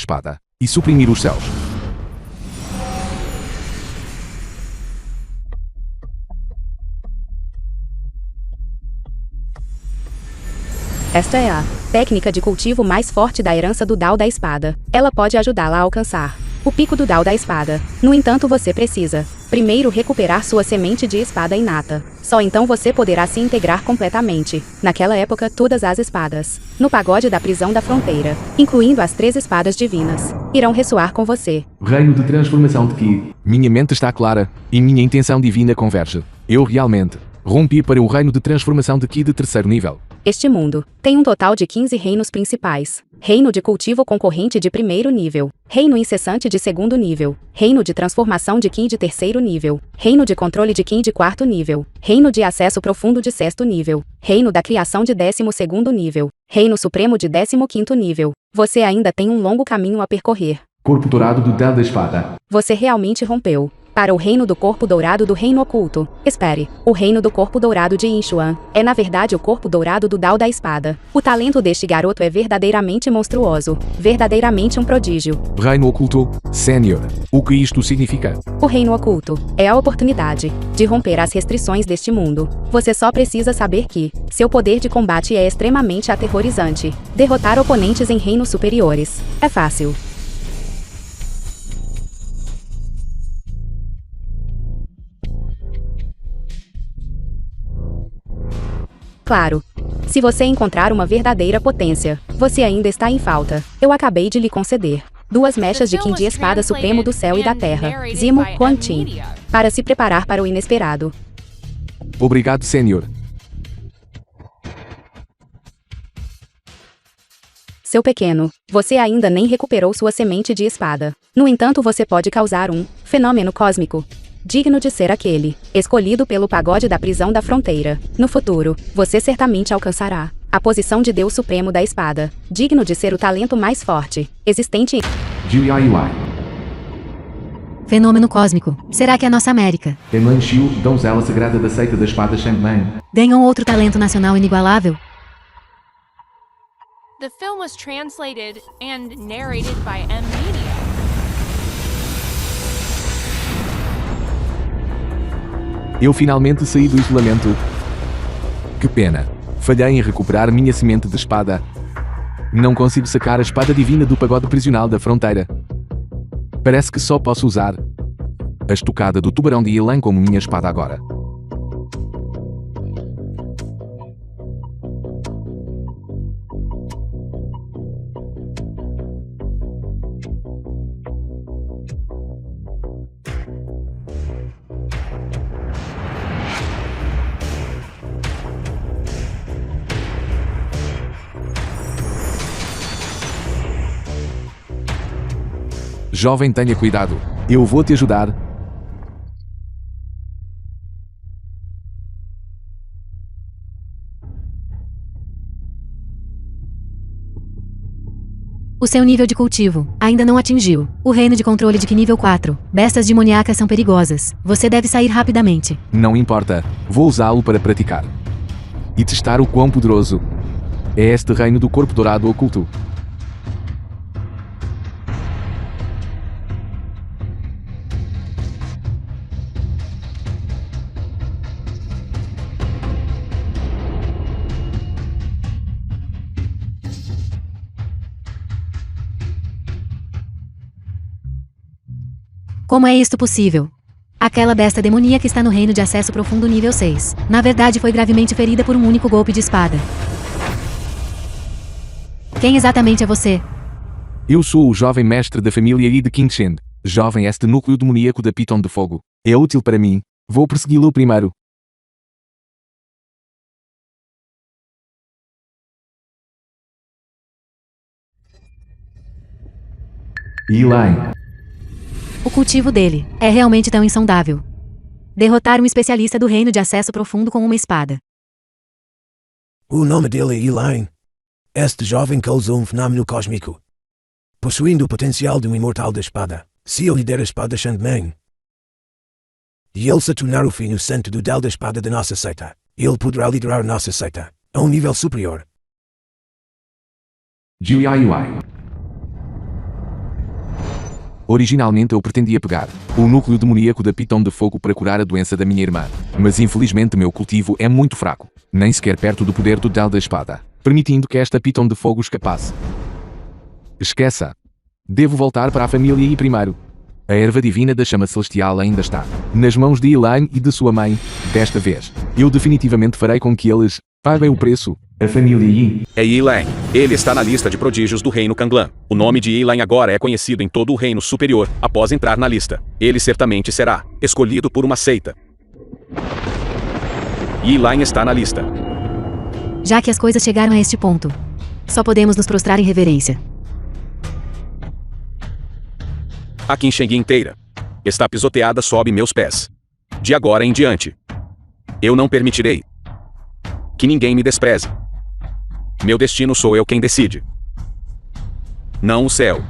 espada e suprimir os céus. Esta é a técnica de cultivo mais forte da herança do Dao da Espada. Ela pode ajudá-la a alcançar o pico do Dao da Espada. No entanto, você precisa primeiro recuperar sua semente de espada inata. Só então você poderá se integrar completamente. Naquela época, todas as espadas no pagode da prisão da fronteira, incluindo as 3 espadas divinas, irão ressoar com você. Reino de transformação de Ki. Minha mente está clara e minha intenção divina converge. Eu realmente rompi para o reino de transformação de Ki de 3º nível. Este mundo tem um total de 15 reinos principais. Reino de cultivo concorrente de 1º nível. Reino incessante de 2º nível. Reino de transformação de Ki de 3º nível. Reino de controle de Ki de 4º nível. Reino de acesso profundo de 6º nível. Reino da criação de 12º nível. Reino supremo de 15º nível. Você ainda tem um longo caminho a percorrer. Corpo dourado do Dao da Espada. Você realmente rompeu para o reino do corpo dourado do reino oculto. Espere, o reino do corpo dourado de Yinchuan é na verdade o corpo dourado do Dao da Espada. O talento deste garoto é verdadeiramente monstruoso, verdadeiramente um prodígio. Reino oculto, Sênior. O que isto significa? O reino oculto é a oportunidade de romper as restrições deste mundo. Você só precisa saber que seu poder de combate é extremamente aterrorizante. Derrotar oponentes em reinos superiores é fácil. Claro. Se você encontrar uma verdadeira potência, você ainda está em falta. Eu acabei de lhe conceder 2 mechas de Qin de espada supremo do céu e da terra, Zimo Huangqin, para se preparar para o inesperado. Obrigado, Sênior. Seu pequeno, você ainda nem recuperou sua semente de espada. No entanto, você pode causar um fenômeno cósmico digno de ser aquele escolhido pelo pagode da prisão da fronteira. No futuro, você certamente alcançará a posição de Deus Supremo da Espada, digno de ser o talento mais forte existente em Jiuiai. Fenômeno cósmico. Será que é nossa América? Enlan Xiu, donzela sagrada da seita da espada Shangman. Ganham outro talento nacional inigualável? The film was translated and narrated by M-Media. Eu finalmente saí do isolamento. Que pena. Falhei em recuperar minha semente de espada. Não consigo sacar a espada divina do pagode prisional da fronteira. Parece que só posso usar a estocada do tubarão de Yilan como minha espada agora. Jovem, tenha cuidado. Eu vou te ajudar. O seu nível de cultivo ainda não atingiu o reino de controle de Ki nível 4. Bestas demoníacas são perigosas. Você deve sair rapidamente. Não importa. Vou usá-lo para praticar e testar o quão poderoso é este reino do corpo dourado oculto. Como é isto possível? Aquela besta demoníaca está no reino de acesso profundo nível 6. Na verdade, foi gravemente ferida por um único golpe de espada. Quem exatamente é você? Eu sou o jovem mestre da família Yi de Qingshen. Jovem, este núcleo demoníaco da Piton de Fogo é útil para mim. Vou persegui-lo primeiro. Yilan. O cultivo dele é realmente tão insondável. Derrotar um especialista do reino de acesso profundo com uma espada. O nome dele é Elaine. Este jovem causou um fenômeno cósmico, possuindo o potencial de um imortal da espada. Se ele der a espada Shangman, e ele se tornar o fim inocente do Dao da Espada da nossa seita, ele poderá liderar nossa seita a um nível superior. Jiuiai. Originalmente eu pretendia pegar o núcleo demoníaco da Piton de Fogo para curar a doença da minha irmã, mas infelizmente meu cultivo é muito fraco, nem sequer perto do poder do Dal da Espada, permitindo que esta Piton de Fogo escapasse. Esqueça. Devo voltar para a família e primeiro. A erva divina da chama celestial ainda está nas mãos de Elaine e de sua mãe. Desta vez, eu definitivamente farei com que eles paguem o preço. A família Yi. É Elaine. Ele está na lista de prodígios do Reino Kanglan. O nome de Elaine agora é conhecido em todo o Reino Superior. Após entrar na lista, ele certamente será escolhido por uma seita. Elaine está na lista. Já que as coisas chegaram a este ponto, só podemos nos prostrar em reverência. A Qinsheng inteira está pisoteada sob meus pés. De agora em diante, eu não permitirei que ninguém me despreze. Meu destino sou eu quem decide, não o céu.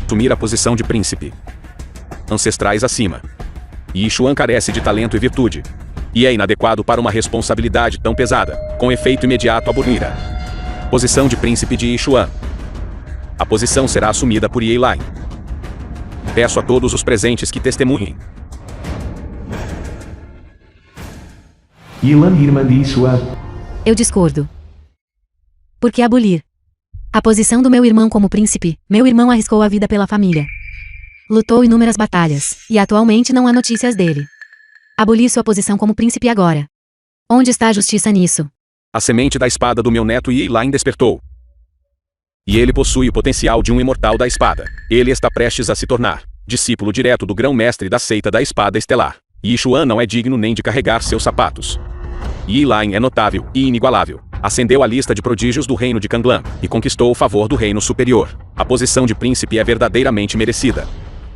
Assumir a posição de príncipe. Ancestrais acima. Yixuan carece de talento e virtude, e é inadequado para uma responsabilidade tão pesada, com efeito imediato a Burnira. Posição de príncipe de Yixuan. A posição será assumida por Elaine. Peço a todos os presentes que testemunhem. Elaine, irmã de Yixuan. Eu discordo. Por que abolir a posição do meu irmão como príncipe? Meu irmão arriscou a vida pela família. Lutou inúmeras batalhas, e atualmente não há notícias dele. Abolir sua posição como príncipe agora. Onde está a justiça nisso? A semente da espada do meu neto Elaine despertou. E ele possui o potencial de um imortal da espada. Ele está prestes a se tornar discípulo direto do grão-mestre da seita da espada estelar. Yixuan não é digno nem de carregar seus sapatos. Elaine é notável e inigualável. Ascendeu à lista de prodígios do reino de Kanglan e conquistou o favor do reino superior. A posição de príncipe é verdadeiramente merecida.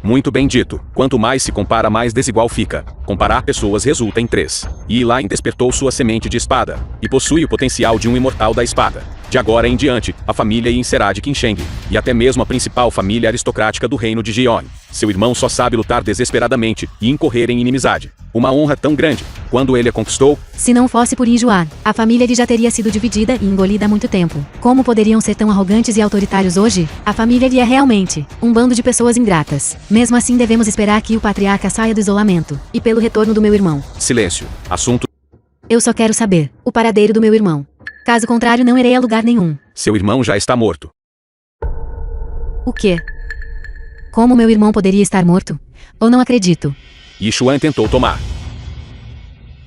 Muito bem dito. Quanto mais se compara, mais desigual fica. Comparar pessoas resulta em 3. Elaine despertou sua semente de espada e possui o potencial de um imortal da espada. De agora em diante, a família Yin será de Qinsheng, e até mesmo a principal família aristocrática do reino de Jion. Seu irmão só sabe lutar desesperadamente e incorrer em inimizade. Uma honra tão grande, quando ele a conquistou. Se não fosse por Yixuan, a família Li já teria sido dividida e engolida há muito tempo. Como poderiam ser tão arrogantes e autoritários hoje? A família Li é realmente um bando de pessoas ingratas. Mesmo assim, devemos esperar que o patriarca saia do isolamento, e pelo retorno do meu irmão. Silêncio. Assunto. Eu só quero saber o paradeiro do meu irmão. Caso contrário, não irei a lugar nenhum. Seu irmão já está morto. O quê? Como meu irmão poderia estar morto? Ou não acredito. Yixuan tentou tomar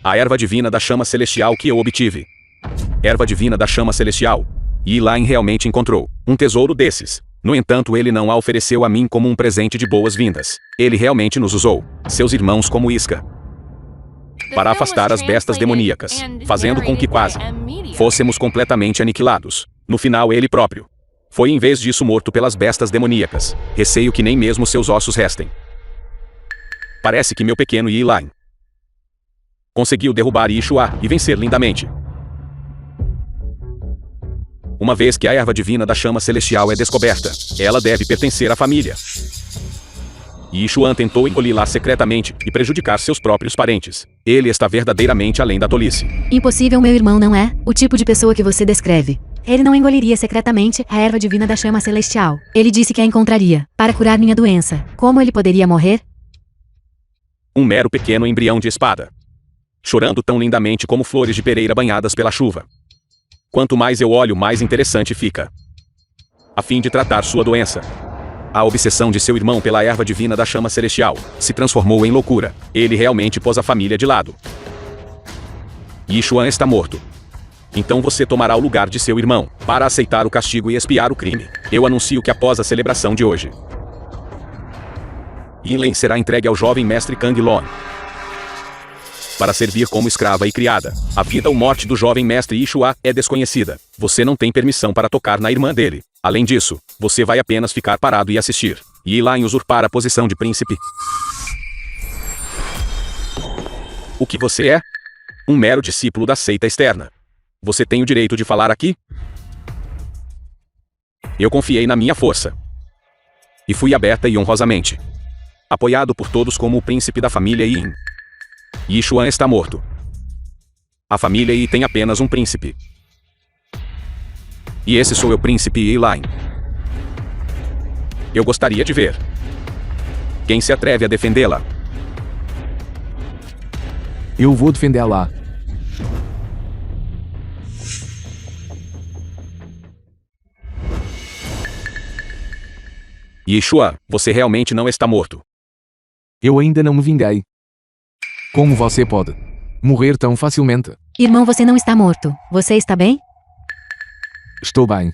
a erva divina da chama celestial que eu obtive. Erva divina da chama celestial. E Elaine realmente encontrou um tesouro desses. No entanto, ele não a ofereceu a mim como um presente de boas-vindas. Ele realmente nos usou, seus irmãos, como isca para afastar as bestas demoníacas, fazendo com que quase fôssemos completamente aniquilados. No final, ele próprio foi em vez disso morto pelas bestas demoníacas. Receio que nem mesmo seus ossos restem. Parece que meu pequeno Elaine conseguiu derrubar Yixuan e vencer lindamente. Uma vez que a erva divina da chama celestial é descoberta, ela deve pertencer à família. Yixuan tentou engoli-la secretamente e prejudicar seus próprios parentes. Ele está verdadeiramente além da tolice. Impossível, meu irmão não é o tipo de pessoa que você descreve. Ele não engoliria secretamente a erva divina da chama celestial. Ele disse que a encontraria para curar minha doença. Como ele poderia morrer? Um mero pequeno embrião de espada, chorando tão lindamente como flores de pereira banhadas pela chuva. Quanto mais eu olho, mais interessante fica. A fim de tratar sua doença, a obsessão de seu irmão pela erva divina da chama celestial se transformou em loucura. Ele realmente pôs a família de lado. Yixuan está morto. Então você tomará o lugar de seu irmão, para aceitar o castigo e expiar o crime. Eu anuncio que após a celebração de hoje, Elaine será entregue ao jovem mestre Kang Lon para servir como escrava e criada. A vida ou morte do jovem mestre Yixuan é desconhecida. Você não tem permissão para tocar na irmã dele. Além disso, você vai apenas ficar parado e assistir. E Elaine usurpar a posição de príncipe. O que você é? Um mero discípulo da seita externa. Você tem o direito de falar aqui? Eu confiei na minha força. E fui aberta e honrosamente apoiado por todos como o príncipe da família Yin. Yixuan está morto. A família Yi tem apenas um príncipe. E esse sou eu, príncipe Yi-Line. Eu gostaria de ver. Quem se atreve a defendê-la? Eu vou defendê-la. Yixuan, você realmente não está morto. Eu ainda não me vinguei. Como você pode morrer tão facilmente? Irmão, você não está morto. Você está bem? Estou bem.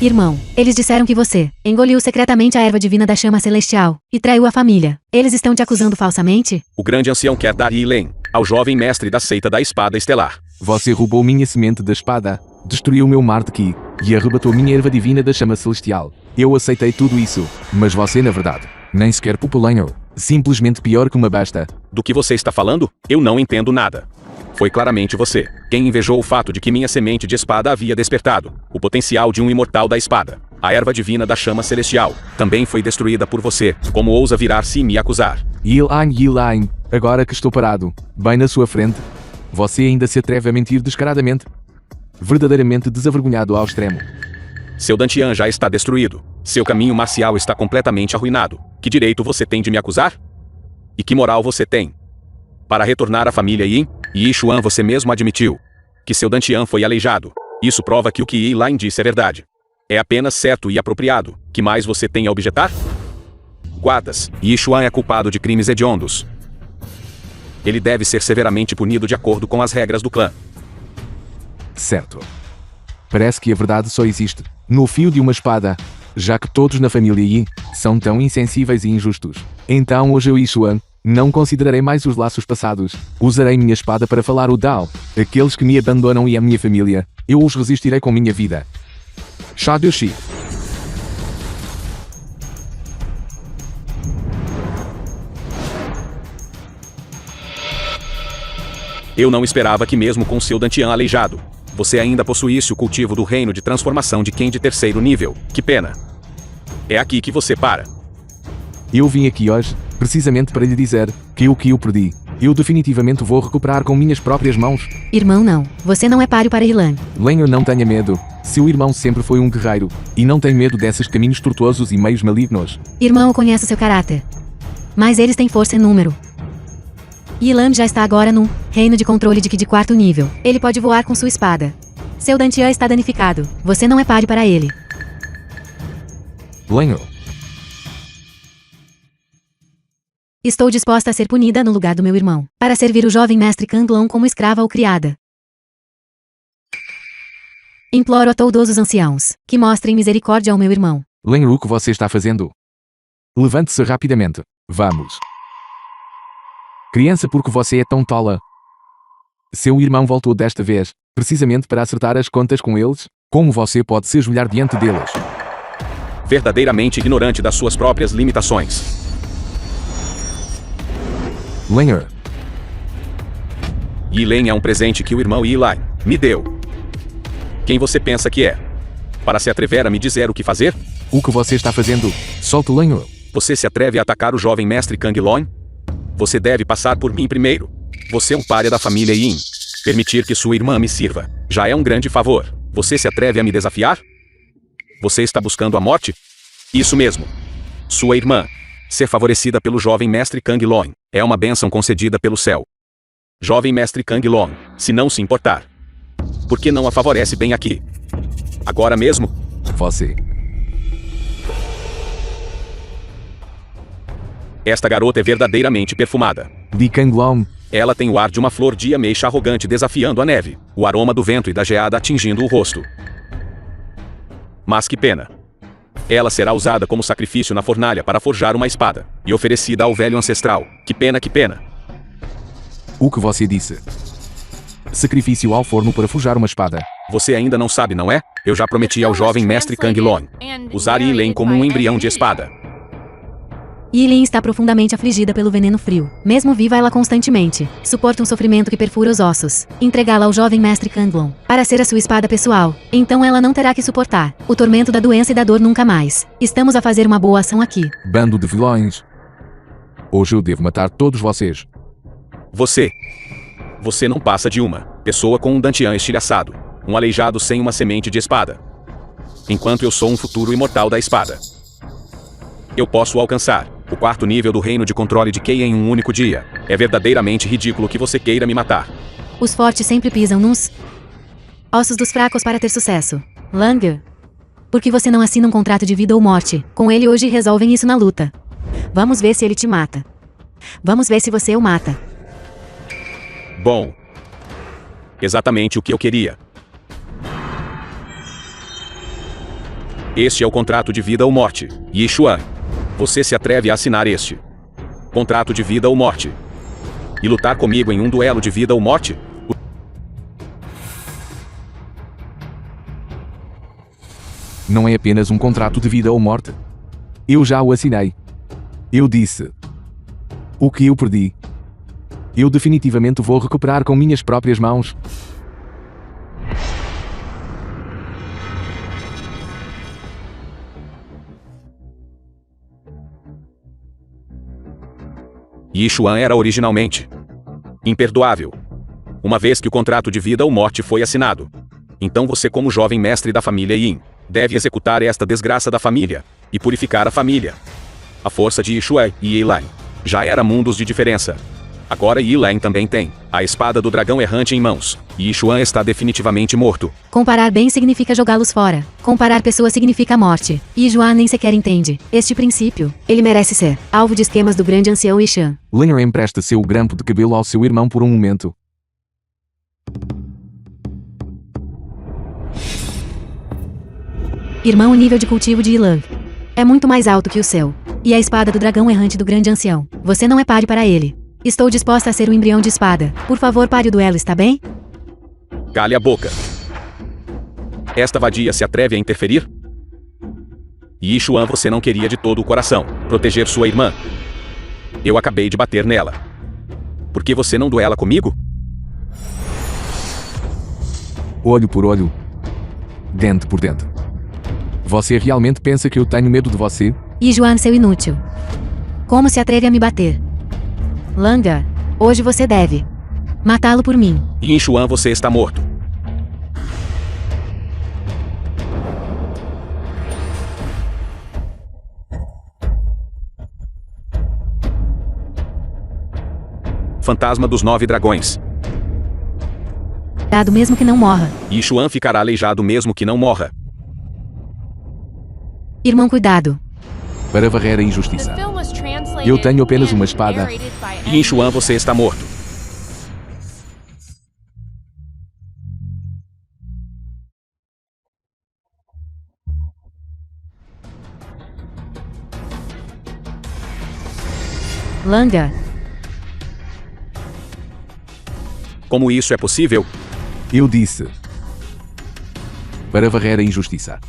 Irmão, eles disseram que você engoliu secretamente a erva divina da chama celestial e traiu a família. Eles estão te acusando falsamente? O grande ancião quer dar Yi-Len ao jovem mestre da seita da espada estelar. Você roubou minha semente da espada, destruiu meu mar de Ki e arrebatou minha erva divina da chama celestial. Eu aceitei tudo isso, mas você, na verdade, nem sequer populenho. Simplesmente pior que uma besta. Do que você está falando? Eu não entendo nada. Foi claramente você quem invejou o fato de que minha semente de espada havia despertado o potencial de um imortal da espada. A erva divina da chama celestial também foi destruída por você. Como ousa virar-se e me acusar? Yi-Line, agora que estou parado, bem na sua frente, você ainda se atreve a mentir descaradamente? Verdadeiramente desavergonhado ao extremo. Seu Dantian já está destruído. Seu caminho marcial está completamente arruinado. Que direito você tem de me acusar? E que moral você tem para retornar à família Yin? Yixuan, você mesmo admitiu que seu Dantian foi aleijado. Isso prova que o que Yi-Line disse é verdade. É apenas certo e apropriado. Que mais você tem a objetar? Guardas, Yixuan é culpado de crimes hediondos. Ele deve ser severamente punido de acordo com as regras do clã. Certo. Parece que a verdade só existe no fio de uma espada, já que todos na família Yi são tão insensíveis e injustos. Então hoje eu, Yixuan, não considerarei mais os laços passados. Usarei minha espada para falar o Dao. Aqueles que me abandonam e a minha família, eu os resistirei com minha vida. Shadowshi. Eu não esperava que mesmo com seu Dantian aleijado, você ainda possuísse o cultivo do reino de transformação de Ken de 3º nível. Que pena. É aqui que você para. Eu vim aqui hoje, precisamente para lhe dizer que o que eu perdi, eu definitivamente vou recuperar com minhas próprias mãos. Irmão, não. Você não é páreo para Yi-Line. Lenho, não tenha medo. Seu irmão sempre foi um guerreiro, e não tem medo desses caminhos tortuosos e meios malignos. Irmão, eu conheço seu caráter. Mas eles têm força em número. Yi-Line já está agora no reino de controle de Ki de 4º nível. Ele pode voar com sua espada. Seu Dantian está danificado. Você não é páreo para ele. Lenho. Estou disposta a ser punida no lugar do meu irmão, para servir o jovem mestre Kanglong como escrava ou criada. Imploro a todos os anciãos que mostrem misericórdia ao meu irmão. Lenho, o que você está fazendo? Levante-se rapidamente. Vamos. Criança, por que você é tão tola? Seu irmão voltou desta vez, precisamente para acertar as contas com eles? Como você pode se ajoelhar diante deles? Verdadeiramente ignorante das suas próprias limitações. Lenho. Yi-Len é um presente que o irmão Yi-Line me deu. Quem você pensa que é? Para se atrever a me dizer o que fazer? O que você está fazendo? Solte o Lenho. Você se atreve a atacar o jovem mestre Kanglong? Você deve passar por mim primeiro. Você é um pária da família Yin. Permitir que sua irmã me sirva já é um grande favor. Você se atreve a me desafiar? Você está buscando a morte? Isso mesmo. Sua irmã ser favorecida pelo jovem mestre Kanglong é uma bênção concedida pelo céu. Jovem mestre Kanglong, se não se importar, por que não a favorece bem aqui? Agora mesmo? Você. Esta garota é verdadeiramente perfumada. Li Kanglong. Ela tem o ar de uma flor de ameixa arrogante desafiando a neve, o aroma do vento e da geada atingindo o rosto. Mas que pena. Ela será usada como sacrifício na fornalha para forjar uma espada, e oferecida ao velho ancestral. Que pena, que pena. O que você disse? Sacrifício ao forno para forjar uma espada. Você ainda não sabe, não é? Eu já prometi ao jovem mestre Kanglong usar Yi-Len como um embrião de espada. Yi-Len está profundamente afligida pelo veneno frio. Mesmo viva, ela constantemente suporta um sofrimento que perfura os ossos. Entregá-la ao jovem mestre Kanglong para ser a sua espada pessoal. Então ela não terá que suportar o tormento da doença e da dor nunca mais. Estamos a fazer uma boa ação aqui. Bando de vilões. Hoje eu devo matar todos vocês. Você. Você não passa de uma pessoa com um dantian estilhaçado, um aleijado sem uma semente de espada. Enquanto eu sou um futuro imortal da espada. Eu posso alcançar o 4º nível do reino de controle de Kei em um único dia. É verdadeiramente ridículo que você queira me matar. Os fortes sempre pisam nos ossos dos fracos para ter sucesso. Langer. Por que você não assina um contrato de vida ou morte com ele hoje e resolvem isso na luta? Vamos ver se ele te mata. Vamos ver se você o mata. Bom. Exatamente o que eu queria. Este é o contrato de vida ou morte. Yishuan. Você se atreve a assinar este contrato de vida ou morte e lutar comigo em um duelo de vida ou morte? Não é apenas um contrato de vida ou morte. Eu já o assinei. Eu disse. O que eu perdi. Eu definitivamente vou recuperar com minhas próprias mãos. Yishuan era originalmente imperdoável, uma vez que o contrato de vida ou morte foi assinado. Então você, como jovem mestre da família Yin, deve executar esta desgraça da família e purificar a família. A força de Yishuan e Yilan já era mundos de diferença. Agora Yilan também tem a espada do dragão errante em mãos, e Yishuan está definitivamente morto. Comparar bem significa jogá-los fora. Comparar pessoas significa morte. E Joan nem sequer entende este princípio. Ele merece ser alvo de esquemas do grande ancião Ishan. Langer empresta seu grampo de cabelo ao seu irmão por um momento. Irmão, o nível de cultivo de Yilan é muito mais alto que o seu. E a espada do dragão errante do grande ancião. Você não é páreo para ele. Estou disposta a ser um embrião de espada. Por favor, pare o duelo, está bem? Cale a boca. Esta vadia se atreve a interferir? Yishuan, você não queria de todo o coração proteger sua irmã. Eu acabei de bater nela. Por que você não duela comigo? Olho por olho. Dente por dente. Você realmente pensa que eu tenho medo de você? E Joan, seu inútil. Como se atreve a me bater? Langer, hoje você deve matá-lo por mim. Yishuan, você está morto. Fantasma dos 9 dragões. Dado mesmo que não morra. Yishuan ficará aleijado mesmo que não morra. Irmão, cuidado. Para varrer a The injustiça. film was translated Eu tenho apenas and uma espada. narrated by Yishuan, você está morto. Langer, Como isso é possível? Eu disse. Para varrer a injustiça.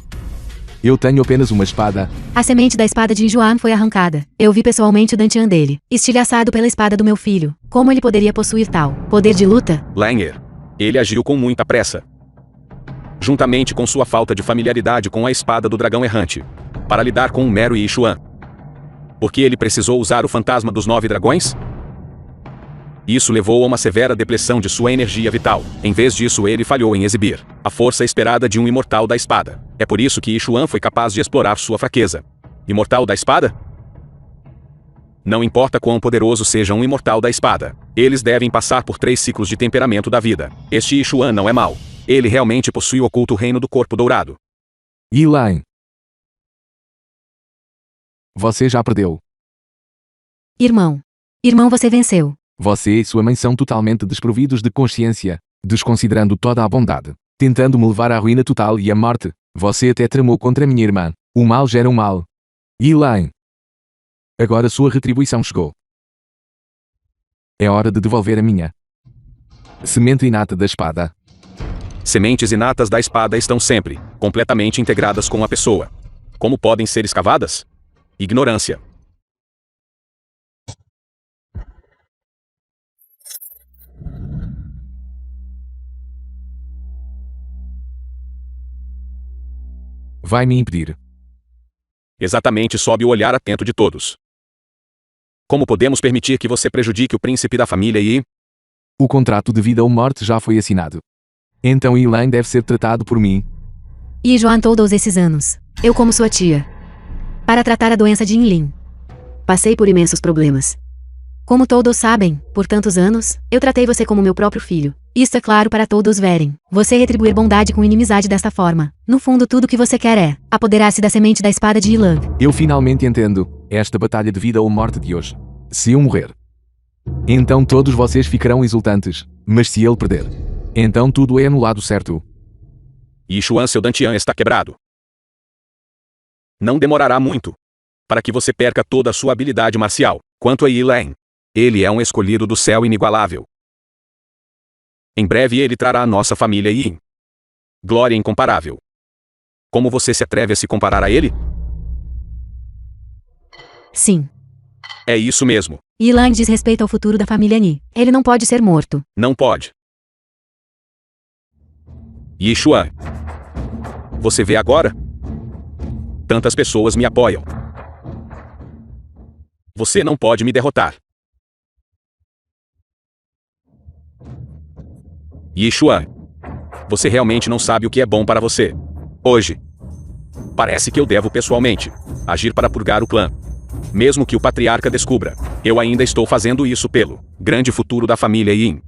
Eu tenho apenas uma espada. a semente da espada de Joan foi arrancada. Eu vi pessoalmente o dantian dele, estilhaçado pela espada do meu filho. Como ele poderia possuir tal poder de luta? Langer. Ele agiu com muita pressa. Juntamente com sua falta de familiaridade com a espada do dragão errante. Para lidar com um mero Yishuan. Porque ele precisou usar o fantasma dos 9 dragões? Isso levou a uma severa depressão de sua energia vital. Em vez disso, ele falhou em exibir a força esperada de um imortal da espada. É por isso que Yishuan foi capaz de explorar sua fraqueza. Imortal da espada? Não importa quão poderoso seja um imortal da espada. Eles devem passar por 3 ciclos de temperamento da vida. Este Yishuan não é mau. Ele realmente possui o oculto reino do corpo dourado. Yilan. Você já perdeu. Irmão. Irmão, você venceu. Você e sua mãe são totalmente desprovidos de consciência, desconsiderando toda a bondade, tentando me levar à ruína total e à morte. Você até tramou contra minha irmã. O mal gera o mal. Yilan. Agora sua retribuição chegou. É hora de devolver a minha semente inata da espada. Sementes inatas da espada estão sempre completamente integradas com a pessoa. Como podem ser escavadas? Ignorância. Vai me impedir. Exatamente sob o olhar atento de todos. Como podemos permitir que você prejudique o príncipe da família e... O contrato de vida ou morte já foi assinado. Então Elaine deve ser tratado por mim. E Joan todos esses anos. Eu como sua tia. Para tratar a doença de Inlin. Passei por imensos problemas. Como todos sabem, por tantos anos, eu tratei você como meu próprio filho. Isto é claro para todos verem. Você retribuir bondade com inimizade desta forma. No fundo tudo que você quer é apoderar-se da semente da espada de Ilang. Eu finalmente entendo esta batalha de vida ou morte de hoje. Se eu morrer, então todos vocês ficarão exultantes. Mas se ele perder, então tudo é anulado, certo? Yishuan, seu Dantian está quebrado. Não demorará muito para que você perca toda a sua habilidade marcial. Quanto a Elaine, ele é um escolhido do céu inigualável. Em breve ele trará a nossa família Yin glória incomparável. Como você se atreve a se comparar a ele? Sim. É isso mesmo. Ilang diz respeito ao futuro da família Ni. Ele não pode ser morto. Não pode. Yishuan, você vê agora? Tantas pessoas me apoiam. Você não pode me derrotar. Yishuan, você realmente não sabe o que é bom para você. Hoje, parece que eu devo pessoalmente agir para purgar o clã. Mesmo que o patriarca descubra, eu ainda estou fazendo isso pelo grande futuro da família Yin.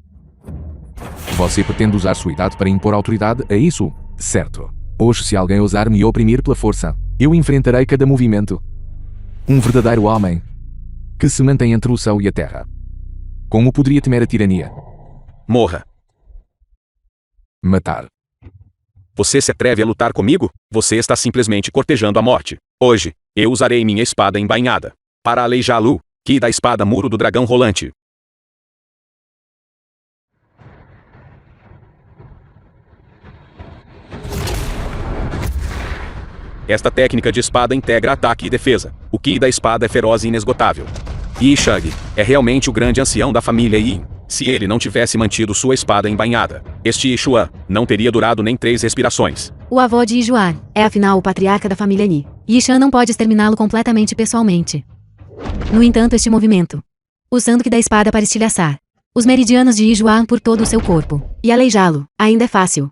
Você pretende usar sua idade para impor autoridade, é isso? Certo. Hoje, se alguém ousar me oprimir pela força, eu enfrentarei cada movimento. Um verdadeiro homem que se mantém entre o céu e a terra. Como poderia temer a tirania? Morra. Matar. Você se atreve a lutar comigo? Você está simplesmente cortejando a morte. Hoje, eu usarei minha espada embainhada para aleijá-lo, que da espada muro do dragão rolante. Esta técnica de espada integra ataque e defesa. O ki da espada é feroz e inesgotável. Yi Shang é realmente o grande ancião da família Yin. Se ele não tivesse mantido sua espada embainhada, este Yishuan não teria durado nem 3 respirações. O avô de Yijuan é afinal o patriarca da família Ni. Yishan não pode exterminá-lo completamente pessoalmente. No entanto, este movimento, usando que da espada para estilhaçar os meridianos de Yijuan por todo o seu corpo e aleijá-lo, ainda é fácil.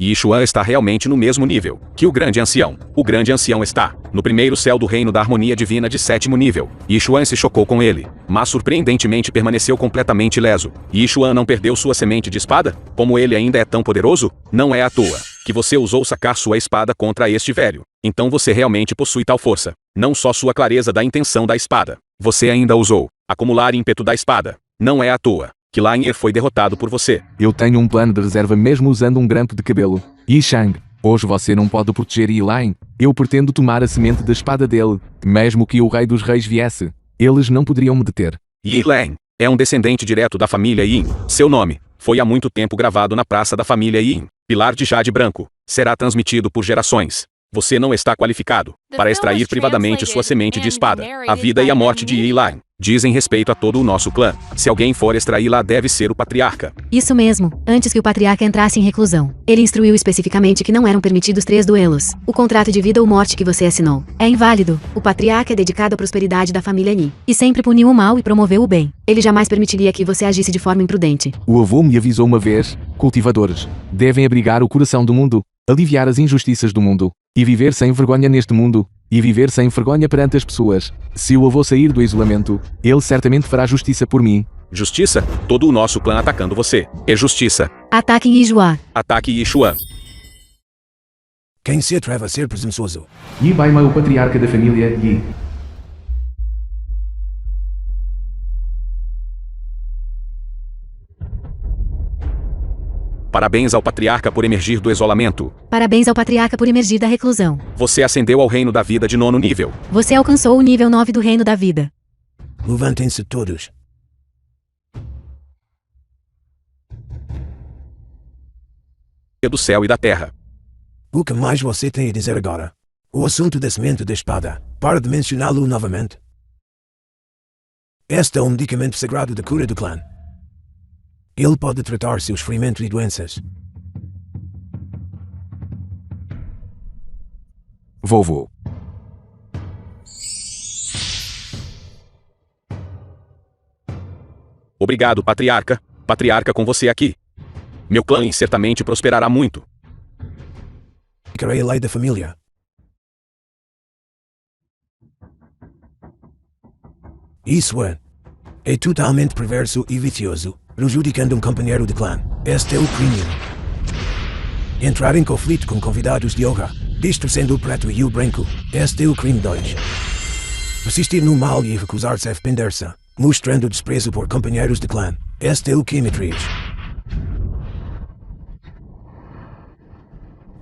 Yishuan está realmente no mesmo nível que o grande ancião. O grande ancião está no primeiro céu do reino da harmonia divina de 7º nível. Yishuan se chocou com ele, mas surpreendentemente permaneceu completamente ileso. Yishuan não perdeu sua semente de espada? Como ele ainda é tão poderoso? Não é à toa que você ousou sacar sua espada contra este velho. Então você realmente possui tal força. Não só sua clareza da intenção da espada. Você ainda ousou acumular ímpeto da espada. Não é à toa que Langer foi derrotado por você. Eu tenho um plano de reserva mesmo usando um grampo de cabelo. Yi Shang, hoje você não pode proteger Elaine. Eu pretendo tomar a semente da espada dele. Mesmo que o rei dos reis viesse, eles não poderiam me deter. Elaine é um descendente direto da família Yin. Seu nome foi há muito tempo gravado na praça da família Yin. Pilar de Jade Branco. Será transmitido por gerações. Você não está qualificado para extrair privadamente sua semente de espada. A vida e a morte de Elaine dizem respeito a todo o nosso clã. Se alguém for extraí-la, deve ser o patriarca. Isso mesmo, antes que o patriarca entrasse em reclusão. Ele instruiu especificamente que não eram permitidos 3 duelos. O contrato de vida ou morte que você assinou é inválido. O patriarca é dedicado à prosperidade da família Ni. E sempre puniu o mal e promoveu o bem. Ele jamais permitiria que você agisse de forma imprudente. O avô me avisou uma vez, cultivadores devem abrigar o coração do mundo, aliviar as injustiças do mundo, e viver sem vergonha neste mundo, e viver sem vergonha perante as pessoas. Se o avô sair do isolamento, ele certamente fará justiça por mim. Justiça? Todo o nosso clã atacando você. É justiça. Ataquem Yijuan. Ataque Yishuan. Quem se atreve a ser presunçoso? Yi Baima, o patriarca da família Yi. Parabéns ao patriarca por emergir do isolamento. Parabéns ao patriarca por emergir da reclusão. Você ascendeu ao reino da vida de 9º nível. Você alcançou o nível 9 do reino da vida. Levantem-se todos. Do céu e da terra. O que mais você tem a dizer agora? O assunto da semente da espada. Para de mencioná-lo novamente. Este é um medicamento sagrado da cura do clã. Ele pode tratar seus ferimentos e doenças. Vovô. Obrigado, patriarca. Patriarca com você aqui. Meu clã certamente prosperará muito. Ficarei a lei da família. Isso é totalmente perverso e vicioso, prejudicando um companheiro de clã. Este é o crime. Entrar em conflito com convidados de honra, distorcendo o preto e o branco. Este é o crime 2. Persistir no mal e recusar-se a arrepender-se, mostrando desprezo por companheiros de clã. Este é o crime 3.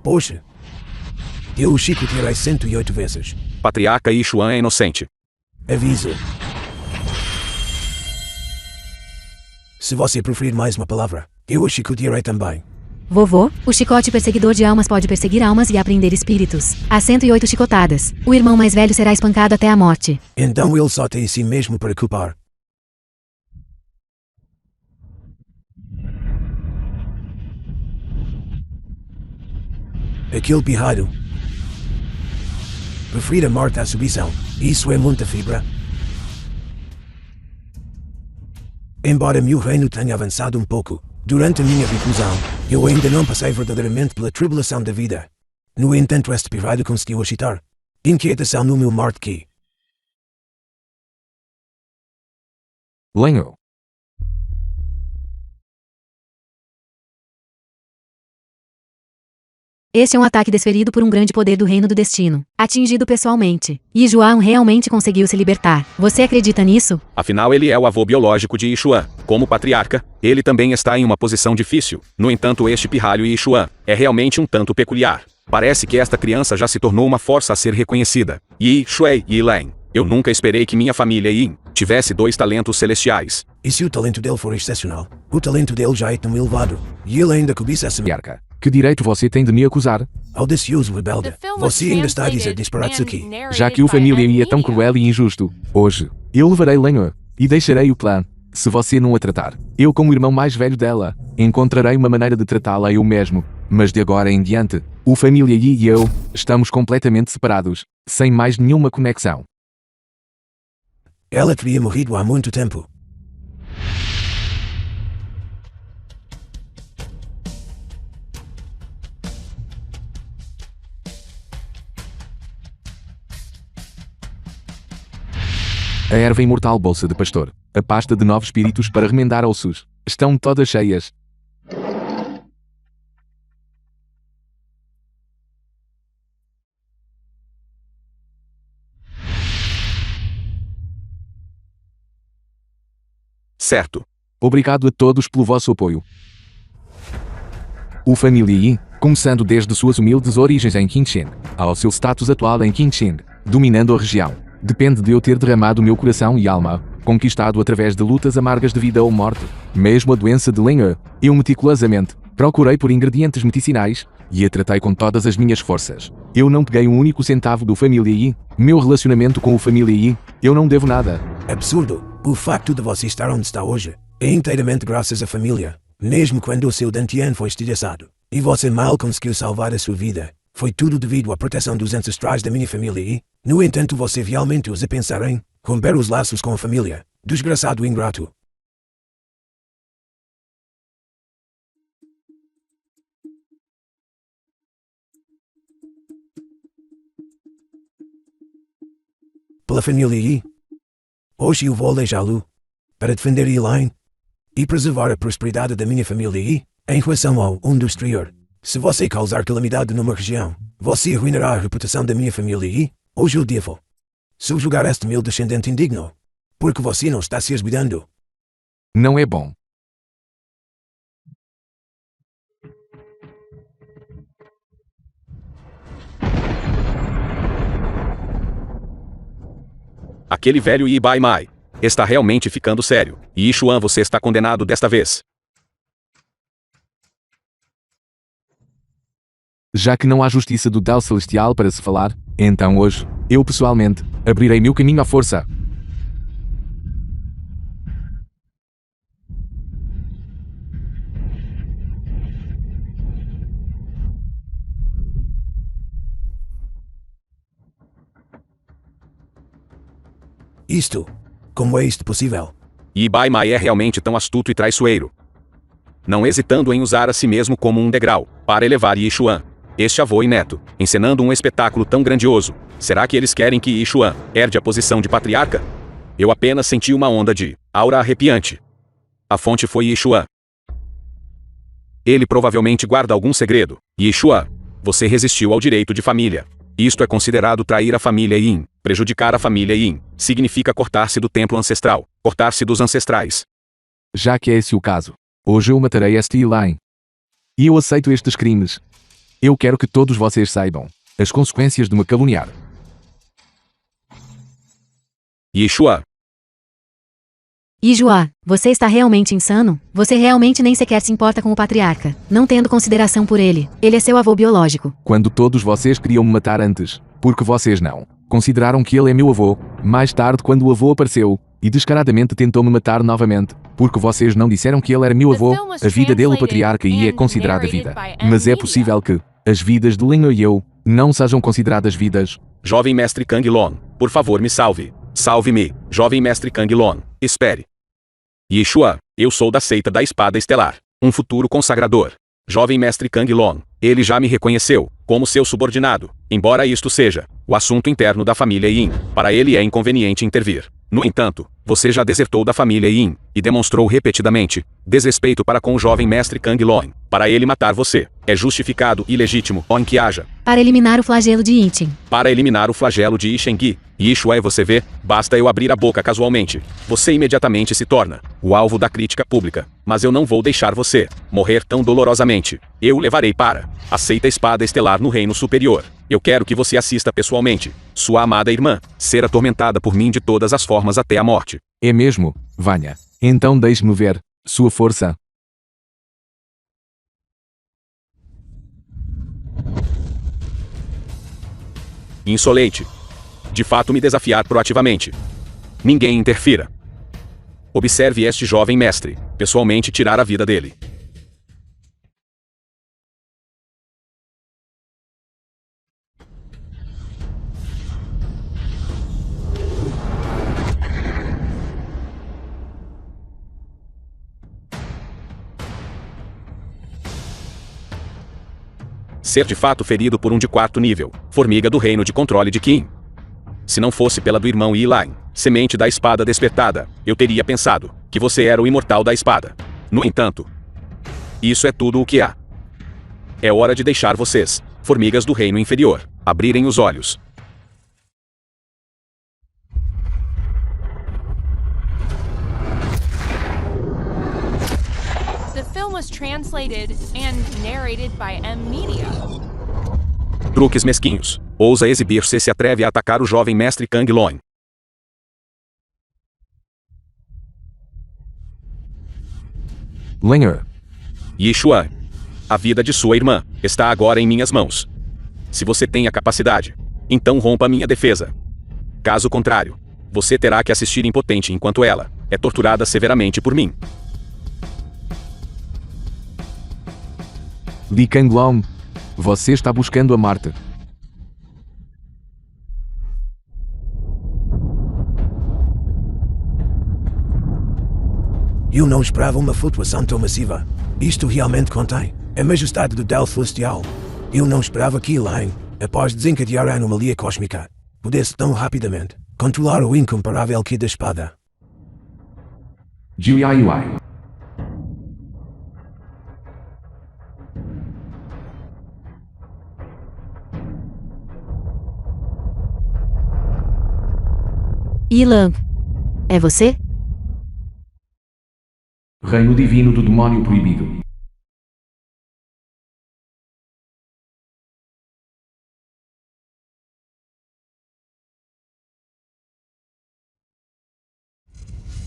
Poxa. Eu o chicotearei 108 vezes. Patriarca Yixuan é inocente. Aviso. Se você preferir mais uma palavra, eu o chicotearei também. Vovô, o chicote perseguidor de almas pode perseguir almas e apreender espíritos. Há 108 chicotadas. O irmão mais velho será espancado até a morte. Então ele só tem si mesmo para culpar. Aquele pirralho. Prefiro a morte à subição. Isso é muita fibra. Embora meu reino tenha avançado um pouco, durante a minha reclusão, eu ainda não passei verdadeiramente pela tribulação da vida. No entanto, este pirralho conseguiu agitar inquietação no meu morte. Lenho. Este é um ataque desferido por um grande poder do Reino do Destino, atingido pessoalmente. E João realmente conseguiu se libertar. Você acredita nisso? Afinal, ele é o avô biológico de Yixuan. Como patriarca, ele também está em uma posição difícil. No entanto, este pirralho Yixuan é realmente um tanto peculiar. Parece que esta criança já se tornou uma força a ser reconhecida. Yi Shui Yilen. Eu nunca esperei que minha família Yin tivesse 2 talentos celestiais. E se o talento dele for excepcional, o talento dele já é tão elevado, e ele ainda cobiça essa Patriarca. Que direito você tem de me acusar? audacioso rebelde. The film was Você ainda está a dizer translated disparates and aqui. narrated Já que o by família Ed é tão Media. cruel e injusto, hoje, eu levarei Lenho e deixarei o clã. Se você não a tratar, eu como irmão mais velho dela, encontrarei uma maneira de tratá-la eu mesmo. Mas de agora em diante, o família Yi e eu, estamos completamente separados, sem mais nenhuma conexão. Ela teria morrido há muito tempo. A erva imortal bolsa de pastor, a pasta de 9 espíritos para remendar ossos, estão todas cheias. Certo. Obrigado a todos pelo vosso apoio. O família Yi, começando desde suas humildes origens em Qingqing, ao seu status atual em Qingqing, dominando a região, depende de eu ter derramado meu coração e alma, conquistado através de lutas amargas de vida ou morte. Mesmo a doença de Lenho, eu meticulosamente procurei por ingredientes medicinais e a tratei com todas as minhas forças. Eu não peguei um único centavo do família Yi. Meu relacionamento com o família Yi, eu não devo nada. Absurdo. O facto de você estar onde está hoje é inteiramente graças à família. Mesmo quando o seu Dantian foi estilhaçado e você mal conseguiu salvar a sua vida, foi tudo devido à proteção dos ancestrais da minha família e, no entanto, você realmente usa pensar em romper os laços com a família. Desgraçado ingrato. Pela família Yi. Hoje eu vou aleijá-lo para defender Elaine e preservar a prosperidade da minha família Yi em relação ao mundo exterior. Se você causar calamidade numa região, você arruinará a reputação da minha família Yi. Hoje eu devo subjugar este meu descendente indigno, porque você não está se esguidando. Não é bom. Aquele velho Yi Bai Mai está realmente ficando sério. E Yixuan, você está condenado desta vez. Já que não há justiça do Dao Celestial para se falar, então hoje, eu pessoalmente, abrirei meu caminho à força. Isto? Como é isto possível? Yi Bai Mai é realmente tão astuto e traiçoeiro. Não hesitando em usar a si mesmo como um degrau, para elevar Yi Xuan, este avô e neto, encenando um espetáculo tão grandioso. Será que eles querem que Yi Xuan herde a posição de patriarca? Eu apenas senti uma onda de aura arrepiante. A fonte foi Yi Xuan. Ele provavelmente guarda algum segredo. Yi Xuan, você resistiu ao direito de família. Isto é considerado trair a família Yin. Prejudicar a família Yin significa cortar-se do templo ancestral, cortar-se dos ancestrais. Já que é esse o caso, hoje eu matarei este Elaine. E eu aceito estes crimes. Eu quero que todos vocês saibam as consequências de me caluniar. Yi Xuan, Yijua, você está realmente insano? Você realmente nem sequer se importa com o patriarca, não tendo consideração por ele. Ele é seu avô biológico. Quando todos vocês queriam me matar antes, porque vocês não consideraram que ele é meu avô, mais tarde quando o avô apareceu, e descaradamente tentou me matar novamente, porque vocês não disseram que ele era meu avô, a vida dele o patriarca e é considerada vida. Mas é possível que as vidas de Lin e eu não sejam consideradas vidas. jovem mestre Kang Lon, por favor me salve. Salve-me, jovem mestre Kang Lon, espere. Yi Xuan, eu sou da seita da Espada Estelar, um futuro consagrador. Jovem mestre Kang Lon, ele já me reconheceu como seu subordinado, embora isto seja o assunto interno da família Yin, para ele é inconveniente intervir. No entanto, você já desertou da família Yin, e demonstrou repetidamente desrespeito para com o jovem mestre Kang Lon. Para ele matar você, é justificado e legítimo, em que haja. Para eliminar o flagelo de Yichen. Para eliminar o flagelo de Yi Yi Xuan, você vê, basta eu abrir a boca casualmente. Você imediatamente se torna o alvo da crítica pública. Mas eu não vou deixar você morrer tão dolorosamente. Eu o levarei para a seita Espada Estelar no Reino Superior. Eu quero que você assista pessoalmente sua amada irmã ser atormentada por mim de todas as formas até a morte. É mesmo? Venha. Então deixe-me ver sua força. Insolente. De fato me desafiar proativamente. Ninguém interfira. Observe este jovem mestre, pessoalmente tirar a vida dele. Ser de fato ferido por um de 4º nível, formiga do reino de controle de Qin. Se não fosse pela do irmão Elaine, semente da espada despertada, eu teria pensado que você era o imortal da espada. No entanto, isso é tudo o que há. É hora de deixar vocês, formigas do reino inferior, abrirem os olhos. The film was translated and narrated by M Media. Truques mesquinhos. Ousa exibir-se e se atreve a atacar o jovem mestre Kang Lon. Linger. Yi Xuan. A vida de sua irmã está agora em minhas mãos. Se você tem a capacidade, então rompa minha defesa. Caso contrário, você terá que assistir impotente enquanto ela é torturada severamente por mim. Li Kanglong. Você está buscando a Marte. Eu não esperava uma flutuação tão massiva. Isto realmente contém a majestade do Del Celestial. Eu não esperava que Elaine, após desencadear a anomalia cósmica, pudesse tão rapidamente controlar o incomparável Ki da espada. Jiuai. Yilang. É você? Reino divino do demónio proibido.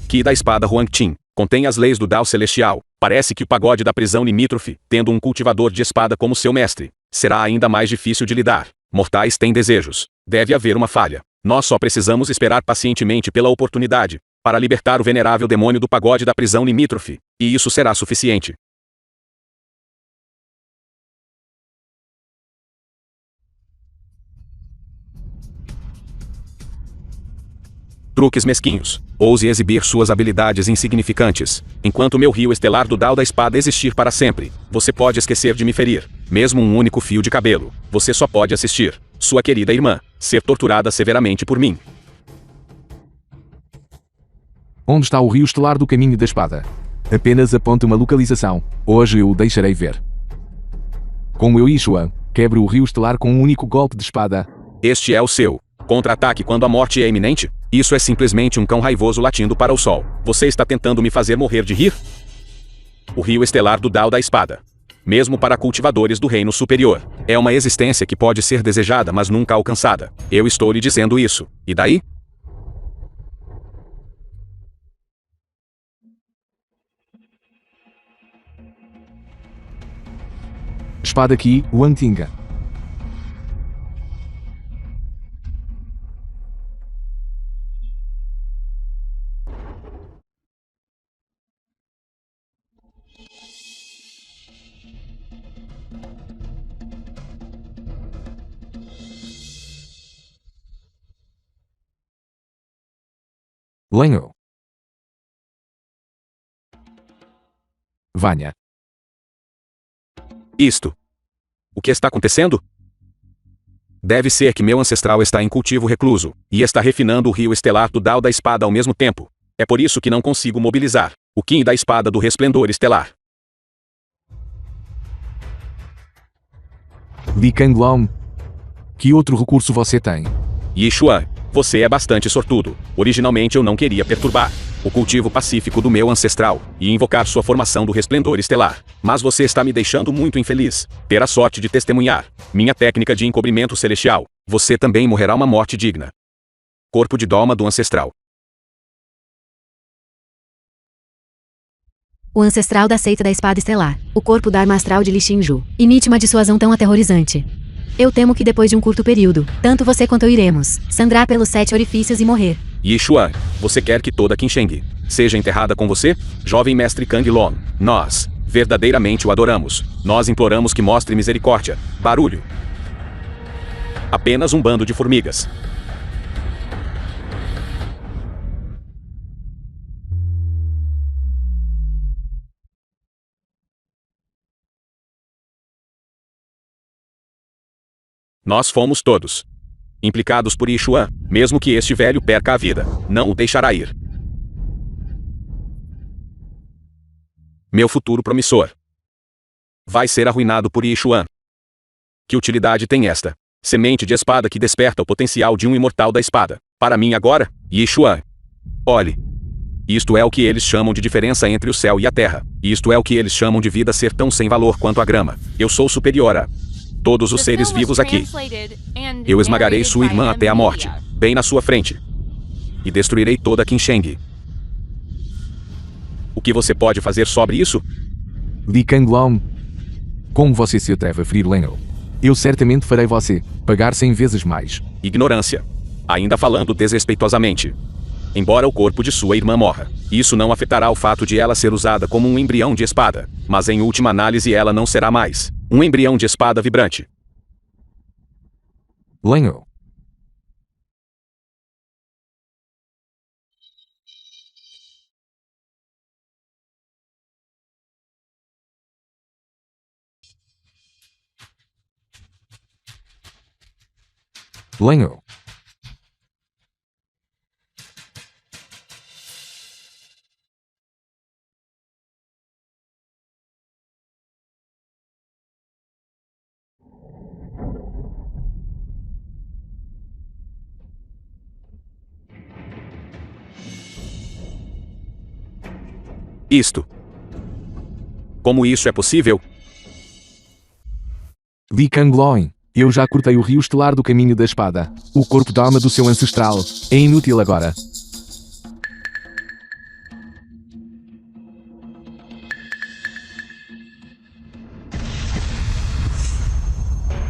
Ki da espada Huang-Tin contém as leis do Dao Celestial. Parece que o pagode da prisão limítrofe, tendo um cultivador de espada como seu mestre, será ainda mais difícil de lidar. Mortais têm desejos. Deve haver uma falha. Nós só precisamos esperar pacientemente pela oportunidade para libertar o venerável demônio do pagode da prisão limítrofe, e isso será suficiente. Truques mesquinhos. Ouse exibir suas habilidades insignificantes. Enquanto meu rio estelar do Dao da Espada existir para sempre, você pode esquecer de me ferir. Mesmo um único fio de cabelo. Você só pode assistir sua querida irmã ser torturada severamente por mim. Onde está o rio estelar do caminho da espada? Apenas aponte uma localização. Hoje eu o deixarei ver. Como eu Yixuan, quebro o rio estelar com um único golpe de espada. Este é o seu contra-ataque quando a morte é iminente? Isso é simplesmente um cão raivoso latindo para o sol. Você está tentando me fazer morrer de rir? O rio estelar do Dao da Espada. Mesmo para cultivadores do reino superior, é uma existência que pode ser desejada mas nunca alcançada. Eu estou lhe dizendo isso. E daí? Espada aqui, Wang Tinga. Lenho. Vanha. Isto. O que está acontecendo? Deve ser que meu ancestral está em cultivo recluso, e está refinando o rio estelar do Dao da Espada ao mesmo tempo. É por isso que não consigo mobilizar o Qin da Espada do Resplendor Estelar. Li Kanglong. Que outro recurso você tem? Yixuan, você é bastante sortudo. Originalmente eu não queria perturbar o cultivo pacífico do meu ancestral e invocar sua formação do Resplendor Estelar. Mas você está me deixando muito infeliz. Ter a sorte de testemunhar minha técnica de encobrimento celestial. Você também morrerá uma morte digna. Corpo de Doma do Ancestral. O ancestral da seita da espada estelar. O corpo da arma astral de Li Xinju. Imite uma dissuasão tão aterrorizante. Eu temo que depois de um curto período, tanto você quanto eu iremos sangrar pelos 7 orifícios e morrer. Yixuan, você quer que toda Qinsheng seja enterrada com você? Jovem mestre Kang Long, nós verdadeiramente o adoramos. Nós imploramos que mostre misericórdia. Barulho. Apenas um bando de formigas. Nós fomos todos implicados por Yixuan, mesmo que este velho perca a vida, não o deixará ir. Meu futuro promissor vai ser arruinado por Yixuan. Que utilidade tem esta semente de espada que desperta o potencial de um imortal da espada? Para mim agora, Yixuan. Olhe. Isto é o que eles chamam de diferença entre o céu e a terra. Isto é o que eles chamam de vida ser tão sem valor quanto a grama. Eu sou superior a todos os seres vivos aqui. Eu esmagarei sua irmã até a morte, bem na sua frente. E destruirei toda Qinsheng. O que você pode fazer sobre isso? Li Kanglong. Como você se atreve a ferir Lenho? Eu certamente farei você pagar 100 vezes mais. Ignorância. Ainda falando desrespeitosamente. Embora o corpo de sua irmã morra, isso não afetará o fato de ela ser usada como um embrião de espada. Mas em última análise ela não será mais um embrião de espada vibrante. Lenho. Lenho. Isto. Como isso é possível? Li Kanglong. Eu já cortei o rio estelar do caminho da espada. O corpo da alma do seu ancestral é inútil agora.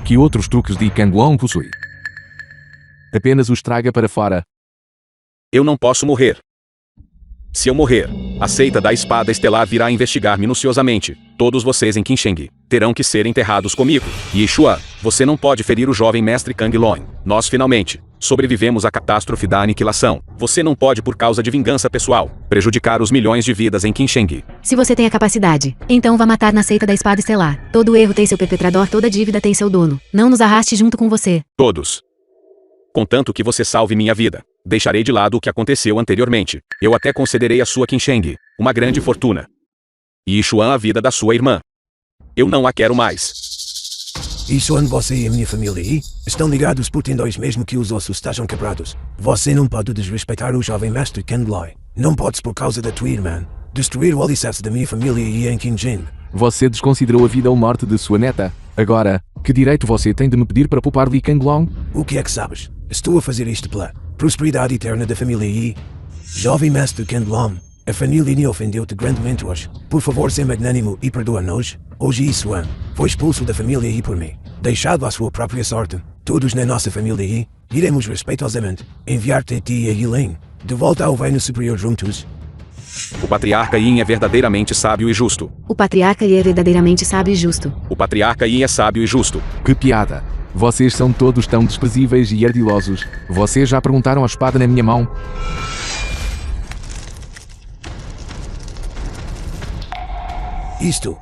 Que outros truques Li Kanglong possui? Apenas os traga para fora. Eu não posso morrer. Se eu morrer, a seita da espada estelar virá investigar minuciosamente. Todos vocês em Qinsheng terão que ser enterrados comigo. Yixuan, você não pode ferir o jovem mestre Kang Long. Nós finalmente Sobrevivemos à catástrofe da aniquilação. Você não pode, por causa de vingança pessoal, prejudicar os milhões de vidas em Qinsheng. Se você tem a capacidade, então vá matar na seita da espada estelar. Todo erro tem seu perpetrador, toda dívida tem seu dono. Não nos arraste junto com você. Todos. Contanto que você salve minha vida, deixarei de lado o que aconteceu anteriormente. Eu até concederei a sua Qinsheng uma grande fortuna. E Xuan a vida da sua irmã. Eu não a quero mais. Isso onde você e a minha família aí estão ligados por tendões mesmo que os ossos estejam quebrados. Você não pode desrespeitar o jovem mestre Kendlai. Não podes, por causa da tua irmã, destruir o alicerce da minha família e em Qinsheng. Você desconsiderou a vida ou morte de sua neta. Agora, que direito você tem de me pedir para poupar Li Kanglong? O que é que sabes? Estou a fazer isto pela prosperidade eterna da família Yi. Jovem mestre Kendlong, a família Yi ofendeu-te grandemente hoje. Por favor, seja magnânimo e perdoa-nos. Hoje Xuan foi expulso da família Yi por mim, deixado à sua própria sorte. Todos na nossa família Yi iremos respeitosamente enviar-te a ti e a Yiling de volta ao reino superior juntos. O patriarca Yin é verdadeiramente sábio e justo. O patriarca é verdadeiramente sábio e justo. O patriarca Yin é sábio e justo. Que piada. Vocês são todos tão desprezíveis e ardilosos. Vocês já perguntaram a espada na minha mão? Isto.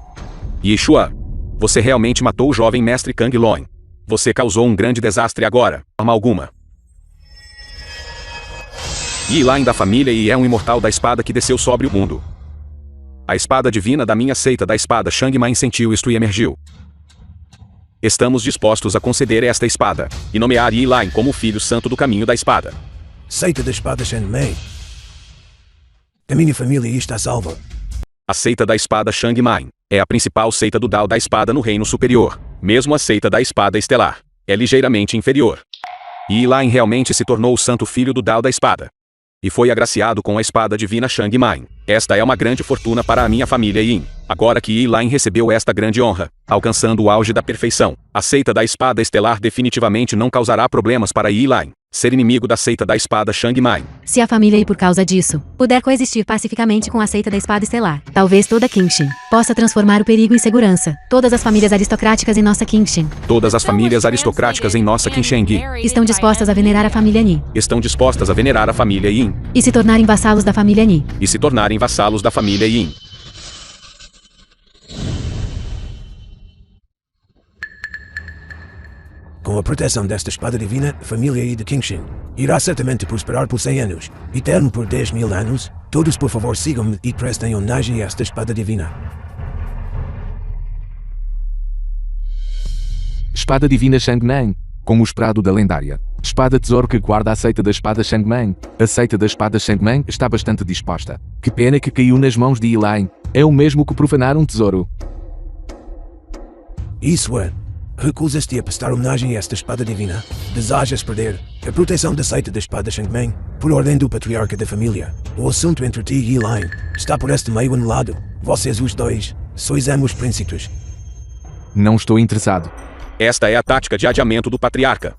Yixuan, você realmente matou o jovem mestre Kang Long. Você causou um grande desastre agora, de forma alguma. Yi Lain da família Yi é um imortal da espada que desceu sobre o mundo. A espada divina da minha seita da espada Shangmai sentiu isto e emergiu. Estamos dispostos a conceder esta espada e nomear Yi Lain como o filho santo do caminho da espada. Seita da espada Shangmai. A minha família Yi está salva. A seita da espada Shangmai é a principal seita do Dao da espada no reino superior. Mesmo a seita da espada estelar é ligeiramente inferior. Yi Lain realmente se tornou o santo filho do Dao da espada. E foi agraciado com a espada divina Shangmai. Esta é uma grande fortuna para a minha família Yin. Agora que Yi Lain recebeu esta grande honra, alcançando o auge da perfeição, a seita da espada estelar definitivamente não causará problemas para Yi Lain ser inimigo da seita da espada Shangmai. Se a família Yi, por causa disso, puder coexistir pacificamente com a seita da espada estelar, talvez toda Qinsheng possa transformar o perigo em segurança. Todas as famílias aristocráticas em nossa Qinsheng Todas as famílias aristocráticas em nossa Qinsheng estão dispostas a venerar a família Yi estão dispostas a venerar a família Yin e se tornarem vassalos da família Yi. e se tornarem vassalos da família Yin. Com a proteção desta espada divina, a família Yi de Qinsheng irá certamente prosperar por 100 anos, eterno por 10.000 anos. Todos, por favor, sigam-me e prestem homenagem a esta espada divina. Espada divina Shangmai, como o esperado da lendária espada tesouro que guarda a seita da espada Shangmai. A seita da espada Shangmai está bastante disposta. Que pena que caiu nas mãos de Yi Lain. É o mesmo que profanar um tesouro. Isso é. Recusas-te a prestar homenagem a esta espada divina. Desejas perder a proteção da seita da espada Shangmai por ordem do patriarca da família. O assunto entre ti e Yi Lain está por este meio anulado. Vocês os dois sois ambos príncipes. Não estou interessado. Esta é a tática de adiamento do patriarca.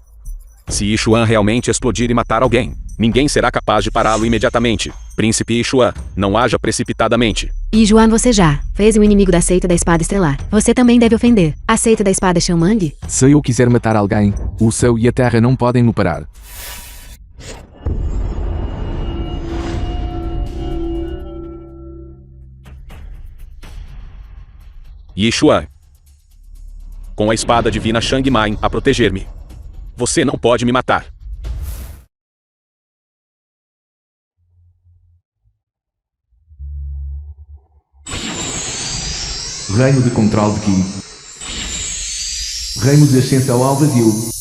Se Yixuan realmente explodir e matar alguém, ninguém será capaz de pará-lo imediatamente. Príncipe Yixuan, não haja precipitadamente. E Juan, você já fez um inimigo da seita da espada estelar. Você também deve ofender a seita da espada Shanmang. Se eu quiser matar alguém, o céu e a terra não podem me parar. Yixuan, com a espada divina Shangmai a proteger-me, você não pode me matar. Reino de controle de Qi. Reino de ascensão ao vazio.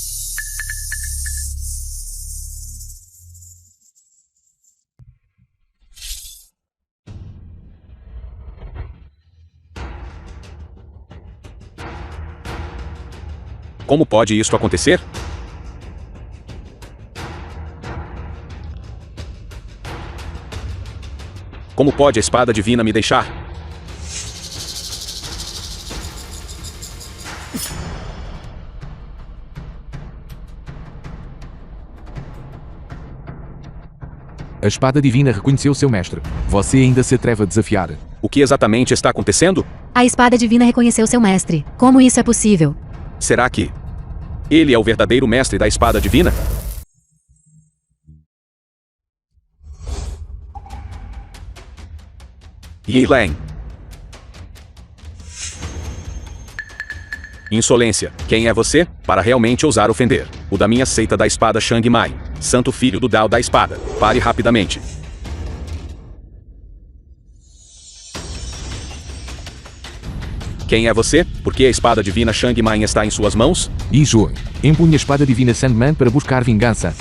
Como pode isto acontecer? Como pode a espada divina me deixar? A espada divina reconheceu seu mestre. Você ainda se atreve a desafiar. O que exatamente está acontecendo? A espada divina reconheceu seu mestre. Como isso é possível? Será que ele é o verdadeiro mestre da espada divina? Yi Lan. Insolência. Quem é você, para realmente ousar ofender? O da minha seita da espada Shang Mai. Santo filho do Dao da espada. Pare rapidamente. Quem é você? Por que a espada divina Shang Mai está em suas mãos? Yi Xuan empunha a espada divina Sandman para buscar vingança.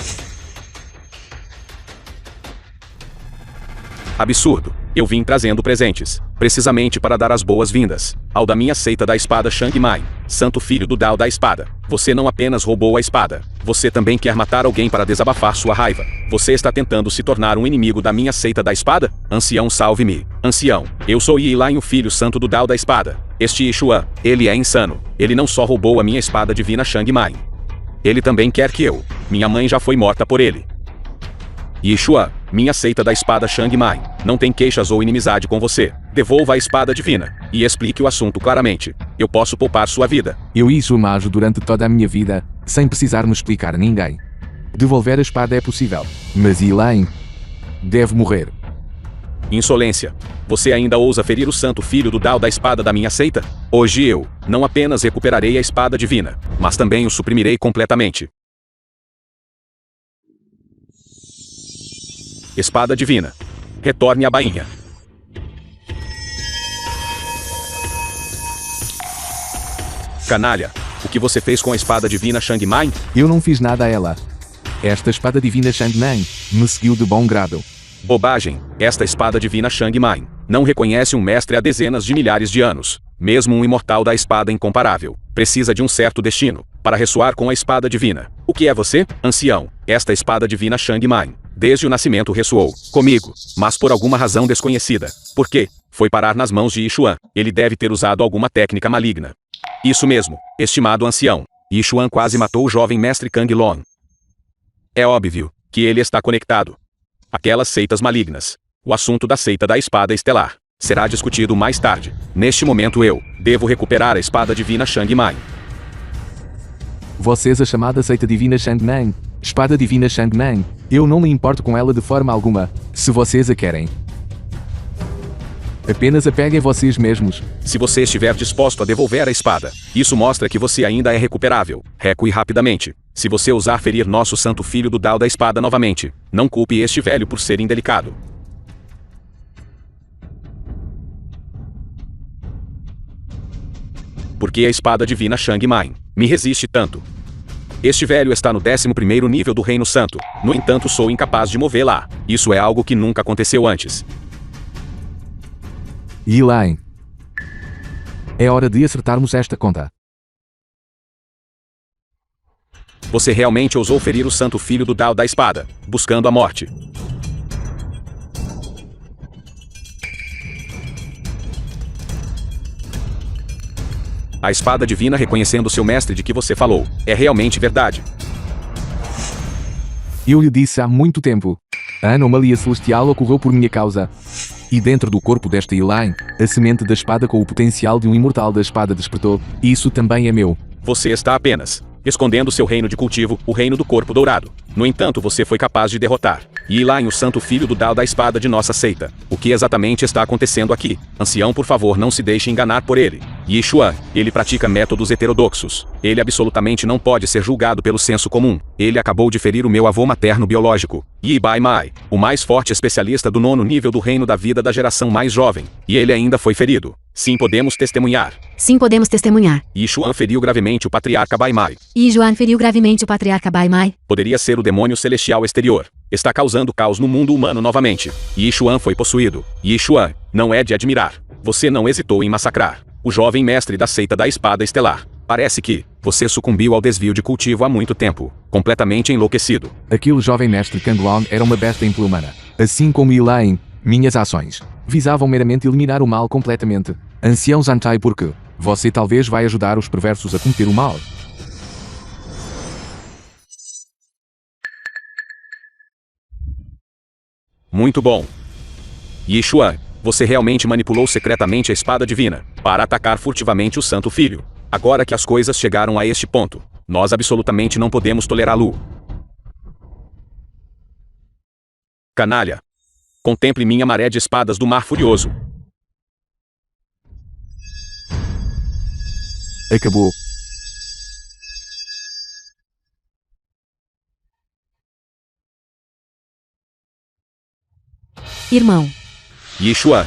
Absurdo. Eu vim trazendo presentes, precisamente para dar as boas-vindas ao da minha seita da espada Shang Mai, santo filho do Dao da espada. Você não apenas roubou a espada, você também quer matar alguém para desabafar sua raiva. Você está tentando se tornar um inimigo da minha seita da espada? Ancião, salve-me. Ancião, eu sou Yi Lan, o filho santo do Dao da espada. Este Yi Xuan, ele é insano. Ele não só roubou a minha espada divina Shang Mai. Ele também quer que eu. Minha mãe já foi morta por ele. Yi Xuan, minha seita da espada Shang Mai, não tem queixas ou inimizade com você. Devolva a espada divina e explique o assunto claramente. Eu posso poupar sua vida. Eu Yi Xuan ajo durante toda a minha vida, sem precisar me explicar a ninguém. Devolver a espada é possível, mas Yi Lan deve morrer. Insolência. Você ainda ousa ferir o santo filho do Dao da espada da minha seita? Hoje eu, não apenas recuperarei a espada divina, mas também o suprimirei completamente. Espada divina. Retorne à bainha. Canalha, o que você fez com a espada divina Shang Mai? Eu não fiz nada a ela. Esta espada divina Shangman me seguiu de bom grado. Bobagem. Esta espada divina Shang Mai não reconhece um mestre há dezenas de milhares de anos. Mesmo um imortal da espada incomparável precisa de um certo destino para ressoar com a espada divina. O que é você, ancião? Esta espada divina Shang Mai, desde o nascimento ressoou comigo, mas por alguma razão desconhecida. Por quê? Foi parar nas mãos de Yi Xuan. Ele deve ter usado alguma técnica maligna. Isso mesmo, estimado ancião. Yi Xuan quase matou o jovem mestre Kang Lon. É óbvio que ele está conectado. Aquelas seitas malignas. O assunto da seita da espada estelar será discutido mais tarde. Neste momento eu devo recuperar a espada divina Shang Mai. Vocês a chamada seita divina Shangman, espada divina Shangman, eu não me importo com ela de forma alguma, se vocês a querem. Apenas a peguem vocês mesmos. Se você estiver disposto a devolver a espada, isso mostra que você ainda é recuperável. Recue rapidamente. Se você ousar ferir nosso santo filho do Dao da espada novamente, não culpe este velho por ser indelicado. Por que a espada divina Shang Mai me resiste tanto? Este velho está no 11º nível do Reino Santo. No entanto, sou incapaz de movê-la. Isso é algo que nunca aconteceu antes. Yi Lan. É hora de acertarmos esta conta. Você realmente ousou ferir o santo filho do Dao da espada, buscando a morte. A espada divina reconhecendo seu mestre de que você falou. É realmente verdade. Eu lhe disse há muito tempo. A anomalia celestial ocorreu por minha causa. E dentro do corpo desta Yi Lan, a semente da espada com o potencial de um imortal da espada despertou. Isso também é meu. Você está apenas escondendo seu reino de cultivo, o reino do corpo dourado. No entanto, você foi capaz de derrotar Yi Lan, o santo filho do Dao da espada de nossa seita. O que exatamente está acontecendo aqui? Ancião, por favor, não se deixe enganar por ele. Yi Xuan, ele pratica métodos heterodoxos. Ele absolutamente não pode ser julgado pelo senso comum. Ele acabou de ferir o meu avô materno biológico, Yi Bai Mai, o mais forte especialista do 9º nível do reino da vida da geração mais jovem. E ele ainda foi ferido. Sim, podemos testemunhar. Sim, podemos testemunhar. Yi Xuan feriu gravemente o patriarca Bai Mai. Yi Xuan feriu gravemente o patriarca Bai Mai. Poderia ser o demônio celestial exterior. Está causando caos no mundo humano novamente. Yi Xuan foi possuído. Yi Xuan, não é de admirar. Você não hesitou em massacrar o jovem mestre da seita da espada estelar. Parece que você sucumbiu ao desvio de cultivo há muito tempo, completamente enlouquecido. Aquele jovem mestre Kang Lon era uma besta impulumana. Assim como Yi Lan, minhas ações visavam meramente eliminar o mal completamente. Ancião Zantai, porque você talvez vai ajudar os perversos a cometer o mal. Muito bom. Yi Xuan, você realmente manipulou secretamente a espada divina para atacar furtivamente o santo filho. Agora que as coisas chegaram a este ponto, nós absolutamente não podemos tolerá-lo. Canalha. Contemple minha maré de espadas do mar furioso. Acabou. Irmão. Yixuan.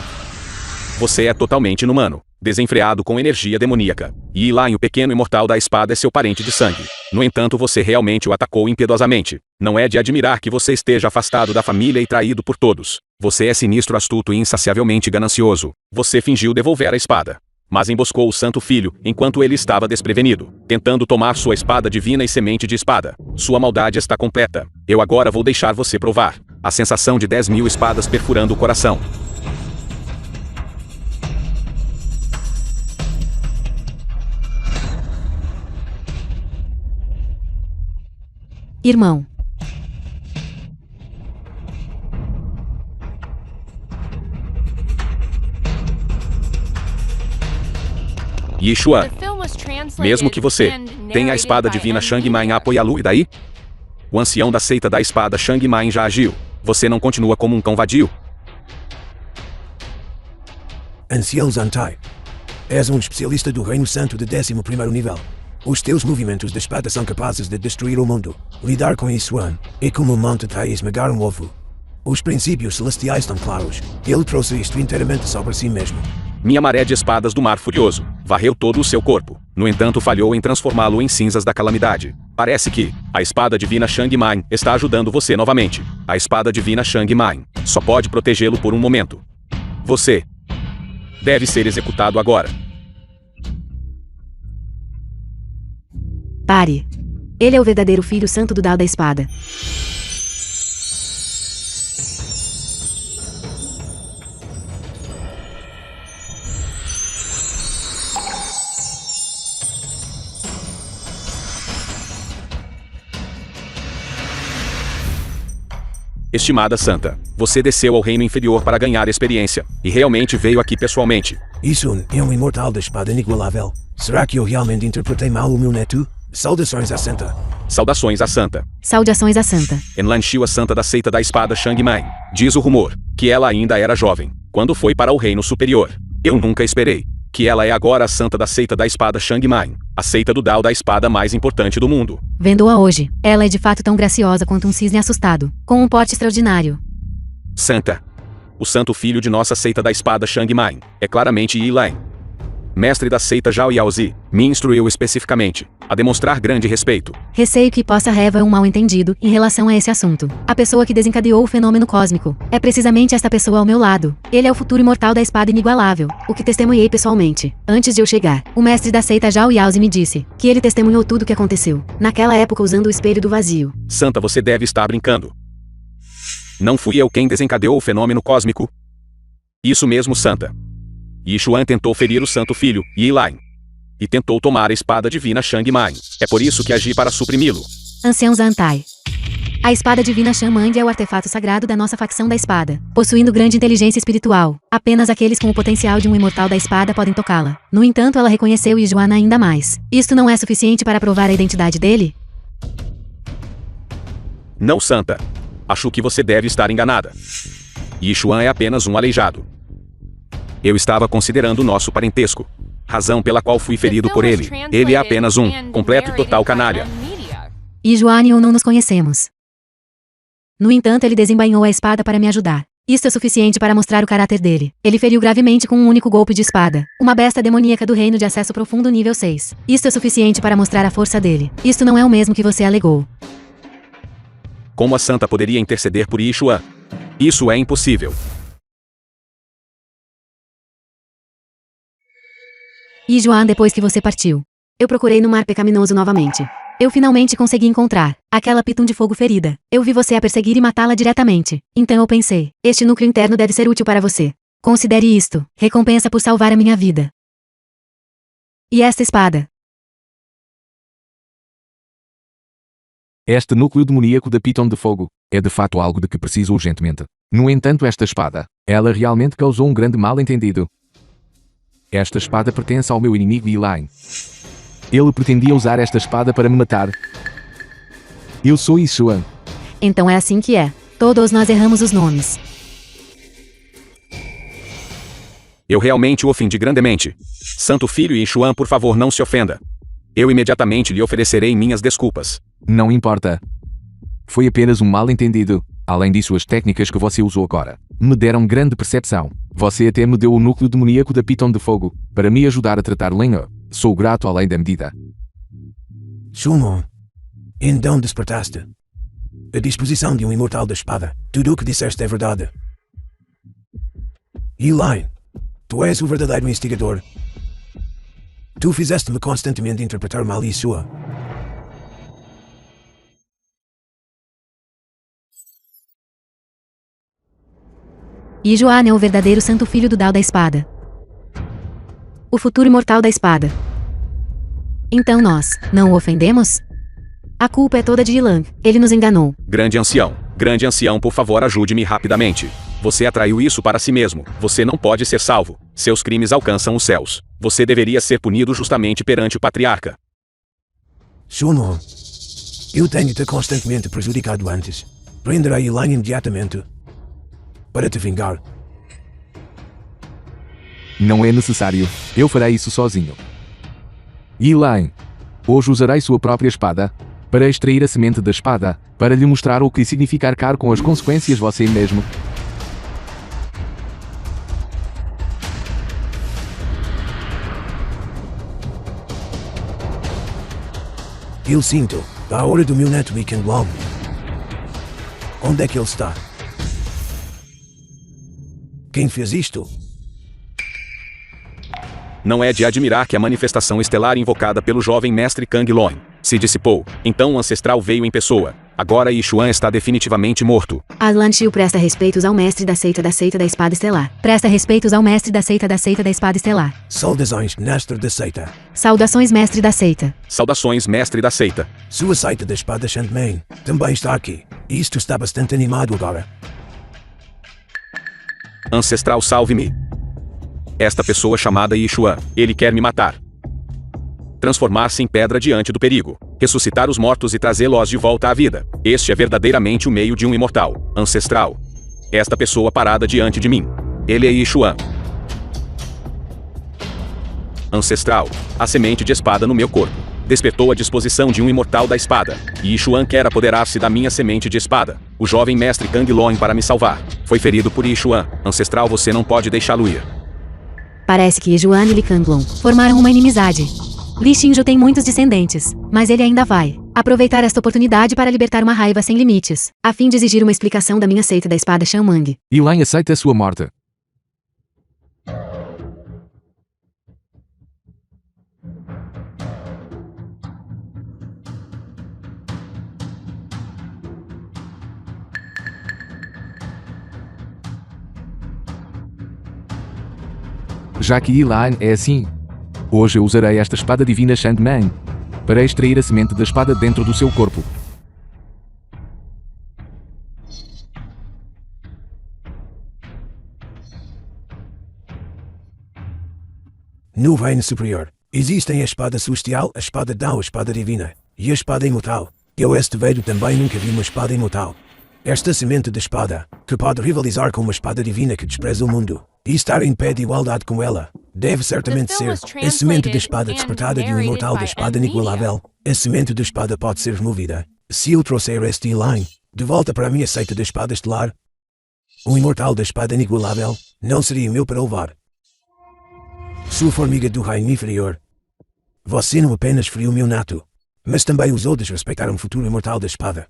Você é totalmente inumano, desenfreado com energia demoníaca. E Ilain, o pequeno imortal da espada, é seu parente de sangue. No entanto, você realmente o atacou impiedosamente. Não é de admirar que você esteja afastado da família e traído por todos. Você é sinistro, astuto e insaciavelmente ganancioso. Você fingiu devolver a espada, mas emboscou o Santo Filho enquanto ele estava desprevenido, tentando tomar sua espada divina e semente de espada. Sua maldade está completa. Eu agora vou deixar você provar a sensação de 10.000 espadas perfurando o coração. Irmão. Yixuan. The film was translated Mesmo que você and tenha a espada narrated by divina N. Shang Mai Media. apoiá-lo, e daí? O ancião da seita da espada Shang Mai já agiu. Você não continua como um cão vadio? Ancião Zantai. És um especialista do Reino Santo de 11º nível. Os teus movimentos de espada são capazes de destruir o mundo. Lidar com Yixuan é como um monte de esmagar um ovo. Os princípios celestiais estão claros. Ele trouxe isto inteiramente sobre si mesmo. Minha maré de espadas do mar furioso varreu todo o seu corpo. No entanto, falhou em transformá-lo em cinzas da calamidade. Parece que a espada divina Shang Mai está ajudando você novamente. A espada divina Shang Mai só pode protegê-lo por um momento. Você deve ser executado agora. Pare. Ele é o verdadeiro filho santo do Dao da Espada. Estimada Santa, você desceu ao reino inferior para ganhar experiência, e realmente veio aqui pessoalmente. Yixuan é um imortal da espada inigualável. Será que eu realmente interpretei mal o meu neto? Saudações à Santa. Saudações à Santa. Saudações à Santa. Enlan Shiu, a Santa da seita da espada Shang Mai. Diz o rumor que ela ainda era jovem quando foi para o reino superior. Eu nunca esperei que ela é agora a Santa da seita da espada Shang Mai, a seita do Dao da espada mais importante do mundo. Vendo-a hoje, ela é de fato tão graciosa quanto um cisne assustado, com um porte extraordinário. Santa. O santo filho de nossa seita da espada Shang Mai é claramente Yi Lai. Mestre da seita Zhao Yaozi, me instruiu especificamente a demonstrar grande respeito. Receio que possa haver um mal-entendido em relação a esse assunto. A pessoa que desencadeou o fenômeno cósmico é precisamente esta pessoa ao meu lado. Ele é o futuro imortal da espada inigualável, o que testemunhei pessoalmente. Antes de eu chegar, o mestre da seita Zhao Yaozi me disse que ele testemunhou tudo o que aconteceu naquela época usando o espelho do vazio. Santa, você deve estar brincando. Não fui eu quem desencadeou o fenômeno cósmico? Isso mesmo, Santa. Yixuan tentou ferir o santo filho, Yi Lai, e tentou tomar a espada divina Shang Mai. É por isso que agi para suprimi-lo. Ancião Zantai. A espada divina Shamang é o artefato sagrado da nossa facção da espada, possuindo grande inteligência espiritual. Apenas aqueles com o potencial de um imortal da espada podem tocá-la. No entanto, ela reconheceu Yixuan ainda mais. Isto não é suficiente para provar a identidade dele? Não, Santa. Acho que você deve estar enganada. Yixuan é apenas um aleijado. Eu estava considerando nosso parentesco, razão pela qual fui ferido por ele. Ele é apenas um completo e total canalha. Yixuan e eu não nos conhecemos. No entanto, ele desembainhou a espada para me ajudar. Isto é suficiente para mostrar o caráter dele. Ele feriu gravemente com um único golpe de espada uma besta demoníaca do reino de acesso profundo nível 6. Isto é suficiente para mostrar a força dele. Isto não é o mesmo que você alegou. Como a Santa poderia interceder por Yixuan? Isso é impossível. Yixuan, depois que você partiu, eu procurei no mar pecaminoso novamente. Eu finalmente consegui encontrar aquela Piton de fogo ferida. Eu vi você a perseguir e matá-la diretamente. Então eu pensei, este núcleo interno deve ser útil para você. Considere isto, recompensa por salvar a minha vida. E esta espada? Este núcleo demoníaco da Piton de Fogo é de fato algo de que preciso urgentemente. No entanto, esta espada, ela realmente causou um grande mal-entendido. Esta espada pertence ao meu inimigo Yi Lai. Ele pretendia usar esta espada para me matar. Eu sou Yixuan. Então é assim que é. Todos nós erramos os nomes. Eu realmente o ofendi grandemente. Santo Filho e Xuan, por favor, não se ofenda. Eu imediatamente lhe oferecerei minhas desculpas. Não importa. Foi apenas um mal-entendido. Além disso, as técnicas que você usou agora me deram grande percepção. Você até me deu o núcleo demoníaco da Piton de Fogo para me ajudar a tratar lenha. Sou grato além da medida. Shumon, então despertaste. A disposição de um imortal da espada. Tudo o que disseste é verdade. Elaine, tu és o verdadeiro instigador. Tu fizeste-me constantemente interpretar mal e sua. E Juan é o verdadeiro santo filho do Dao da Espada. O futuro imortal da espada. Então nós, não o ofendemos? A culpa é toda de Ilan. Ele nos enganou. Grande ancião, por favor, ajude-me rapidamente. Você atraiu isso para si mesmo. Você não pode ser salvo. Seus crimes alcançam os céus. Você deveria ser punido justamente perante o patriarca. Shumon, eu tenho-te constantemente prejudicado antes. Prenderei Elaine imediatamente. Para te vingar. Não é necessário. Eu farei isso sozinho. Elaine, hoje usarei sua própria espada para extrair a semente da espada, para lhe mostrar o que significa arcar com as consequências você mesmo. Eu sinto a hora do meu neto Li Kangdong. Onde é que ele está? Quem fez isto? Não é de admirar que a manifestação estelar invocada pelo jovem mestre Kang Lon se dissipou. Então o ancestral veio em pessoa. Agora Yixuan está definitivamente morto. Aslan Chiu presta respeitos ao mestre da seita da espada estelar. Presta respeitos ao mestre da seita da espada estelar. Saudações, mestre da seita. Saudações, mestre da seita. Saudações, mestre da seita. Sua seita da espada Shandmain também está aqui. Isto está bastante animado agora. Ancestral, salve-me. Esta pessoa chamada Yixuan, ele quer me matar. Transformar-se em pedra diante do perigo. Ressuscitar os mortos e trazê-los de volta à vida. Este é verdadeiramente o meio de um imortal. Ancestral. Esta pessoa parada diante de mim. Ele é Yixuan. Ancestral. A semente de espada no meu corpo despertou a disposição de um imortal da espada. E Yixuan quer apoderar-se da minha semente de espada. O jovem mestre Kang Lon para me salvar foi ferido por Yixuan. Ancestral, você não pode deixá-lo ir. Parece que Juan e Li Kangdong formaram uma inimizade. Li Xinju tem muitos descendentes, mas ele ainda vai aproveitar esta oportunidade para libertar uma raiva sem limites, a fim de exigir uma explicação da minha seita da espada Shanmang. Elaine aceita a sua morte. Já que Elaine é assim, hoje eu usarei esta espada divina Shandman para extrair a semente da espada dentro do seu corpo. No reino superior, existem a espada celestial, a espada Dao, a espada divina, e a espada imortal. Eu este velho também nunca vi uma espada imortal. Esta semente da espada, que pode rivalizar com uma espada divina que despreza o mundo, e estar em pé de igualdade com ela, deve certamente ser a semente da espada despertada de um imortal da espada inigualável. A semente da espada pode ser removida. Se eu trouxer este Elaine de volta para a minha seita da espada estelar, o imortal da espada inigualável não seria meu para levar. Sua formiga do reino inferior, você não apenas feriu meu nato, mas também usou de desrespeitar um futuro imortal da espada.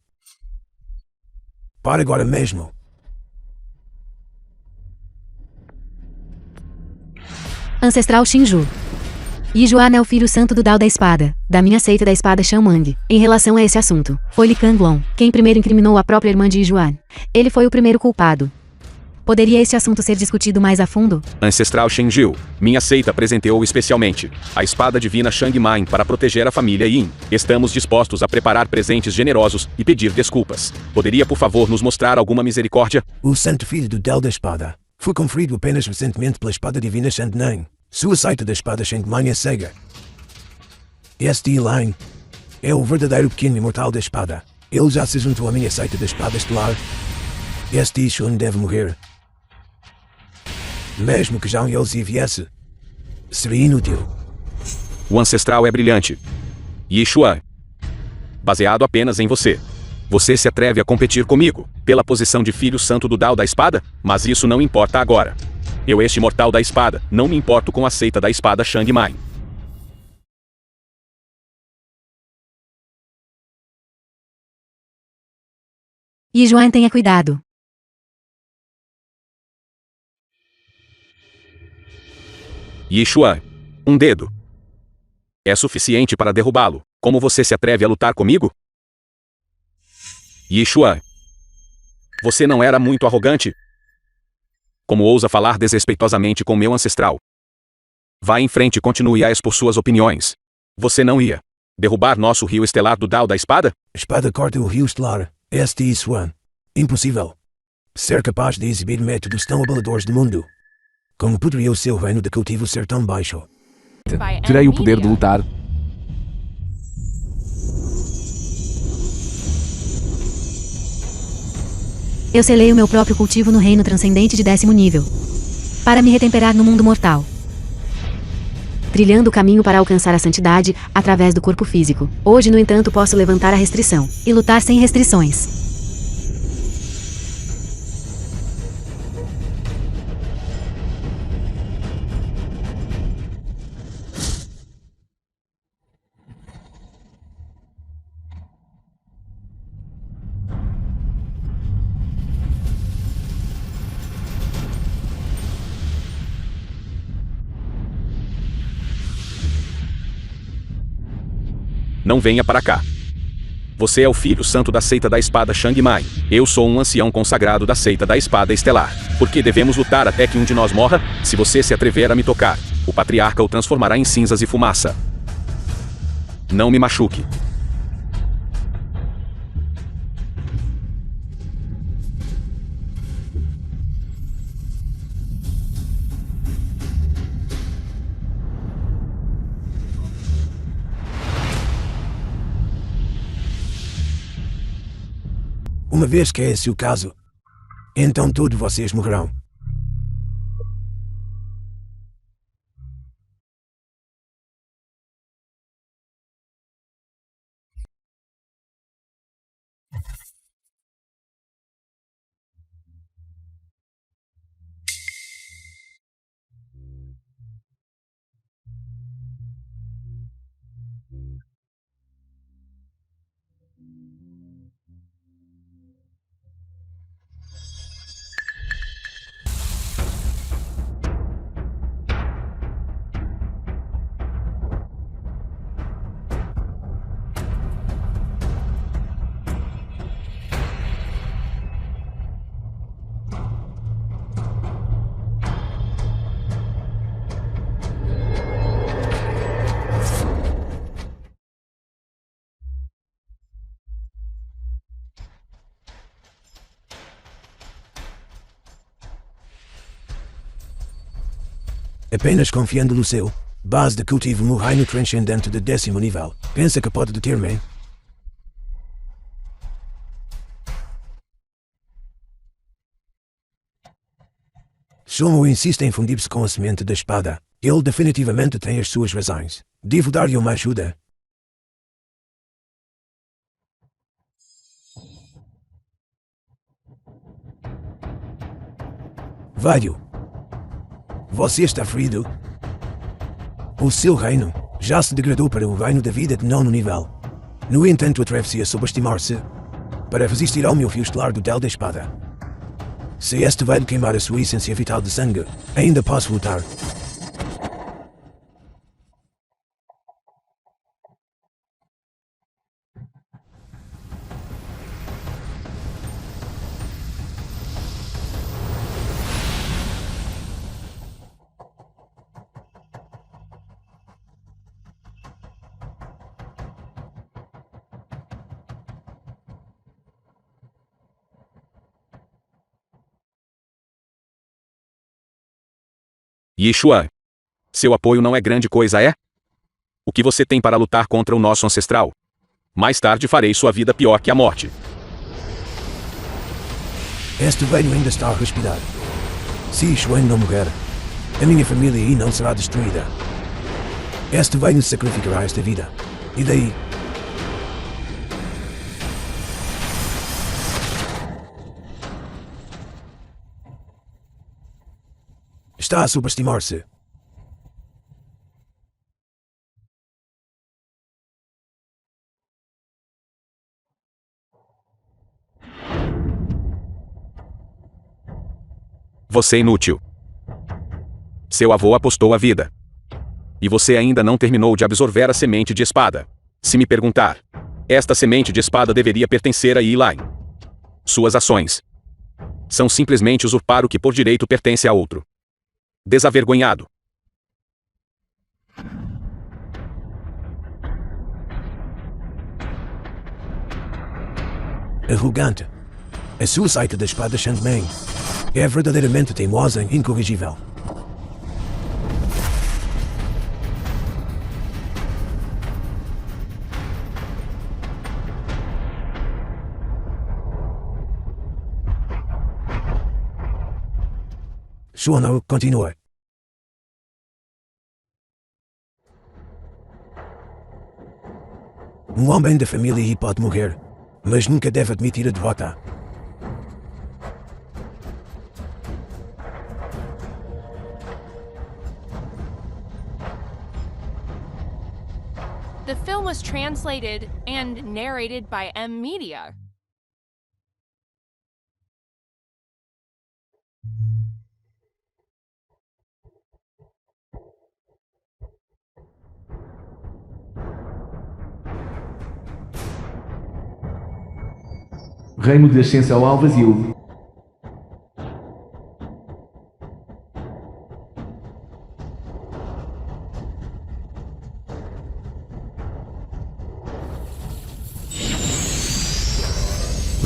Para agora mesmo. Ancestral Xinju. Yijuan é o filho santo do Dao da Espada, da minha seita da espada Shanmang. Em relação a esse assunto, foi Li Kangdong quem primeiro incriminou a própria irmã de Yijuan. Ele foi o primeiro culpado. Poderia esse assunto ser discutido mais a fundo? Ancestral Shenjiu, minha seita presenteou especialmente a espada divina Shangmain para proteger a família Yin. Estamos dispostos a preparar presentes generosos e pedir desculpas. Poderia, por favor, nos mostrar alguma misericórdia? O santo filho do Dao da Espada foi conferido apenas recentemente pela espada divina Shandnan. Sua seita da espada Shangmain é cega. Este Elaine é o verdadeiro pequeno imortal da espada. Ele já se juntou à minha seita da espada estelar. Este Yixuan deve morrer. Mesmo que Zhang Yaozi viesse, seria inútil. O ancestral é brilhante. Yi Xuan. Baseado apenas em você. Você se atreve a competir comigo, pela posição de filho santo do Dao da Espada? Mas isso não importa agora. Eu, este mortal da espada, não me importo com a seita da espada Shang Mai. Yi Xuan, tenha cuidado. Yi Xuan. Um dedo. É suficiente para derrubá-lo. Como você se atreve a lutar comigo? Yi Xuan. Você não era muito arrogante? Como ousa falar desrespeitosamente com meu ancestral? Vá em frente e continue a expor suas opiniões. Você não ia derrubar nosso rio estelar do Dao da Espada? Espada corta o rio estelar. Este Yi Xuan. Impossível. Ser capaz de exibir métodos tão abaladores do mundo. Como poderia o seu reino de cultivo ser tão baixo? Terei o poder de lutar. Eu selei o meu próprio cultivo no reino transcendente de 10º nível. Para me retemperar no mundo mortal. Trilhando o caminho para alcançar a santidade, através do corpo físico. Hoje, no entanto, posso levantar a restrição. E lutar sem restrições. Não venha para cá. Você é o filho santo da seita da espada Shang Mai. Eu sou um ancião consagrado da seita da espada estelar. Por que devemos lutar até que um de nós morra? Se você se atrever a me tocar, o patriarca o transformará em cinzas e fumaça. Não me machuque. Uma vez que é esse o caso, então todos vocês morrerão. Apenas confiando no seu base de cultivo no reino transcendente de 10º nível. Pensa que pode deter-me? Somo insiste em fundir-se com a semente da espada. Ele definitivamente tem as suas razões. Devo dar-lhe uma ajuda. Velho. Você está ferido? O seu reino já se degradou para o reino da vida de 9º nível. No entanto, atreve-se a subestimar-se para resistir ao meu fio estelar do Dao da Espada. Se este velho queimar a sua essência vital de sangue, ainda posso lutar. Yi Xuan. Seu apoio não é grande coisa, é? O que você tem para lutar contra o nosso ancestral? Mais tarde farei sua vida pior que a morte. Este velho ainda está a respirar. Se Yi Xuan não morrer, A minha família aí não será destruída. Este vai nos sacrificar esta vida. E daí? Está a subestimar-se. Você é inútil. Seu avô apostou a vida. E você ainda não terminou de absorver a semente de espada. Se me perguntar, esta semente de espada deveria pertencer a Elaine. Suas ações são simplesmente usurpar o que por direito pertence a outro. Desavergonhado. Arrogante. A sua saída da espada Sandman é verdadeiramente teimosa e incorrigível. Suono continua. Um homem da família pode morrer, mas nunca deve admitir a derrota. The film was translated and narrated by M Media. Reino de ascensão ao vazio.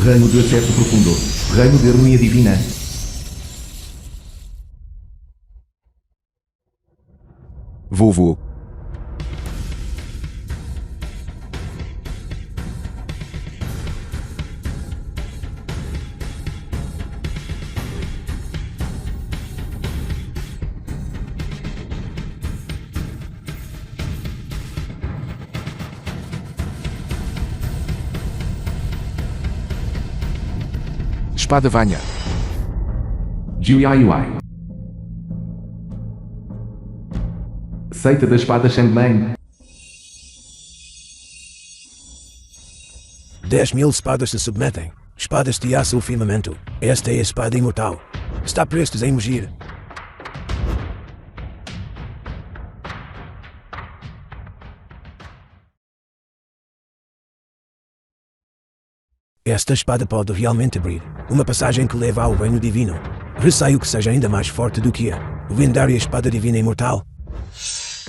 Reino de acesso profundo. Reino de harmonia divina. Vovô. Espada Vanha. Jiuyai. Seita da espada Sandman. 10.000 espadas se submetem. Espadas de aço ao firmamento. Esta é a espada imortal. Está prestes a emergir. Esta espada pode realmente abrir uma passagem que leva ao reino divino. Receio que seja ainda mais forte do que a lendária espada divina imortal.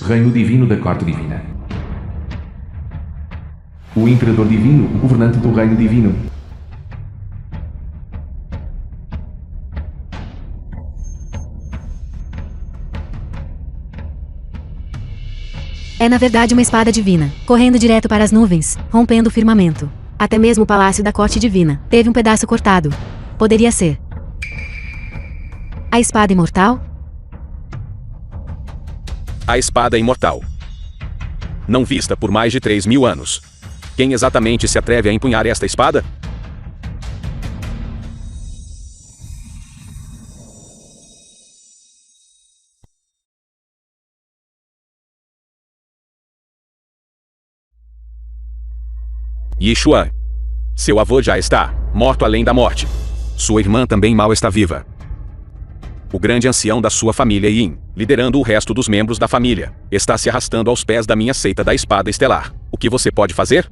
Reino divino da corte divina. O imperador divino, o governante do reino divino. É na verdade uma espada divina, correndo direto para as nuvens, rompendo o firmamento. Até mesmo o palácio da corte divina teve um pedaço cortado. Poderia ser a espada imortal? A espada imortal. Não vista por mais de 3.000 anos. Quem exatamente se atreve a empunhar esta espada? Yishuan. Seu avô já está morto além da morte. Sua irmã também mal está viva. O grande ancião da sua família Yin, liderando o resto dos membros da família, está se arrastando aos pés da minha seita da espada estelar. O que você pode fazer?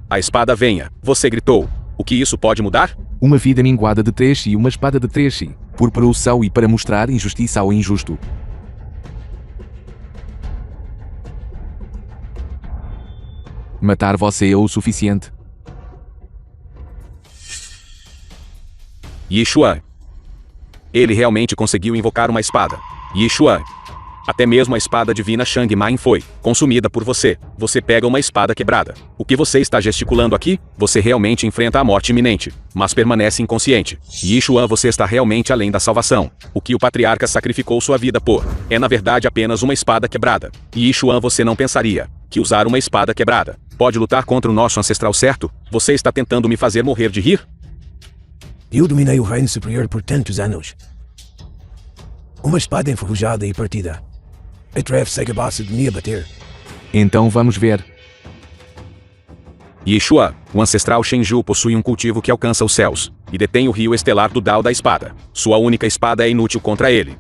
A espada venha, você gritou. O que isso pode mudar? Uma vida minguada de Treshi e uma espada de Treshi, por produção e para mostrar injustiça ao injusto. Matar você é o suficiente. Yishuan. Ele realmente conseguiu invocar uma espada. Yishuan. Até mesmo a espada divina Shang Main foi consumida por você. Você pega uma espada quebrada. O que você está gesticulando aqui? Você realmente enfrenta a morte iminente, mas permanece inconsciente. Yi Xuan, você está realmente além da salvação. O que o patriarca sacrificou sua vida por é na verdade apenas uma espada quebrada. Yi Xuan, você não pensaria que usar uma espada quebrada pode lutar contra o nosso ancestral, certo? Você está tentando me fazer morrer de rir? Eu dominei o reino superior por tantos anos. Uma espada enferrujada e partida. Atreve-se capaz de me abater. Então vamos ver. Yi Xuan, o ancestral Shenju possui um cultivo que alcança os céus e detém o rio estelar do Dao da espada. Sua única espada é inútil contra ele.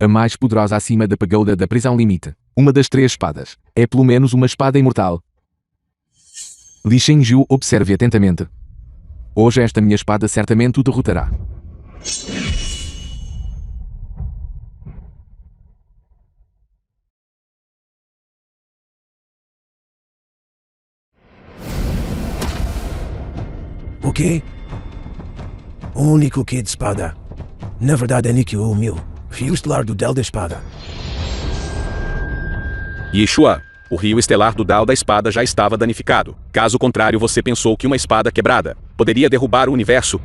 A mais poderosa acima da pagoda da prisão limite. Uma das 3 espadas. É pelo menos uma espada imortal. Li Shenju, observe atentamente. Hoje esta minha espada certamente o derrotará. O quê? O único que de espada. Na verdade é Nikio o meu, fio estelar do Dao da espada. Yi Xuan, o rio estelar do Dao da espada já estava danificado. Caso contrário, você pensou que uma espada quebrada poderia derrubar o universo?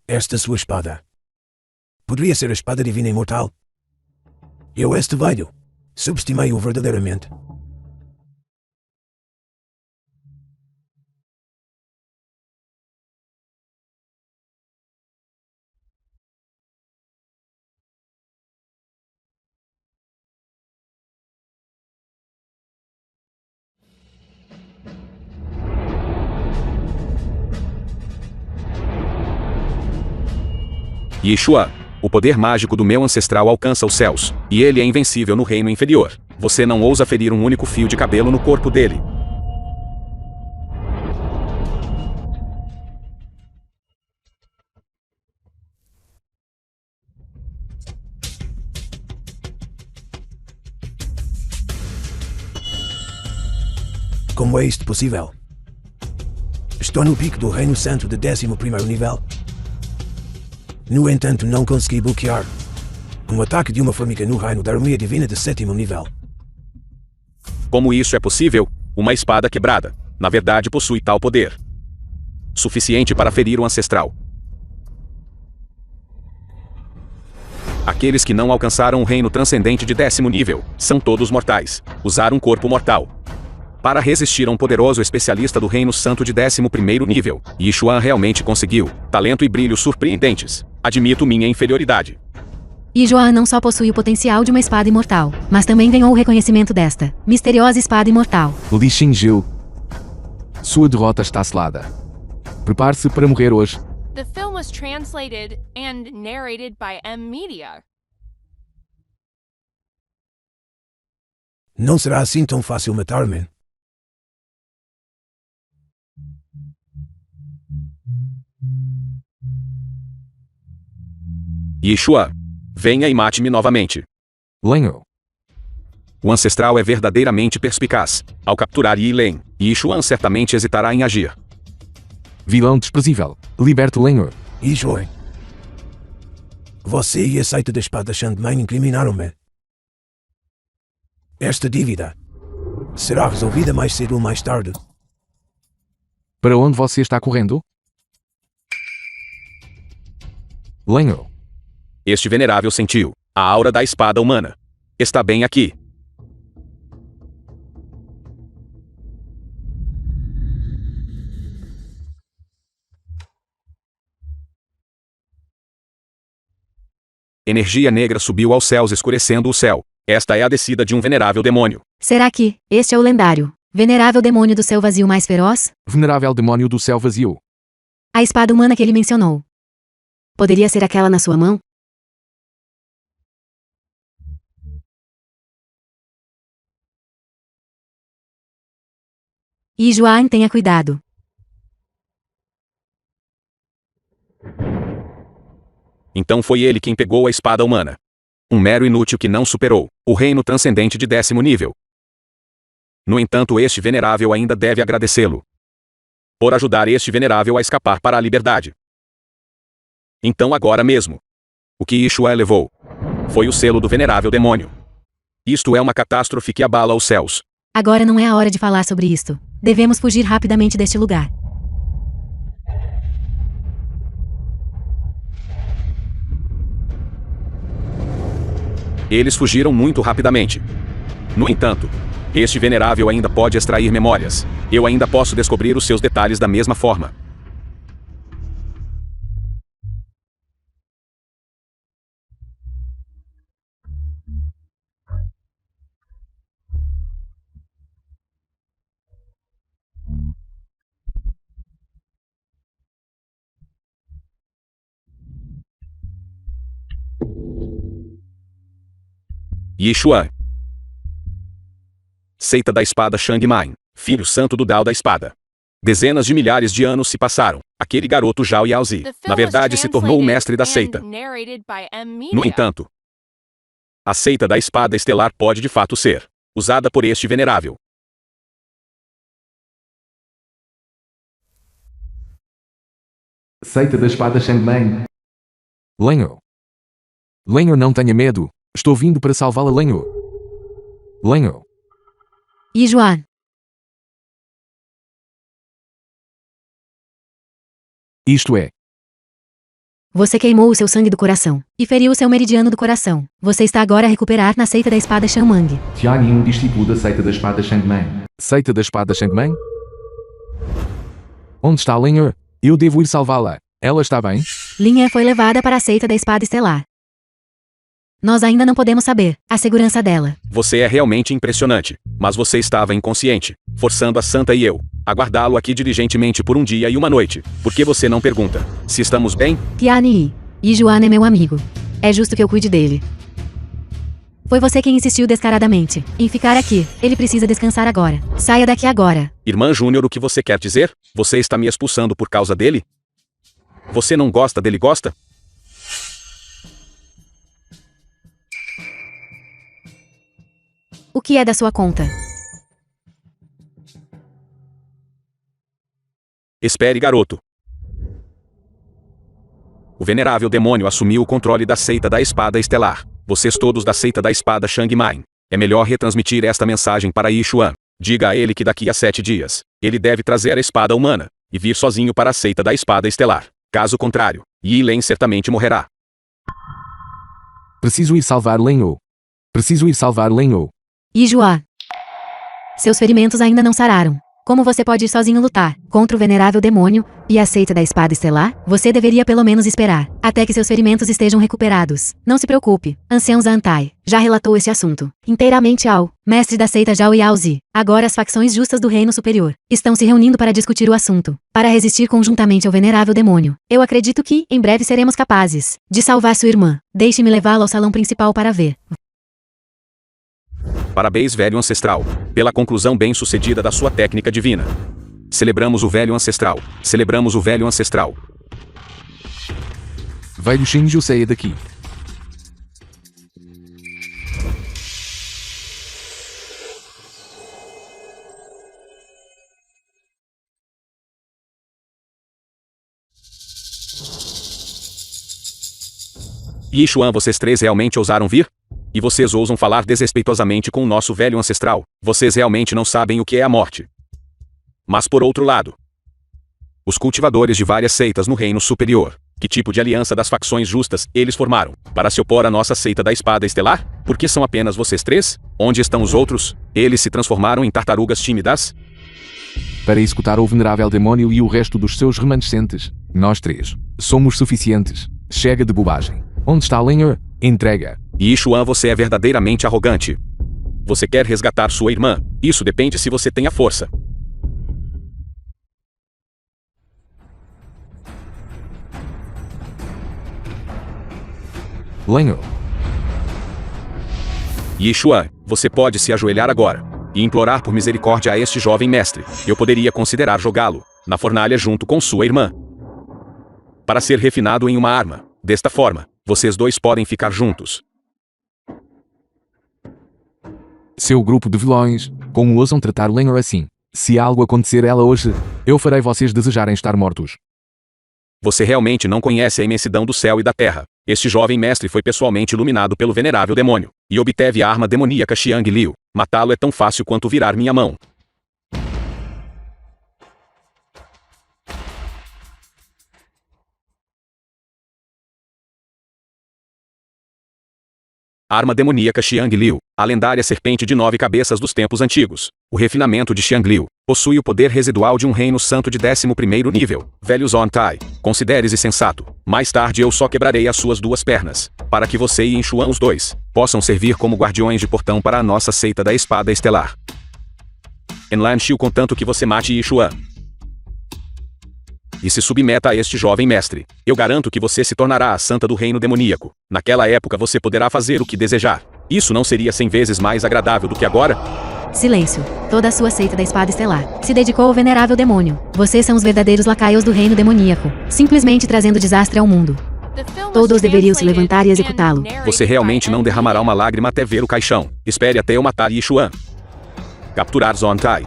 Esta sua espada. Poderia ser a espada divina imortal? Eu este velho. Subestimei-o verdadeiramente. Yi Xuan, o poder mágico do meu ancestral alcança os céus, e ele é invencível no reino inferior. Você não ousa ferir um único fio de cabelo no corpo dele. Como é isto possível? Estou no pico do Reino Santo de 11º nível. No entanto, não consegui bloquear um ataque de uma formiga no Reino da Armeia Divina de 7º nível. Como isso é possível? Uma espada quebrada, na verdade, possui tal poder suficiente para ferir o ancestral. Aqueles que não alcançaram o reino transcendente de 10º nível são todos mortais. Usar um corpo mortal para resistir a um poderoso especialista do Reino Santo de 11º nível. Yi Xuan realmente conseguiu talento e brilho surpreendentes. Admito minha inferioridade. Yi Xuan não só possui o potencial de uma espada imortal, mas também ganhou o reconhecimento desta misteriosa espada imortal. Li Shenju. Sua derrota está selada. Prepare-se para morrer hoje. The film was translated and narrated by M Media. Não será assim tão fácil matar-me. Yi Xuan, venha e mate-me novamente. Lenho. O ancestral é verdadeiramente perspicaz. Ao capturar Yi Len, Yi Xuan certamente hesitará em agir. Vilão desprezível. Liberte Lenho. E Joy. Você e a seita da espada Shandmain incriminaram-me. Esta dívida será resolvida mais cedo ou mais tarde. Para onde você está correndo? Lenho. Este venerável sentiu a aura da espada humana. Está bem aqui. Energia negra subiu aos céus, escurecendo o céu. Esta é a descida de um venerável demônio. Será que este é o lendário, venerável demônio do céu vazio mais feroz? Venerável demônio do céu vazio. A espada humana que ele mencionou. Poderia ser aquela na sua mão? Yi Xuan, tenha cuidado. Então foi ele quem pegou a espada humana. Um mero inútil que não superou o reino transcendente de 10º nível. No entanto, este venerável ainda deve agradecê-lo por ajudar este venerável a escapar para a liberdade. Então agora mesmo, o que Yeshua levou foi o selo do venerável demônio. Isto é uma catástrofe que abala os céus. Agora não é a hora de falar sobre isto. Devemos fugir rapidamente deste lugar. Eles fugiram muito rapidamente. No entanto, este venerável ainda pode extrair memórias. Eu ainda posso descobrir os seus detalhes da mesma forma. Yeshua. Seita da espada Shang Main, filho santo do Dao da espada. Dezenas de milhares de anos se passaram. Aquele garoto Zhao Yaozi, na verdade, se tornou o mestre da seita. No entanto, a seita da espada estelar pode de fato ser usada por este venerável. Seita da espada Shangmei. Lenho. Lenho, não tenha medo. Estou vindo para salvá-la, Lenho. Lenho. Yixuan. Isto é. Você queimou o seu sangue do coração e feriu o seu meridiano do coração. Você está agora a recuperar na seita da espada Shangmang. Tianyi, um discípulo da seita da espada Shangmei. Seita da espada Shangmei? Onde está Lenho? Eu devo ir salvá-la. Ela está bem? Linha foi levada para a seita da espada estelar. Nós ainda não podemos saber a segurança dela. Você é realmente impressionante, mas você estava inconsciente, forçando a Santa e eu a guardá-lo aqui diligentemente por um dia e uma noite. Por que você não pergunta se estamos bem? Tianyi, Yixuan é meu amigo. É justo que eu cuide dele. Foi você quem insistiu descaradamente em ficar aqui. Ele precisa descansar agora. Saia daqui agora. Irmã Júnior, o que você quer dizer? Você está me expulsando por causa dele? Você não gosta dele, gosta? O que é da sua conta? Espere, garoto. O venerável demônio assumiu o controle da seita da espada estelar. Vocês todos da seita da espada Shangmai. É melhor retransmitir esta mensagem para Yixuan. Diga a ele que daqui a 7 dias, ele deve trazer a espada humana e vir sozinho para a seita da espada estelar. Caso contrário, Yi Len certamente morrerá. Preciso ir salvar Lenho. Preciso ir salvar Lenho. Yixuan. Seus ferimentos ainda não sararam. Como você pode ir sozinho lutar contra o venerável demônio e a seita da espada estelar? Você deveria pelo menos esperar até que seus ferimentos estejam recuperados. Não se preocupe, Ancião Zantai já relatou esse assunto inteiramente ao mestre da seita Zhao Yaozi. Agora as facções justas do reino superior estão se reunindo para discutir o assunto, para resistir conjuntamente ao venerável demônio. Eu acredito que, em breve, seremos capazes de salvar sua irmã. Deixe-me levá-la ao salão principal para ver. Parabéns, velho ancestral, pela conclusão bem-sucedida da sua técnica divina. Celebramos o velho ancestral. Celebramos o velho ancestral. Velho Shinju, saia daqui. Yixuan, vocês três realmente ousaram vir? E vocês ousam falar desrespeitosamente com o nosso velho ancestral. Vocês realmente não sabem o que é a morte. Mas por outro lado, os cultivadores de várias seitas no reino superior, que tipo de aliança das facções justas eles formaram para se opor à nossa seita da espada estelar? Porque são apenas vocês três? Onde estão os outros? Eles se transformaram em tartarugas tímidas? Para executar o venerável demônio e o resto dos seus remanescentes, nós três somos suficientes. Chega de bobagem. Onde está Lenho? Entrega. Yixuan, você é verdadeiramente arrogante. Você quer resgatar sua irmã? Isso depende se você tem a força. Lenho. Yixuan, você pode se ajoelhar agora e implorar por misericórdia a este jovem mestre. Eu poderia considerar jogá-lo na fornalha junto com sua irmã, para ser refinado em uma arma Desta forma, vocês dois podem ficar juntos. Seu grupo de vilões, como ousam tratar Lenore assim? Se algo acontecer a ela hoje, eu farei vocês desejarem estar mortos. Você realmente não conhece a imensidão do céu e da terra. Este jovem mestre foi pessoalmente iluminado pelo venerável demônio, e obteve a arma demoníaca Xiang Liu. Matá-lo é tão fácil quanto virar minha mão. Arma demoníaca Xiang Liu, a lendária serpente de 9 cabeças dos tempos antigos. O refinamento de Xiang Liu possui o poder residual de um reino santo de 11º nível. Velho Zontai, considere-se sensato. Mais tarde eu só quebrarei as suas 2 pernas, para que você e Yinchuan os dois possam servir como guardiões de portão para a nossa seita da espada estelar. Enlan Xiu, contanto que você mate Yinchuan e se submeta a este jovem mestre. Eu garanto que você se tornará a santa do reino demoníaco. Naquela época você poderá fazer o que desejar. Isso não seria 100 vezes mais agradável do que agora? Silêncio. Toda a sua seita da espada estelar se dedicou ao venerável demônio. Vocês são os verdadeiros lacaios do reino demoníaco, simplesmente trazendo desastre ao mundo. Todos deveriam se levantar e executá-lo. Você realmente não derramará uma lágrima até ver o caixão. Espere até eu matar Yinchuan. Capturar Zontai.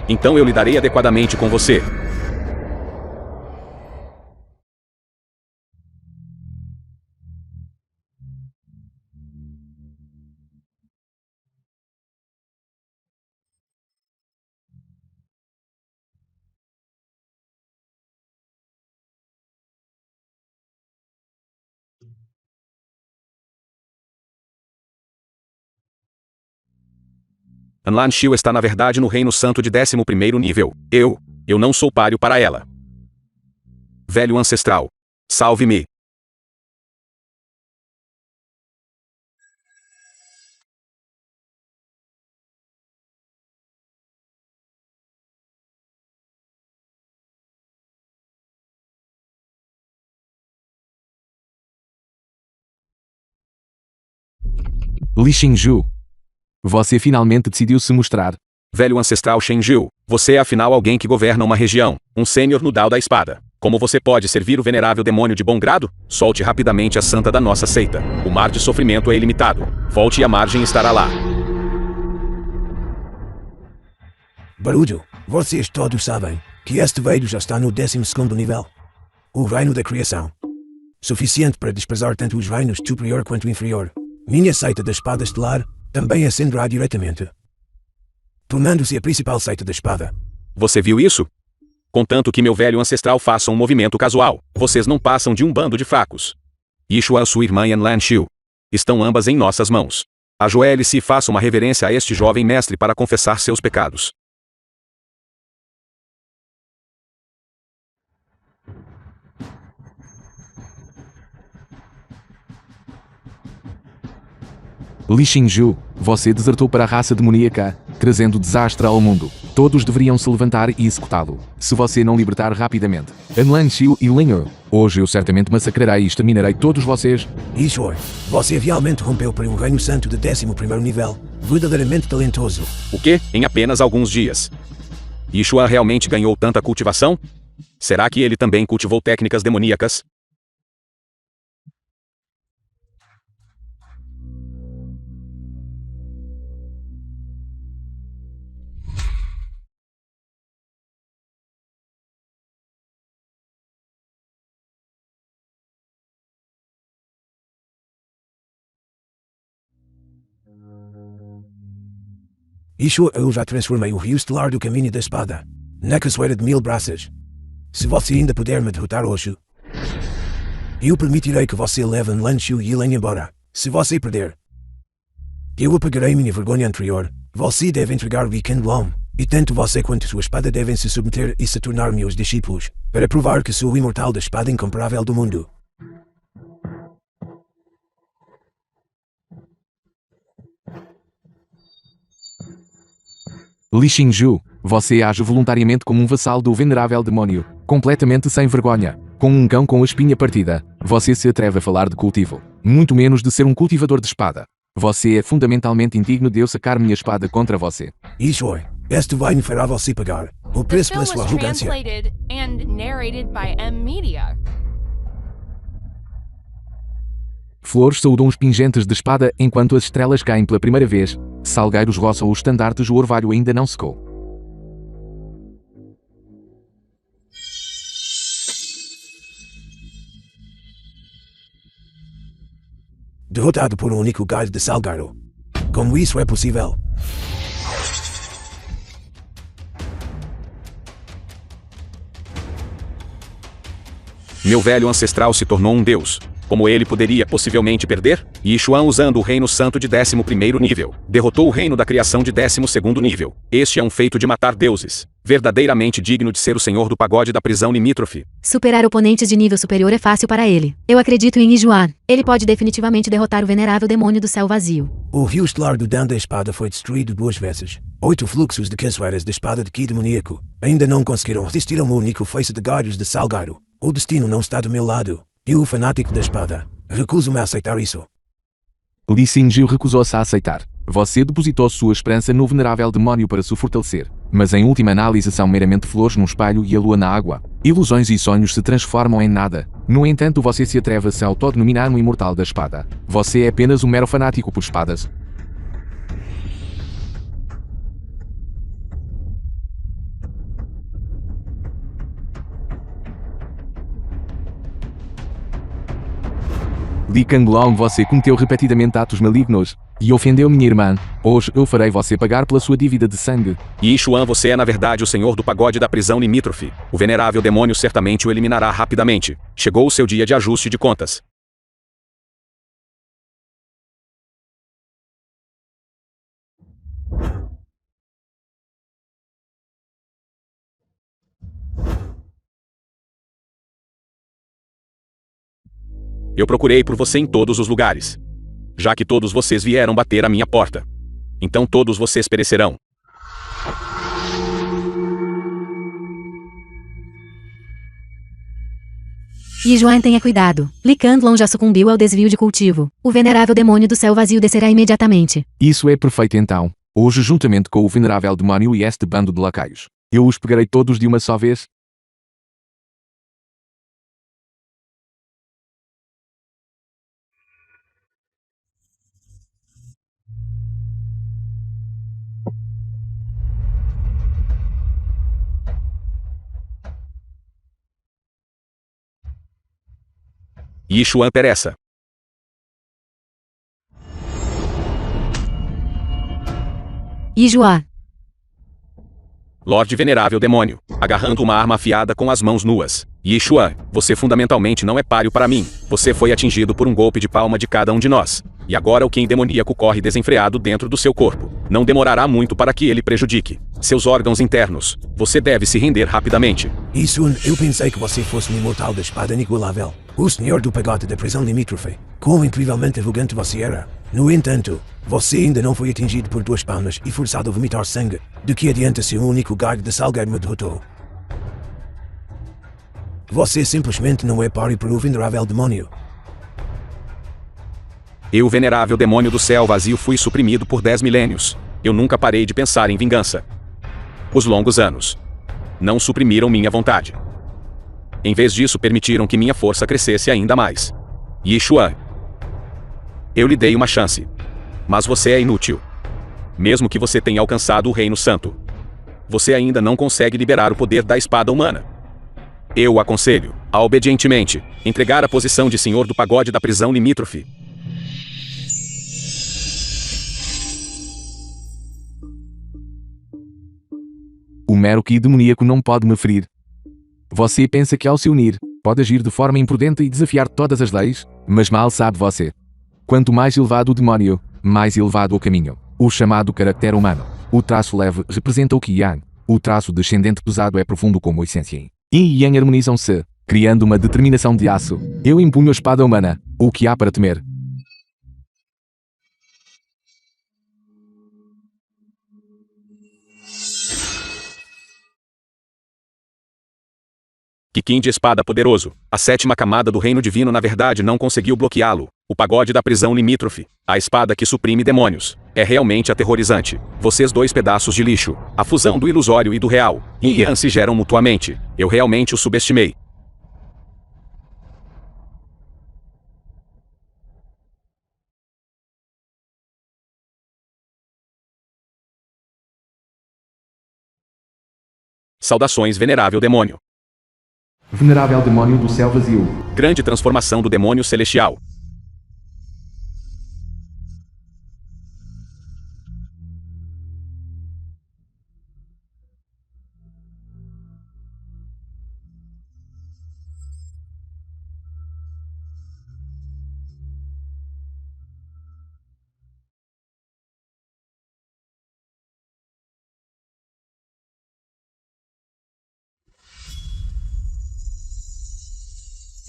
Então eu lidarei adequadamente com você. Enlan Xiu está na verdade no reino santo de 11º nível. Eu não sou páreo para ela. Velho ancestral, salve-me. Li Xingju. Você finalmente decidiu se mostrar. Velho ancestral Shenjiu, você é afinal alguém que governa uma região, um sênior no Dao da Espada. Como você pode servir o venerável demônio de bom grado? Solte rapidamente a santa da nossa seita. O mar de sofrimento é ilimitado. Volte e a margem estará lá. Barulho, vocês todos sabem que este velho já está no 12º nível. O reino da criação. Suficiente para desprezar tanto os reinos superior quanto inferior. Minha seita da espada estelar também ascenderá diretamente, tornando-se a principal seita da espada. Você viu isso? Contanto que meu velho ancestral faça um movimento casual, vocês não passam de um bando de fracos. Yinchuan, sua irmã Enlan Xiu, estão ambas em nossas mãos. Ajoelhe-se e faça uma reverência a este jovem mestre para confessar seus pecados. Li Xingju, você desertou para a raça demoníaca, trazendo desastre ao mundo. Todos deveriam se levantar e executá-lo, se você não libertar rapidamente Enlan Xiu e Lenore. Hoje eu certamente massacrarei e exterminarei todos vocês. Yinchuan, você realmente rompeu para um reino santo de 11º nível, verdadeiramente talentoso. O quê? Em apenas alguns dias. Yinchuan realmente ganhou tanta cultivação? Será que ele também cultivou técnicas demoníacas? Yinchuan, eu já transformei o rio estelar do caminho da espada na caçoeira de 1000 braças. Se você ainda puder me derrotar hoje, eu permitirei que você leve Enlan Xiu e Elen embora. Se você perder, eu apagarei minha vergonha anterior. Você deve entregar Weekend Long, e tanto você quanto sua espada devem se submeter e se tornar meus discípulos, para provar que sou o imortal da espada incomparável do mundo. Li Xingju, você age voluntariamente como um vassalo do venerável demônio, completamente sem vergonha. Com um cão com a espinha partida, você se atreve a falar de cultivo, muito menos de ser um cultivador de espada. Você é fundamentalmente indigno de eu sacar minha espada contra você. Yinchuan, este vai me fará você pagar o The preço film pela was sua arrogância. translated and narrated by M Media. Flores saúdam os pingentes de espada enquanto as estrelas caem pela primeira vez. Salgueiros roçam os estandartes, o orvalho ainda não secou. Derrotado por um único guide de Salgueiro. Como isso é possível? Meu velho ancestral se tornou um deus. Como ele poderia possivelmente perder? Yixuan, usando o Reino Santo de 11º nível, derrotou o Reino da Criação de 12º nível. Este é um feito de matar deuses. Verdadeiramente digno de ser o senhor do pagode da prisão limítrofe. Superar oponentes de nível superior é fácil para ele. Eu acredito em Yijuan. Ele pode definitivamente derrotar o venerável demônio do céu vazio. O rio estelar do Dan da Espada foi destruído 2 vezes. 8 fluxos de caçoeiras da espada de Ki demoníaco ainda não conseguiram resistir a um único face de guardas de Salgueiro. O destino não está do meu lado. Eu, o fanático da espada, recuso-me a aceitar isso. Li Xin-Jiu recusou-se a aceitar. Você depositou sua esperança no venerável demónio para se fortalecer. Mas em última análise são meramente flores num espelho e a lua na água. Ilusões e sonhos se transformam em nada. No entanto, você se atreve a se autodenominar um imortal da espada. Você é apenas um mero fanático por espadas. Li Kanglong, você cometeu repetidamente atos malignos e ofendeu minha irmã. Hoje eu farei você pagar pela sua dívida de sangue. Yixuan, você é na verdade o senhor do pagode da prisão limítrofe. O venerável demônio certamente o eliminará rapidamente. Chegou o seu dia de ajuste de contas. Eu procurei por você em todos os lugares. Já que todos vocês vieram bater à minha porta. Então todos vocês perecerão. Yijuan, tenha cuidado. Li Kanglong já sucumbiu ao desvio de cultivo. O venerável demônio do céu vazio descerá imediatamente. Isso é perfeito então. Hoje, juntamente com o venerável demónio e este bando de lacaios, eu os pegarei todos de uma só vez. Yixuan pereça. Yijuan. Lorde Venerável Demônio, agarrando uma arma afiada com as mãos nuas. Yixuan, você fundamentalmente não é páreo para mim. Você foi atingido por um golpe de palma de cada um de nós. E agora o Qin demoníaco corre desenfreado dentro do seu corpo. Não demorará muito para que ele prejudique seus órgãos internos. Você deve se render rapidamente. Yixuan, eu pensei que você fosse um imortal da espada inigualável. O senhor do pagode da prisão limítrofe. Quão incrivelmente arrogante você era. No entanto, você ainda não foi atingido por 2 palmas e forçado a vomitar sangue. De que adianta se um único guarda de Salgueiro me derrotou? Você simplesmente não é páreo para o venerável demônio. Eu, o venerável demônio do céu vazio, fui suprimido por 10 milênios. Eu nunca parei de pensar em vingança. Os longos anos não suprimiram minha vontade. Em vez disso, permitiram que minha força crescesse ainda mais. Yixuan, eu lhe dei uma chance. Mas você é inútil. Mesmo que você tenha alcançado o Reino Santo, você ainda não consegue liberar o poder da espada humana. Eu o aconselho a obedientemente entregar a posição de senhor do pagode da prisão limítrofe. O mero Qi demoníaco não pode me ferir. Você pensa que ao se unir, pode agir de forma imprudente e desafiar todas as leis? Mas mal sabe você. Quanto mais elevado o demónio, mais elevado o caminho. O chamado caractere humano. O traço leve representa o Qi-Yang. O traço descendente pesado é profundo como o Shen. Yin e Yang harmonizam-se, criando uma determinação de aço. Eu empunho a espada humana. O que há para temer? Qin de espada poderoso. A 7ª camada do reino divino na verdade não conseguiu bloqueá-lo. O pagode da prisão limítrofe. A espada que suprime demônios. É realmente aterrorizante. Vocês 2 pedaços de lixo. A fusão do ilusório e do real. Yin e Yang se geram mutuamente. Eu realmente o subestimei. Saudações, venerável demônio. Venerável demônio do céu vazio. Grande transformação do demônio celestial.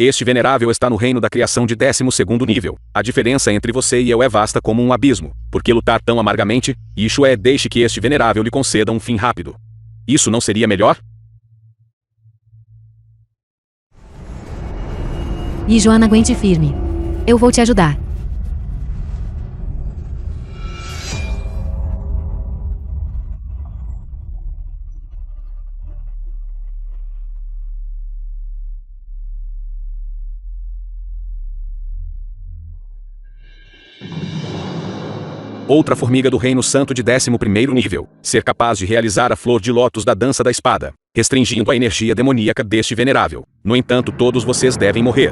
Este venerável está no reino da criação de 12º nível. A diferença entre você e eu é vasta como um abismo. Por que lutar tão amargamente? Yeshua, deixe que este venerável lhe conceda um fim rápido. Isso não seria melhor? E Joana, aguente firme. Eu vou te ajudar. Outra formiga do reino santo de 11º nível. Ser capaz de realizar a flor de lótus da dança da espada, restringindo a energia demoníaca deste venerável. No entanto, todos vocês devem morrer.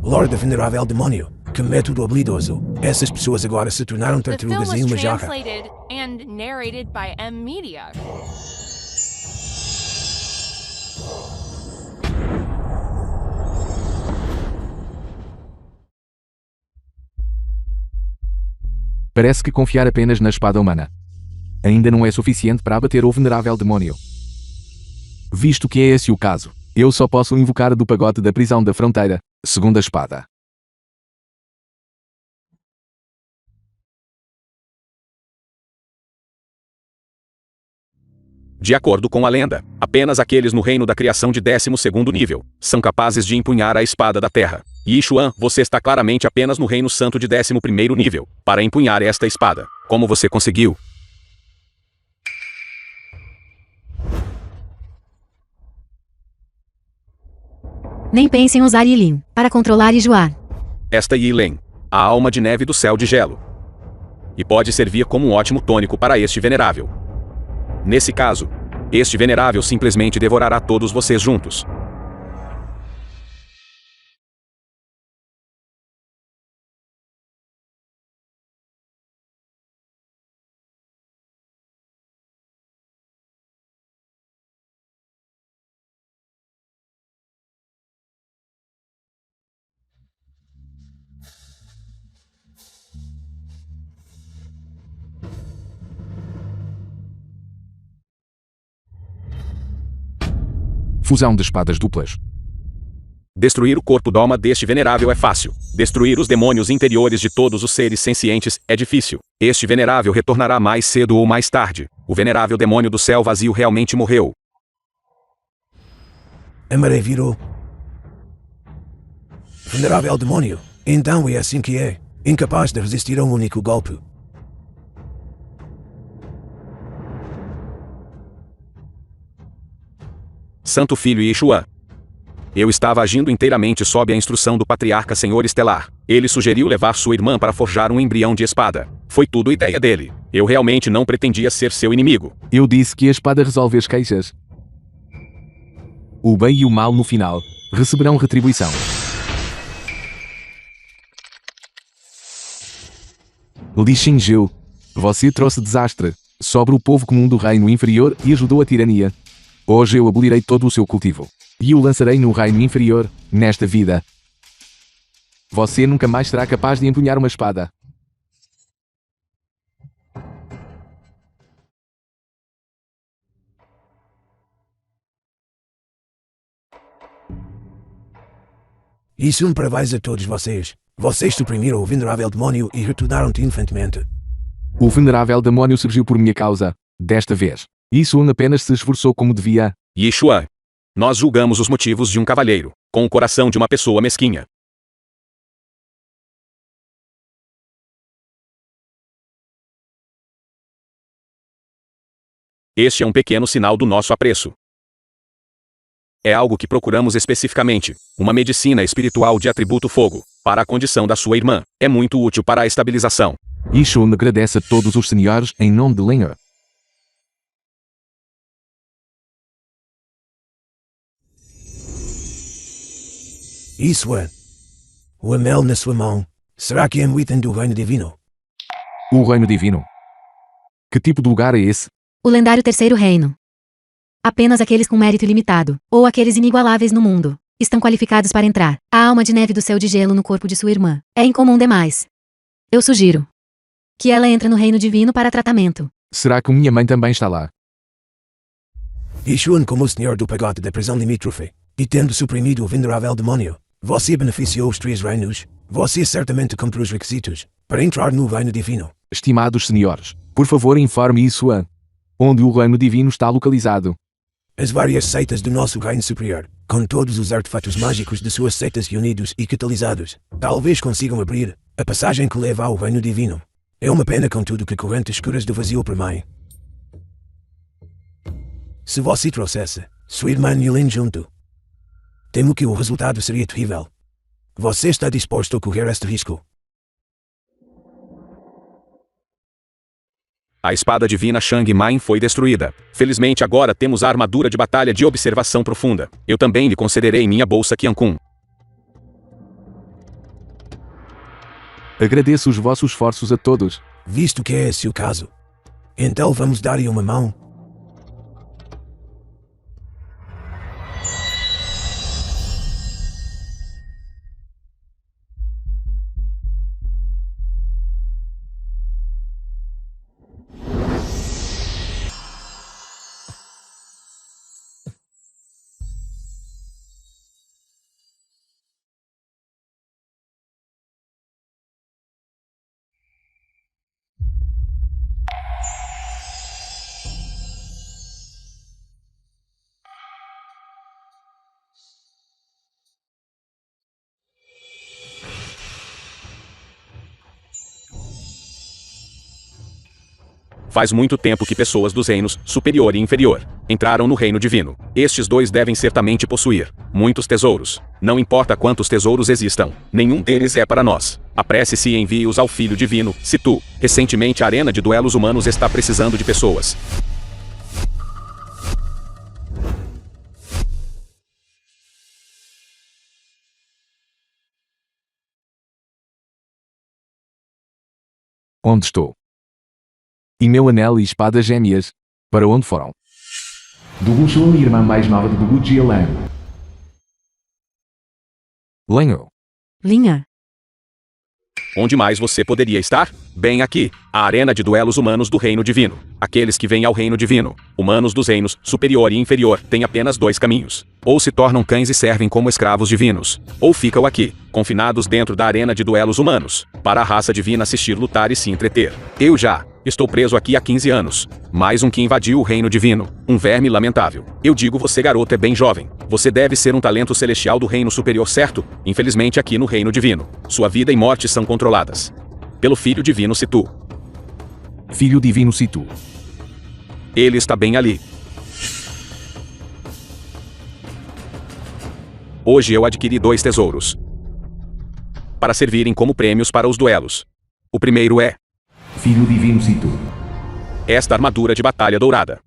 Lorde Venerável Demônio, que método habilidoso. Essas pessoas agora se tornaram The film tartarugas was em uma jarra. translated and narrated by M Media. Parece que confiar apenas na espada humana ainda não é suficiente para abater o venerável demônio. Visto que é esse o caso, eu só posso invocar a do pagote da prisão da fronteira, segunda espada. De acordo com a lenda, apenas aqueles no reino da criação de 12º nível são capazes de empunhar a espada da terra. Yishuan, você está claramente apenas no reino santo de 11º nível para empunhar esta espada. Como você conseguiu? Nem pense em usar Yilin para controlar Yijuan. Esta Yilen, a alma de neve do céu de gelo. E pode servir como um ótimo tônico para este venerável. Nesse caso, este venerável simplesmente devorará todos vocês juntos. Fusão de espadas duplas. Destruir o corpo da alma deste venerável é fácil. Destruir os demônios interiores de todos os seres sencientes é difícil. Este venerável retornará mais cedo ou mais tarde. O venerável demônio do céu vazio realmente morreu. A maré virou. Venerável Demônio, então é assim que é. Incapaz de resistir a um único golpe. Santo Filho Yeshua. Eu estava agindo inteiramente sob a instrução do Patriarca Senhor Estelar. Ele sugeriu levar sua irmã para forjar um embrião de espada. Foi tudo ideia dele. Eu realmente não pretendia ser seu inimigo. Eu disse que a espada resolve as queixas. O bem e o mal no final receberão retribuição. Li Xingzhou, você trouxe desastre sobre o povo comum do reino inferior e ajudou a tirania. Hoje eu abolirei todo o seu cultivo e o lançarei no reino inferior, nesta vida. Você nunca mais será capaz de empunhar uma espada. Isso me parabéns a todos vocês. Vocês suprimiram o Venerável Demônio e retornaram triunfantemente. O venerável demônio surgiu por minha causa, desta vez. Isso apenas se esforçou como devia. Yeshua. Nós julgamos os motivos de um cavalheiro, com o coração de uma pessoa mesquinha. Este é um pequeno sinal do nosso apreço. É algo que procuramos especificamente. Uma medicina espiritual de atributo fogo. Para a condição da sua irmã. É muito útil para a estabilização. Ishun agradece a todos os senhores em nome de Lenha. Isso é. O anel na sua mão. Será que é um item do reino divino? O reino divino. Que tipo de lugar é esse? O lendário terceiro reino. Apenas aqueles com mérito ilimitado, ou aqueles inigualáveis no mundo, estão qualificados para entrar. A alma de neve do céu de gelo no corpo de sua irmã é incomum demais. Eu sugiro que ela entre no reino divino para tratamento. Será que minha mãe também está lá? Ishun, como o senhor do pagote da prisão limítrofe, e tendo suprimido o venerável demônio, você beneficiou os 3 reinos. Você certamente cumpriu os requisitos para entrar no reino divino. Estimados senhores, por favor informe isso a onde o reino divino está localizado. As várias seitas do nosso reino superior, com todos os artefatos mágicos de suas seitas reunidos e catalisados, talvez consigam abrir a passagem que leva ao reino divino. É uma pena, contudo, que correntes escuras do vazio permeiem. Se você trouxesse sua irmã Yulin junto, temo que o resultado seria terrível. Você está disposto a correr este risco? A espada divina Shang Main foi destruída. Felizmente agora temos a armadura de batalha de observação profunda. Eu também lhe concederei minha bolsa Qiankun. Agradeço os vossos esforços a todos. Visto que é esse o caso, então vamos dar-lhe uma mão. Faz muito tempo que pessoas dos reinos superior e inferior entraram no reino divino. Estes 2 devem certamente possuir muitos tesouros. Não importa quantos tesouros existam, nenhum deles é para nós. Apresse-se e envie-os ao Filho Divino, Situ. Recentemente a arena de duelos humanos está precisando de pessoas. Onde estou? E meu anel e espada gêmeas, para onde foram? Dugu Shun, irmã mais nova de Dugu Jialan. Lenho. Linha. Onde mais você poderia estar? Bem aqui, a arena de duelos humanos do reino divino. Aqueles que vêm ao reino divino, humanos dos reinos superior e inferior, têm apenas 2 caminhos. Ou se tornam cães e servem como escravos divinos, ou ficam aqui, confinados dentro da arena de duelos humanos, para a raça divina assistir lutar e se entreter. Eu já estou preso aqui há 15 anos. Mais um que invadiu o reino divino, um verme lamentável. Eu digo, você garoto é bem jovem. Você deve ser um talento celestial do reino superior, certo? Infelizmente aqui no reino divino, sua vida e morte são controladas pelo Filho Divino Situ. Filho Divino Situ. Ele está bem ali. Hoje eu adquiri 2 tesouros para servirem como prêmios para os duelos. O primeiro é Filho Divino Situ. esta armadura de batalha dourada.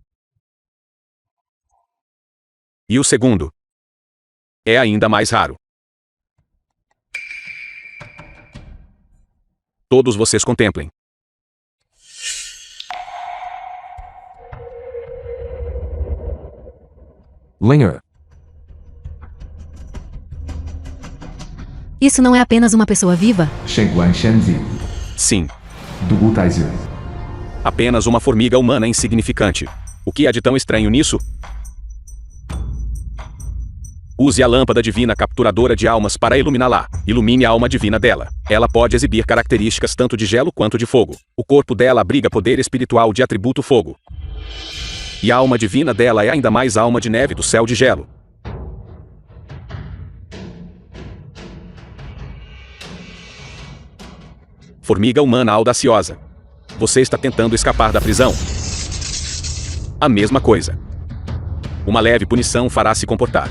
E o segundo é ainda mais raro. Todos vocês contemplem. Lenha. Isso não é apenas uma pessoa viva? Shengguan Shenzi. Sim, Dugu Taizu. apenas uma formiga humana insignificante. O que há de tão estranho nisso? Use a lâmpada divina capturadora de almas para iluminá-la. Ilumine a alma divina dela. Ela pode exibir características tanto de gelo quanto de fogo. O corpo dela abriga poder espiritual de atributo fogo. E a alma divina dela é ainda mais alma de neve do céu de gelo. Formiga humana audaciosa. Você está tentando escapar da prisão? A mesma coisa. Uma leve punição fará se comportar.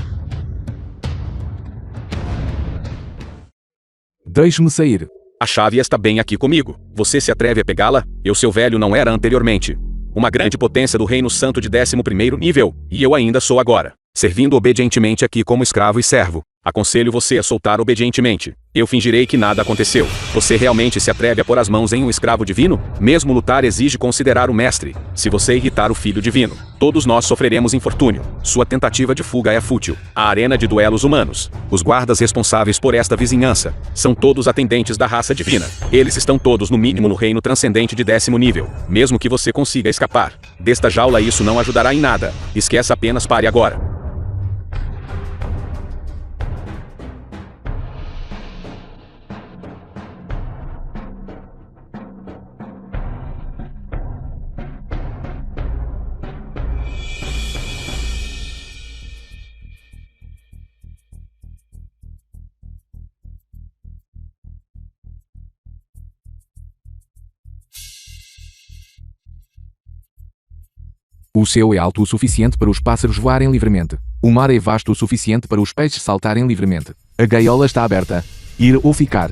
Deixe-me sair. A chave está bem aqui comigo. Você se atreve a pegá-la? Eu, seu velho, não era anteriormente. Uma grande potência do Reino Santo de 11º nível, e eu ainda sou agora. Servindo obedientemente aqui como escravo e servo. Aconselho você a soltar obedientemente. Eu fingirei que nada aconteceu. Você realmente se atreve a pôr as mãos em um escravo divino? Mesmo lutar exige considerar o mestre. Se você irritar o filho divino, todos nós sofreremos infortúnio. Sua tentativa de fuga é fútil. A arena de duelos humanos. Os guardas responsáveis por esta vizinhança são todos atendentes da raça divina. Eles estão todos no mínimo no reino transcendente de 10º nível. Mesmo que você consiga escapar desta jaula, isso não ajudará em nada. Esqueça, apenas pare agora. O céu é alto o suficiente para os pássaros voarem livremente. O mar é vasto o suficiente para os peixes saltarem livremente. A gaiola está aberta. Ir ou ficar.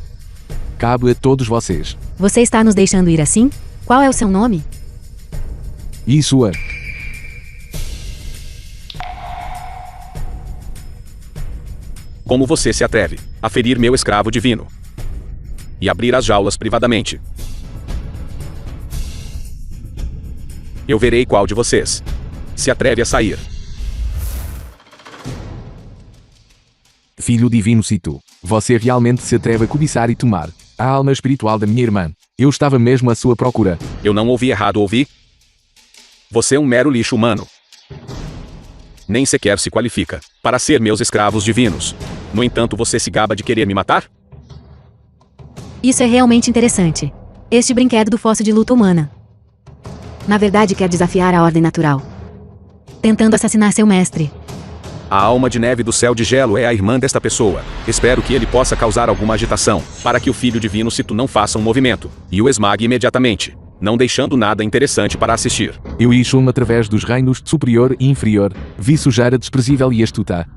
Cabe a todos vocês. Você está nos deixando ir assim? Qual é o seu nome? Isso é. Como você se atreve a ferir meu escravo divino e abrir as jaulas privadamente? Eu verei qual de vocês se atreve a sair. Filho divino Situ, você realmente se atreve a cobiçar e tomar a alma espiritual da minha irmã. Eu estava mesmo à sua procura. Eu não ouvi errado, ouvi? Você é um mero lixo humano. Nem sequer se qualifica para ser meus escravos divinos. No entanto, você se gaba de querer me matar? Isso é realmente interessante. Este brinquedo do fóssil de luta humana. Na verdade, quer desafiar a ordem natural, tentando assassinar seu mestre. A alma de neve do céu de gelo é a irmã desta pessoa. Espero que ele possa causar alguma agitação, para que o filho divino Situ não faça um movimento, e o esmague imediatamente, não deixando nada interessante para assistir. Eu Ishum através dos reinos superior e inferior, vi sujeira desprezível e astuta.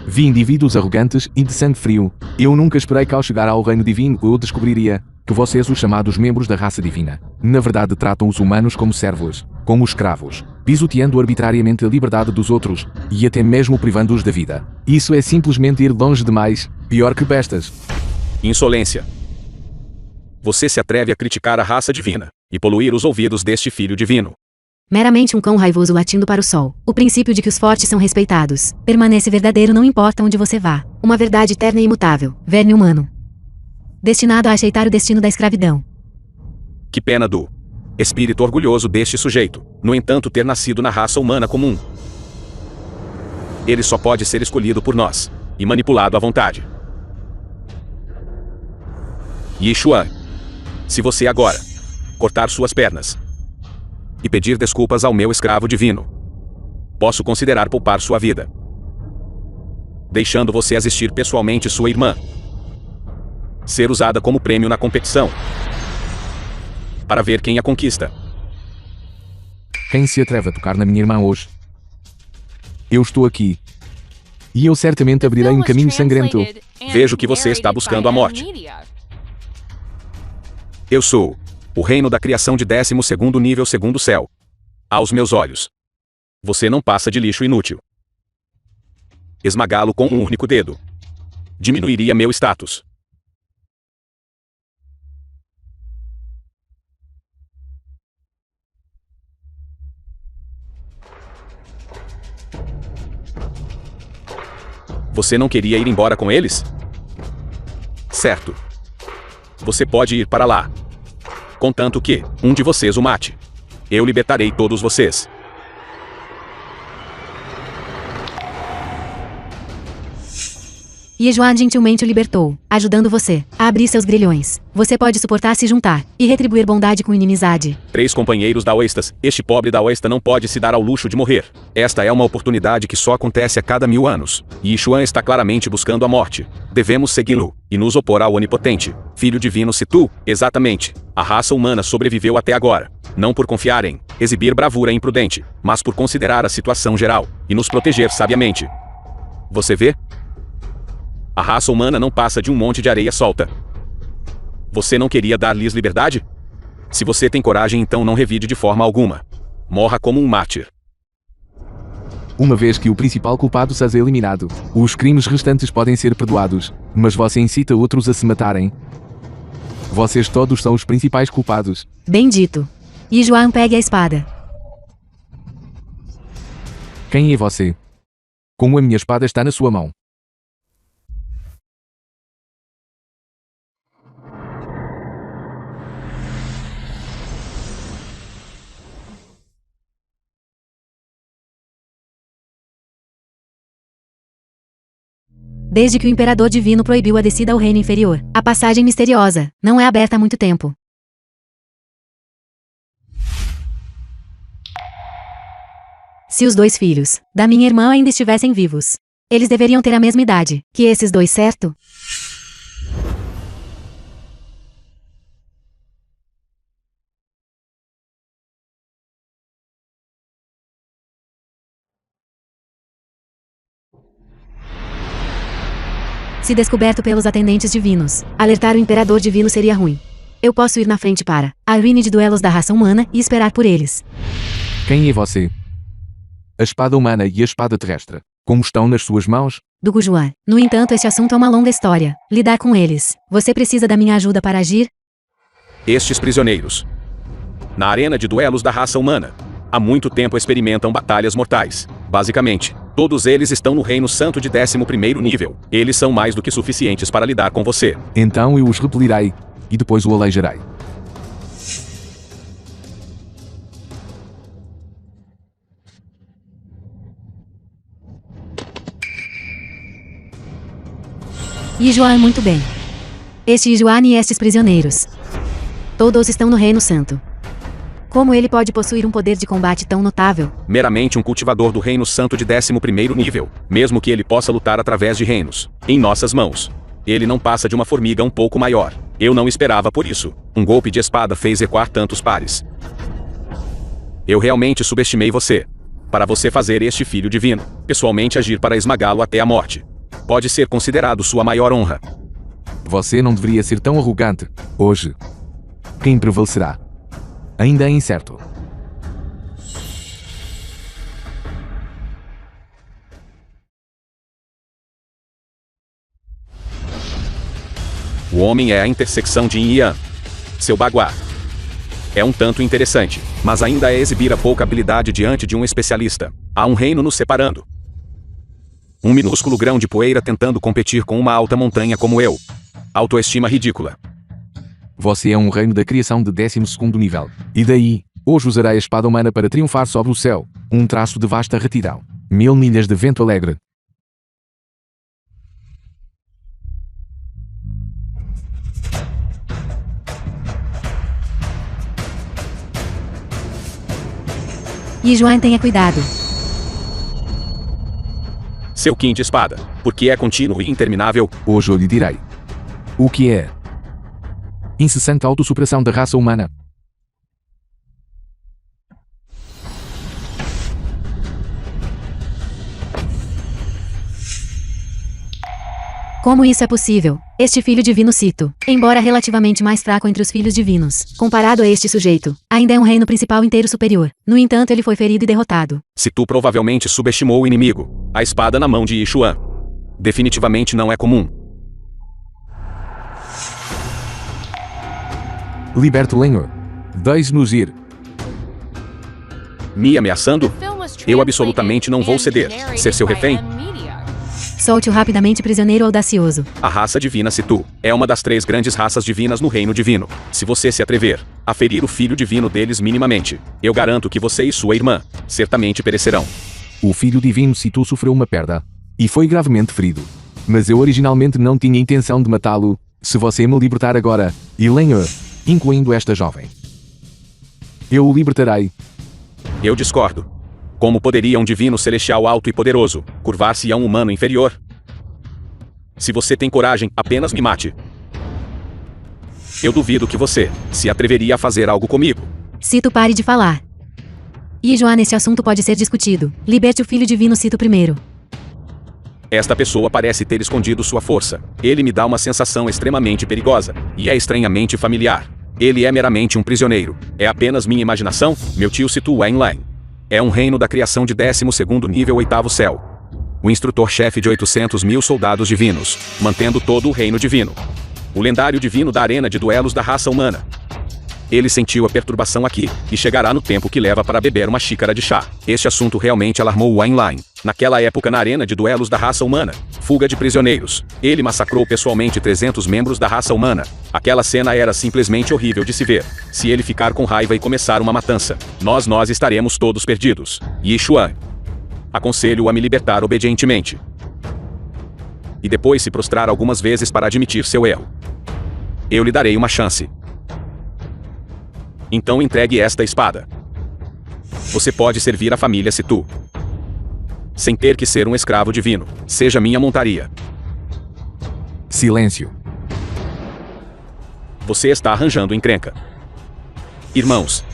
Vi indivíduos arrogantes e de sangue frio. Eu nunca esperei que ao chegar ao reino divino eu descobriria que vocês, os chamados membros da raça divina, na verdade tratam os humanos como servos, como escravos, pisoteando arbitrariamente a liberdade dos outros, e até mesmo privando-os da vida. Isso é simplesmente ir longe demais, pior que bestas. Insolência. Você se atreve a criticar a raça divina e poluir os ouvidos deste filho divino. Meramente um cão raivoso latindo para o sol. O princípio de que os fortes são respeitados permanece verdadeiro não importa onde você vá. Uma verdade eterna e imutável. Verme humano, destinado a aceitar o destino da escravidão. Que pena do espírito orgulhoso deste sujeito, no entanto, ter nascido na raça humana comum. Ele só pode ser escolhido por nós e manipulado à vontade. Yishuan, se você agora cortar suas pernas e pedir desculpas ao meu escravo divino, posso considerar poupar sua vida, deixando você assistir pessoalmente sua irmã ser usada como prêmio na competição, para ver quem a conquista. Quem se atreve a tocar na minha irmã hoje? Eu estou aqui. E eu certamente abrirei um caminho sangrento. Vejo que você está buscando a morte. Eu sou o reino da criação de 12º nível segundo céu. Aos meus olhos, você não passa de lixo inútil. Esmagá-lo com um único dedo diminuiria meu status. Você não queria ir embora com eles? Certo. Você pode ir para lá, contanto que um de vocês o mate. Eu libertarei todos vocês. Yejuan gentilmente o libertou, ajudando você a abrir seus grilhões. Você pode suportar se juntar e retribuir bondade com inimizade. 3 companheiros daoístas. Este pobre daoísta não pode se dar ao luxo de morrer. Esta é uma oportunidade que só acontece a cada 1000 anos. E Yishuan está claramente buscando a morte. Devemos segui-lo e nos opor ao onipotente filho divino Situ. Exatamente. A raça humana sobreviveu até agora, não por confiar em exibir bravura imprudente, mas por considerar a situação geral e nos proteger sabiamente. Você vê? A raça humana não passa de um monte de areia solta. Você não queria dar-lhes liberdade? Se você tem coragem, então não revide de forma alguma. Morra como um mártir. Uma vez que o principal culpado seja eliminado, os crimes restantes podem ser perdoados, mas você incita outros a se matarem. Vocês todos são os principais culpados. Bendito. E João pegue a espada. Quem é você? Como a minha espada está na sua mão? Desde que o Imperador Divino proibiu a descida ao reino inferior, a passagem misteriosa não é aberta há muito tempo. Se os dois filhos da minha irmã ainda estivessem vivos, eles deveriam ter a mesma idade que esses dois, certo? Se descoberto pelos atendentes divinos, alertar o Imperador Divino seria ruim. Eu posso ir na frente para a arena de duelos da raça humana e esperar por eles. Quem é você? A espada humana e a espada terrestre. Como estão nas suas mãos? Do Gujuan. No entanto, este assunto é uma longa história. Lidar com eles. Você precisa da minha ajuda para agir? Estes prisioneiros, na arena de duelos da raça humana, há muito tempo experimentam batalhas mortais. Basicamente, todos eles estão no Reino Santo de 11º nível. Eles são mais do que suficientes para lidar com você. Então eu os repelirei, e depois o aleijarei. Yijuan, muito bem. Este Yijuan e estes prisioneiros. Todos estão no Reino Santo. Como ele pode possuir um poder de combate tão notável? Meramente um cultivador do Reino Santo de 11º nível, mesmo que ele possa lutar através de reinos, em nossas mãos. Ele não passa de uma formiga um pouco maior. Eu não esperava por isso. Um golpe de espada fez ecoar tantos pares. Eu realmente subestimei você. Para você fazer este filho divino, pessoalmente agir para esmagá-lo até a morte, pode ser considerado sua maior honra. Você não deveria ser tão arrogante. Hoje, quem prevalecerá? Ainda é incerto. O homem é a intersecção de Yin e Yang. Seu baguá. É um tanto interessante, mas ainda é exibir a pouca habilidade diante de um especialista. Há um reino nos separando. Um minúsculo grão de poeira tentando competir com uma alta montanha como eu. Autoestima ridícula. Você é um reino da criação de 12º nível. E daí, hoje usarei a espada humana para triunfar sobre o céu. Um traço de vasta retidão. 1000 milhas de vento alegre. Yijuan, tenha cuidado. Seu Qin de espada, porque é contínuo e interminável. Hoje eu lhe direi. O que é? Incessante autossuperação da raça humana. Como isso é possível? Este filho divino cito, embora relativamente mais fraco entre os filhos divinos, comparado a este sujeito, ainda é um reino principal inteiro superior. No entanto, ele foi ferido e derrotado. Situ provavelmente subestimou o inimigo. A espada na mão de Yichuan. Definitivamente não é comum. Liberto Lenhor. Deixe-nos ir. Me ameaçando? Eu absolutamente não vou ceder. Ser seu refém? Solte-o rapidamente, prisioneiro audacioso. A raça divina Situ é uma das 3 grandes raças divinas no reino divino. Se você se atrever a ferir o filho divino deles minimamente, eu garanto que você e sua irmã certamente perecerão. O filho divino Situ sofreu uma perda. E foi gravemente ferido. Mas eu originalmente não tinha intenção de matá-lo. Se você me libertar agora, e Lenhor, incluindo esta jovem, eu o libertarei. Eu discordo. Como poderia um divino celestial alto e poderoso curvar-se a um humano inferior? Se você tem coragem, apenas me mate. Eu duvido que você se atreveria a fazer algo comigo. Cito, pare de falar. Yijuan, este assunto pode ser discutido. Liberte o filho divino, cito primeiro. Esta pessoa parece ter escondido sua força. Ele me dá uma sensação extremamente perigosa. E é estranhamente familiar. Ele é meramente um prisioneiro. É apenas minha imaginação? Meu tio situa em Line. É um reino da criação de 12º nível 8º céu. O instrutor-chefe de 800 mil soldados divinos, mantendo todo o reino divino. O lendário divino da arena de duelos da raça humana. Ele sentiu a perturbação aqui, e chegará no tempo que leva para beber uma xícara de chá. Este assunto realmente alarmou o Line. Naquela época na arena de duelos da raça humana, fuga de prisioneiros. Ele massacrou pessoalmente 300 membros da raça humana. Aquela cena era simplesmente horrível de se ver. Se ele ficar com raiva e começar uma matança, nós estaremos todos perdidos. Yishuan. Aconselho-o a me libertar obedientemente. E depois se prostrar algumas vezes para admitir seu erro. Eu lhe darei uma chance. Então entregue esta espada. Você pode servir a família Situ. Sem ter que ser um escravo divino. Seja minha montaria. Silêncio. Você está arranjando encrenca. Irmãos,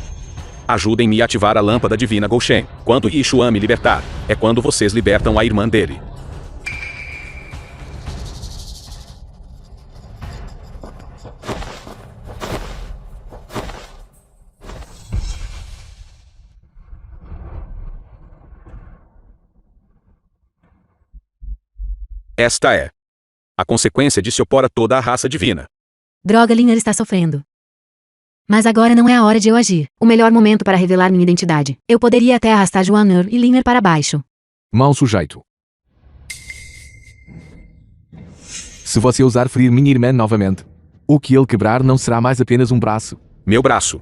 ajudem-me a ativar a lâmpada divina Goshen. Quando Yishuan me libertar, é quando vocês libertam a irmã dele. Esta é a consequência de se opor a toda a raça divina. Droga, Liner está sofrendo. Mas agora não é a hora de eu agir. O melhor momento para revelar minha identidade. Eu poderia até arrastar Joanner e Liner para baixo. Mau sujeito. Se você ousar ferir minha irmã novamente, o que ele quebrar não será mais apenas um braço. Meu braço.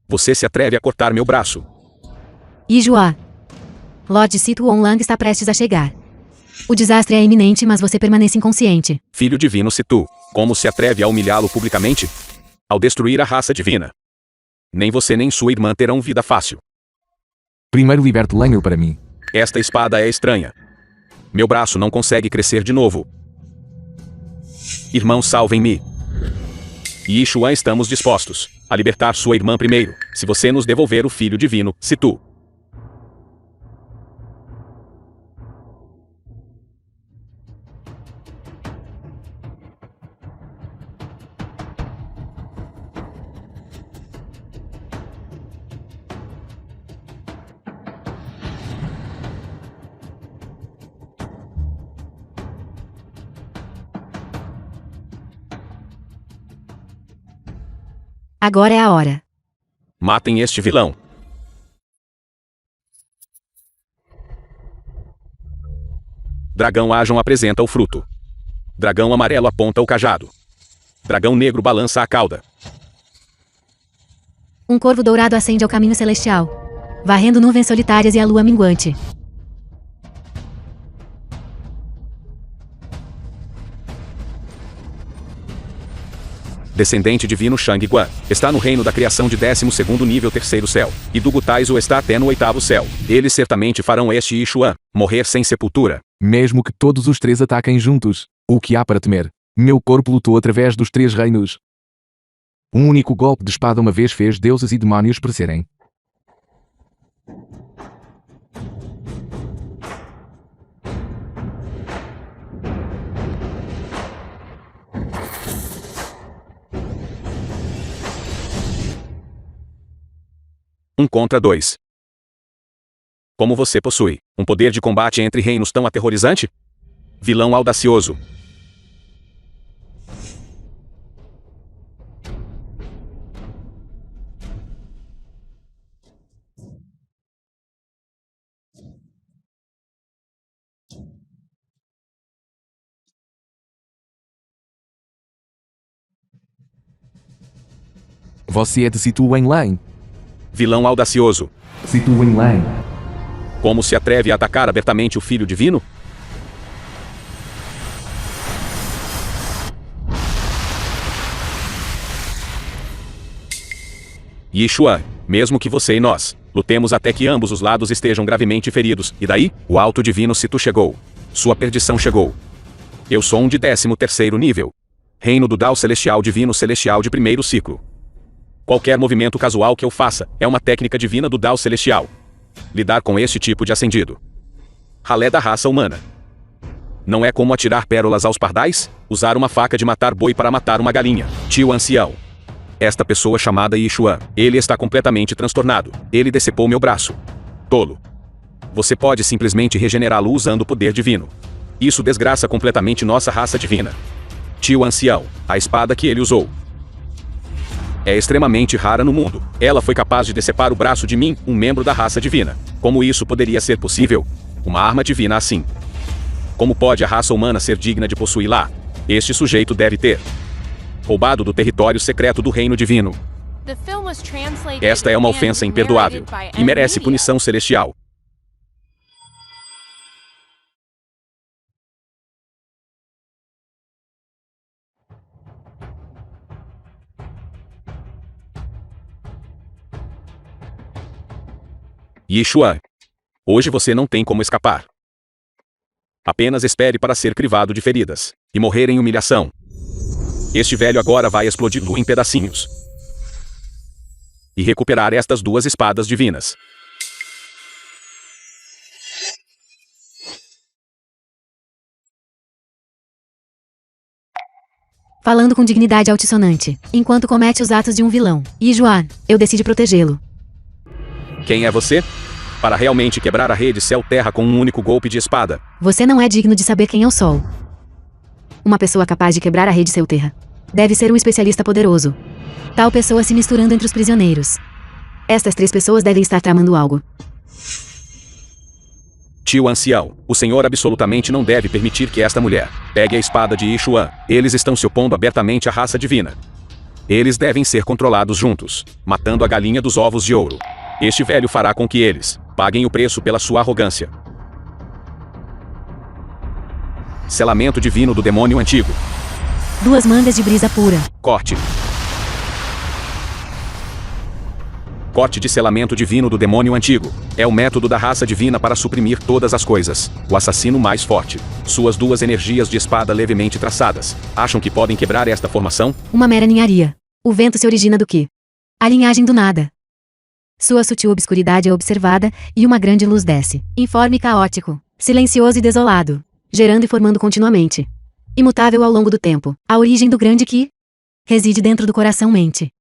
Você se atreve a cortar meu braço. Yijua. Lord Situ Onlang está prestes a chegar. O desastre é iminente, mas você permanece inconsciente. Filho divino Situ, como se atreve a humilhá-lo publicamente? Ao destruir a raça divina. Nem você nem sua irmã terão vida fácil. Primeiro liberte Lengel para mim. Esta espada é estranha. Meu braço não consegue crescer de novo. Irmãos, salvem-me. Yishuan, estamos dispostos a libertar sua irmã primeiro, se você nos devolver o filho divino, Situ. Agora é a hora. Matem este vilão. Dragão Ajon apresenta o fruto. Dragão amarelo aponta o cajado. Dragão negro balança a cauda. Um corvo dourado ascende ao caminho celestial, varrendo nuvens solitárias e a lua minguante. Descendente divino Shang Guan, está no reino da criação de 12º nível 3º céu, e Dugu Taizo está até no 8º céu. Eles certamente farão este Yishuan morrer sem sepultura. Mesmo que todos os três ataquem juntos, o que há para temer? Meu corpo lutou através dos 3 reinos. Um único golpe de espada uma vez fez deuses e demónios perecerem. Um contra 2. Como você possui um poder de combate entre reinos tão aterrorizante? Vilão audacioso. Você é de Situ Wenlane. Vilão audacioso. Situ Wenlane. Como se atreve a atacar abertamente o filho divino? Yishuan, mesmo que você e nós lutemos até que ambos os lados estejam gravemente feridos, e daí, o alto divino Situ chegou. Sua perdição chegou. Eu sou um de 13º nível. Reino do Dao Celestial Divino Celestial de primeiro ciclo. Qualquer movimento casual que eu faça é uma técnica divina do Dao Celestial. Lidar com este tipo de ascendido. Ralé da raça humana. Não é como atirar pérolas aos pardais? Usar uma faca de matar boi para matar uma galinha. Tio ancião. Esta pessoa chamada Yishuan. Ele está completamente transtornado. Ele decepou meu braço. Tolo. Você pode simplesmente regenerá-lo usando o poder divino. Isso desgraça completamente nossa raça divina. Tio ancião. A espada que ele usou é extremamente rara no mundo. Ela foi capaz de decepar o braço de mim, um membro da raça divina. Como isso poderia ser possível? Uma arma divina assim. Como pode a raça humana ser digna de possuí-la? Este sujeito deve ter roubado do território secreto do reino divino. The film was translated Esta é uma and ofensa imperdoável narrated by e merece M-Media. punição celestial. Yishuan. Hoje você não tem como escapar. Apenas espere para ser crivado de feridas e morrer em humilhação. Este velho agora vai explodir-lo em pedacinhos e recuperar estas duas espadas divinas. Falando com dignidade altissonante, enquanto comete os atos de um vilão. Yishuan, eu decidi protegê-lo. Quem é você? Para realmente quebrar a rede céu-terra com um único golpe de espada. Você não é digno de saber quem eu sou. Uma pessoa capaz de quebrar a rede céu-terra deve ser um especialista poderoso. Tal pessoa se misturando entre os prisioneiros. Estas 3 pessoas devem estar tramando algo. Tio ancião, o senhor absolutamente não deve permitir que esta mulher pegue a espada de Yishuan. Eles estão se opondo abertamente à raça divina. Eles devem ser controlados juntos, matando a galinha dos ovos de ouro. Este velho fará com que eles paguem o preço pela sua arrogância. Selamento divino do demônio antigo. 2 mangas de brisa pura. Corte. Corte de selamento divino do demônio antigo. É o método da raça divina para suprimir todas as coisas. O assassino mais forte. Suas 2 energias de espada levemente traçadas. Acham que podem quebrar esta formação? Uma mera ninharia. O vento se origina do quê? A linhagem do nada. Sua sutil obscuridade é observada, e uma grande luz desce. Informe e caótico. Silencioso e desolado. Gerando e formando continuamente. Imutável ao longo do tempo. A origem do grande que reside dentro do coração-mente.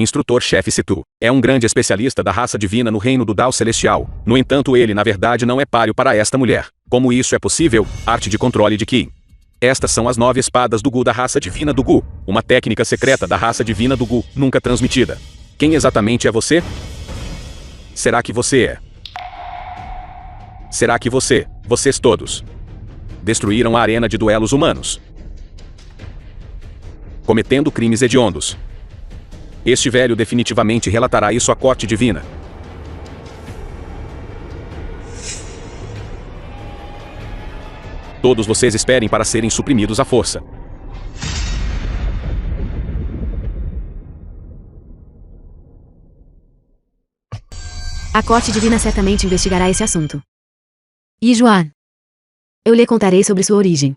Instrutor-chefe Situ. É um grande especialista da raça divina no reino do Dao Celestial. No entanto, ele na verdade não é páreo para esta mulher. Como isso é possível? Arte de controle de Ki. Estas são as 9 espadas do Gu da raça divina do Gu. Uma técnica secreta da raça divina do Gu, nunca transmitida. Quem exatamente é você? Será que você é? Será que vocês todos, destruíram a arena de duelos humanos, cometendo crimes hediondos? Este velho definitivamente relatará isso à corte divina. Todos vocês esperem para serem suprimidos à força. A corte divina certamente investigará esse assunto. Yishuan, eu lhe contarei sobre sua origem.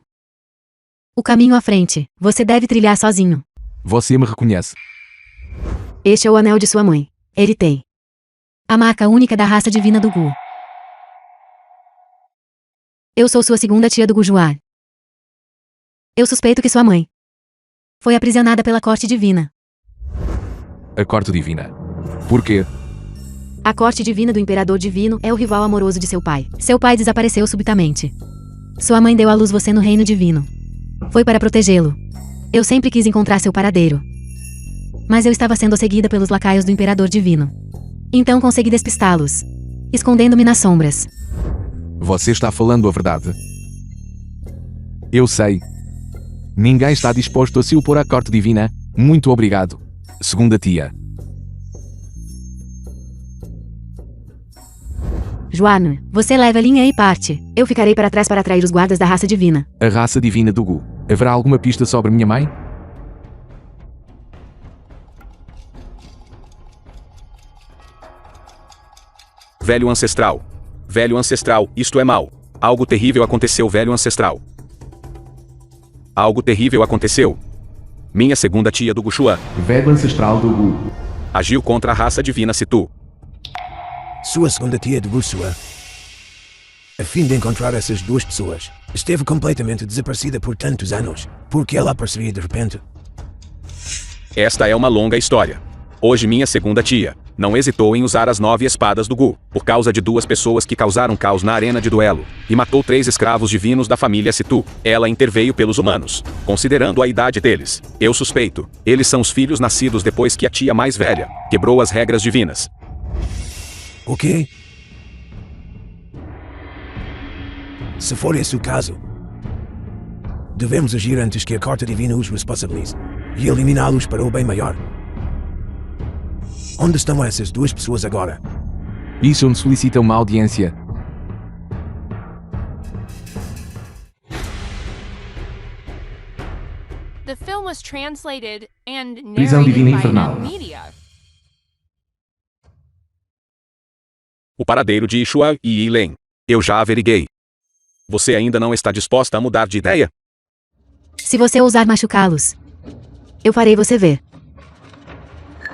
O caminho à frente, você deve trilhar sozinho. Você me reconhece. Este é o anel de sua mãe. Ele tem a marca única da raça divina do Gu. Eu sou sua segunda tia do Gujuar. Eu suspeito que sua mãe foi aprisionada pela corte divina. A corte divina. Por quê? A corte divina do Imperador Divino é o rival amoroso de seu pai. Seu pai desapareceu subitamente. Sua mãe deu à luz você no reino divino. Foi para protegê-lo. Eu sempre quis encontrar seu paradeiro. Mas eu estava sendo seguida pelos lacaios do Imperador Divino. Então consegui despistá-los, escondendo-me nas sombras. Você está falando a verdade. Eu sei. Ninguém está disposto a se opor à corte divina. Muito obrigado. Segunda tia. Juan, você leva a linha e parte. Eu ficarei para trás para atrair os guardas da raça divina. A raça divina do Gu. Haverá alguma pista sobre minha mãe? Velho ancestral. Velho ancestral, isto é mal. Algo terrível aconteceu, velho ancestral. Algo terrível aconteceu. Minha segunda tia do Guxuan Verbo ancestral do Gu. agiu contra a raça divina Situ. Sua segunda tia de Bursua, a fim de encontrar essas duas pessoas, esteve completamente desaparecida por tantos anos. Por que ela apareceria de repente? Esta é uma longa história. Hoje minha segunda tia não hesitou em usar as 9 espadas do Gu, por causa de 2 pessoas que causaram caos na arena de duelo, e matou 3 escravos divinos da família Situ. Ela interveio pelos humanos, considerando a idade deles. Eu suspeito, eles são os filhos nascidos depois que a tia mais velha quebrou as regras divinas. O quê? Se for esse o caso, devemos agir antes que a carta divina os responsabilize e eliminá-los para o bem maior. Onde estão essas 2 pessoas agora? Ishun solicita uma audiência. The film was translated and Prisão Divina narrated by Infernal. Media. O paradeiro de Ishua e Yilen. Eu já averiguei. Você ainda não está disposta a mudar de ideia? Se você ousar machucá-los, eu farei você ver.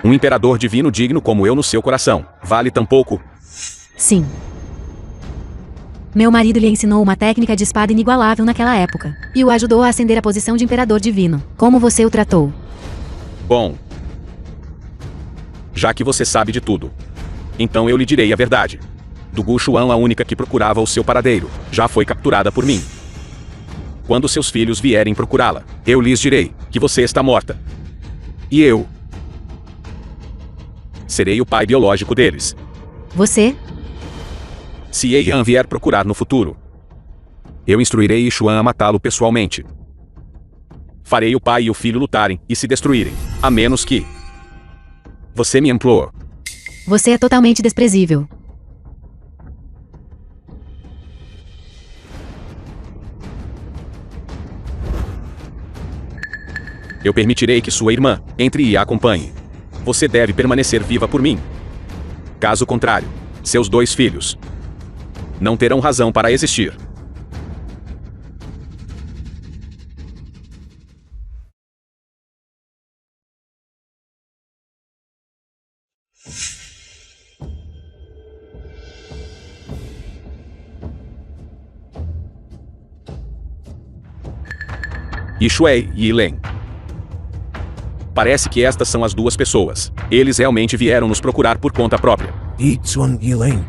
Um imperador divino digno como eu no seu coração, vale tão pouco? Sim. Meu marido lhe ensinou uma técnica de espada inigualável naquela época, e o ajudou a ascender à posição de imperador divino. Como você o tratou? Bom, já que você sabe de tudo, então eu lhe direi a verdade. Do Gu Xuan, a única que procurava o seu paradeiro, já foi capturada por mim. Quando seus filhos vierem procurá-la, eu lhes direi que você está morta. E eu serei o pai biológico deles. Você? Se Heian vier procurar no futuro, eu instruirei Xuan a matá-lo pessoalmente. Farei o pai e o filho lutarem e se destruírem, a menos que você me implore. Você é totalmente desprezível. Eu permitirei que sua irmã entre e a acompanhe. Você deve permanecer viva por mim. Caso contrário, seus 2 filhos não terão razão para existir. Yishuei e Yilen. Parece que estas são as 2 pessoas. Eles realmente vieram nos procurar por conta própria. E Tsun Yilen.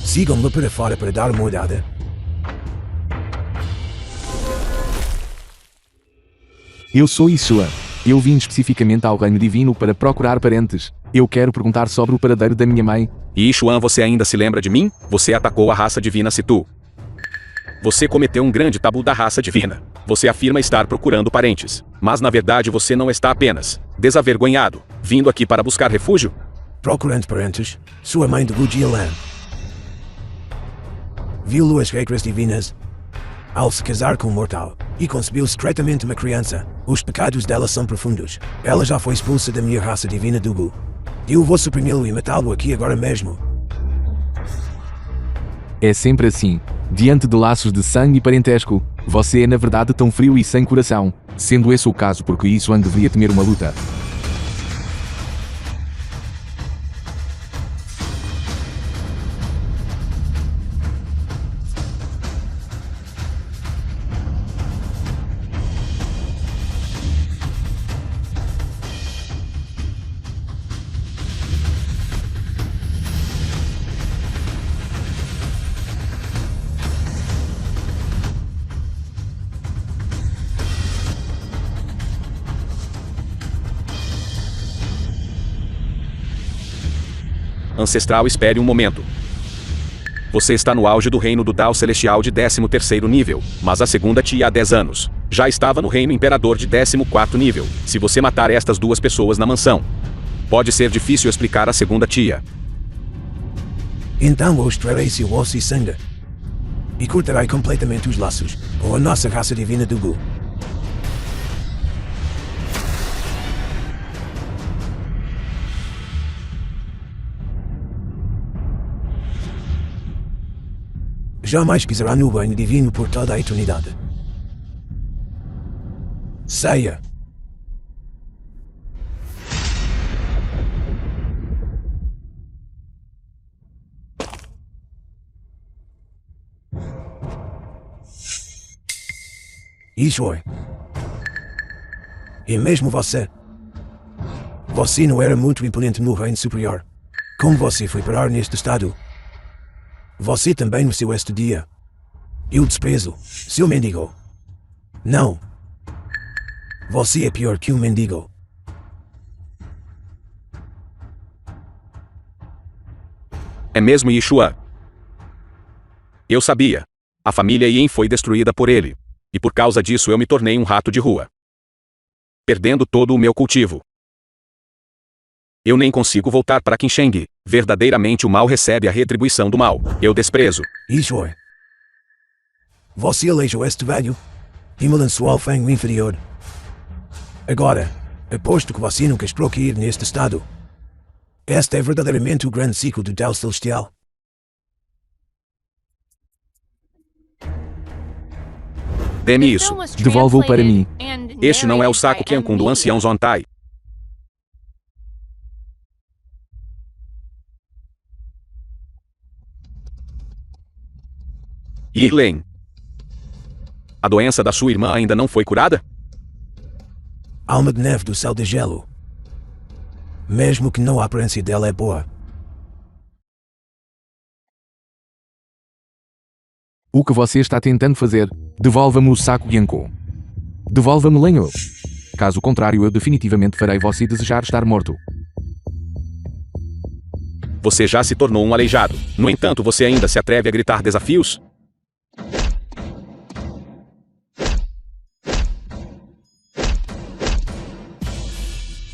Sigam-me para fora para dar uma olhada. Eu sou Ishua. Eu vim especificamente ao reino divino para procurar parentes. Eu quero perguntar sobre o paradeiro da minha mãe. E Xuan, você ainda se lembra de mim? Você atacou a raça divina Situ. Você cometeu um grande tabu da raça divina. Você afirma estar procurando parentes, mas na verdade você não está apenas desavergonhado, vindo aqui para buscar refúgio? Procurando parentes, sua mãe de Gu Jialan violou as regras divinas ao se casar com um mortal e concebeu secretamente uma criança. Os pecados dela são profundos. Ela já foi expulsa da minha raça divina do Gu. Eu vou suprimi-lo e matá-lo aqui agora mesmo. É sempre assim. Diante de laços de sangue e parentesco, você é na verdade tão frio e sem coração, sendo esse o caso porque Ishun deveria temer uma luta. Ancestral, espere um momento. Você está no auge do reino do Dao Celestial de 13º nível, mas a segunda tia há 10 anos. Já estava no reino imperador de 14º nível. Se você matar estas 2 pessoas na mansão, pode ser difícil explicar a segunda tia. Então mostrarei seu osso e sangue. E cortarei completamente os laços com a nossa raça divina do Gu. Jamais pisará no banho divino por toda a eternidade. Saia. Isso é. E mesmo você. Você não era muito imponente no reino superior. Como você foi parar neste estado? Você também no seu dia. Eu desprezo, seu mendigo. Não. Você é pior que um mendigo. É mesmo Yeshua. Eu sabia. A família Yin foi destruída por ele. E por causa disso eu me tornei um rato de rua. Perdendo todo o meu cultivo. Eu nem consigo voltar para Qinsheng. Verdadeiramente o mal recebe a retribuição do mal. Eu desprezo. Isso é. Você aleijou este velho e me lançou ao fango inferior. Agora, aposto que você nunca esperou cair neste estado. Este é verdadeiramente o grande ciclo do Tao Celestial. Dê-me isso. Devolva-o para mim. Este não é o saco Qiankun do ancião Zontai. Yirlen. A doença da sua irmã ainda não foi curada? Alma de neve do céu de gelo. Mesmo que não a aparência dela é boa. O que você está tentando fazer? Devolva-me o saco Yanko. Devolva-me lenho. Caso contrário, eu definitivamente farei você desejar estar morto. Você já se tornou um aleijado. No entanto, você ainda se atreve a gritar desafios?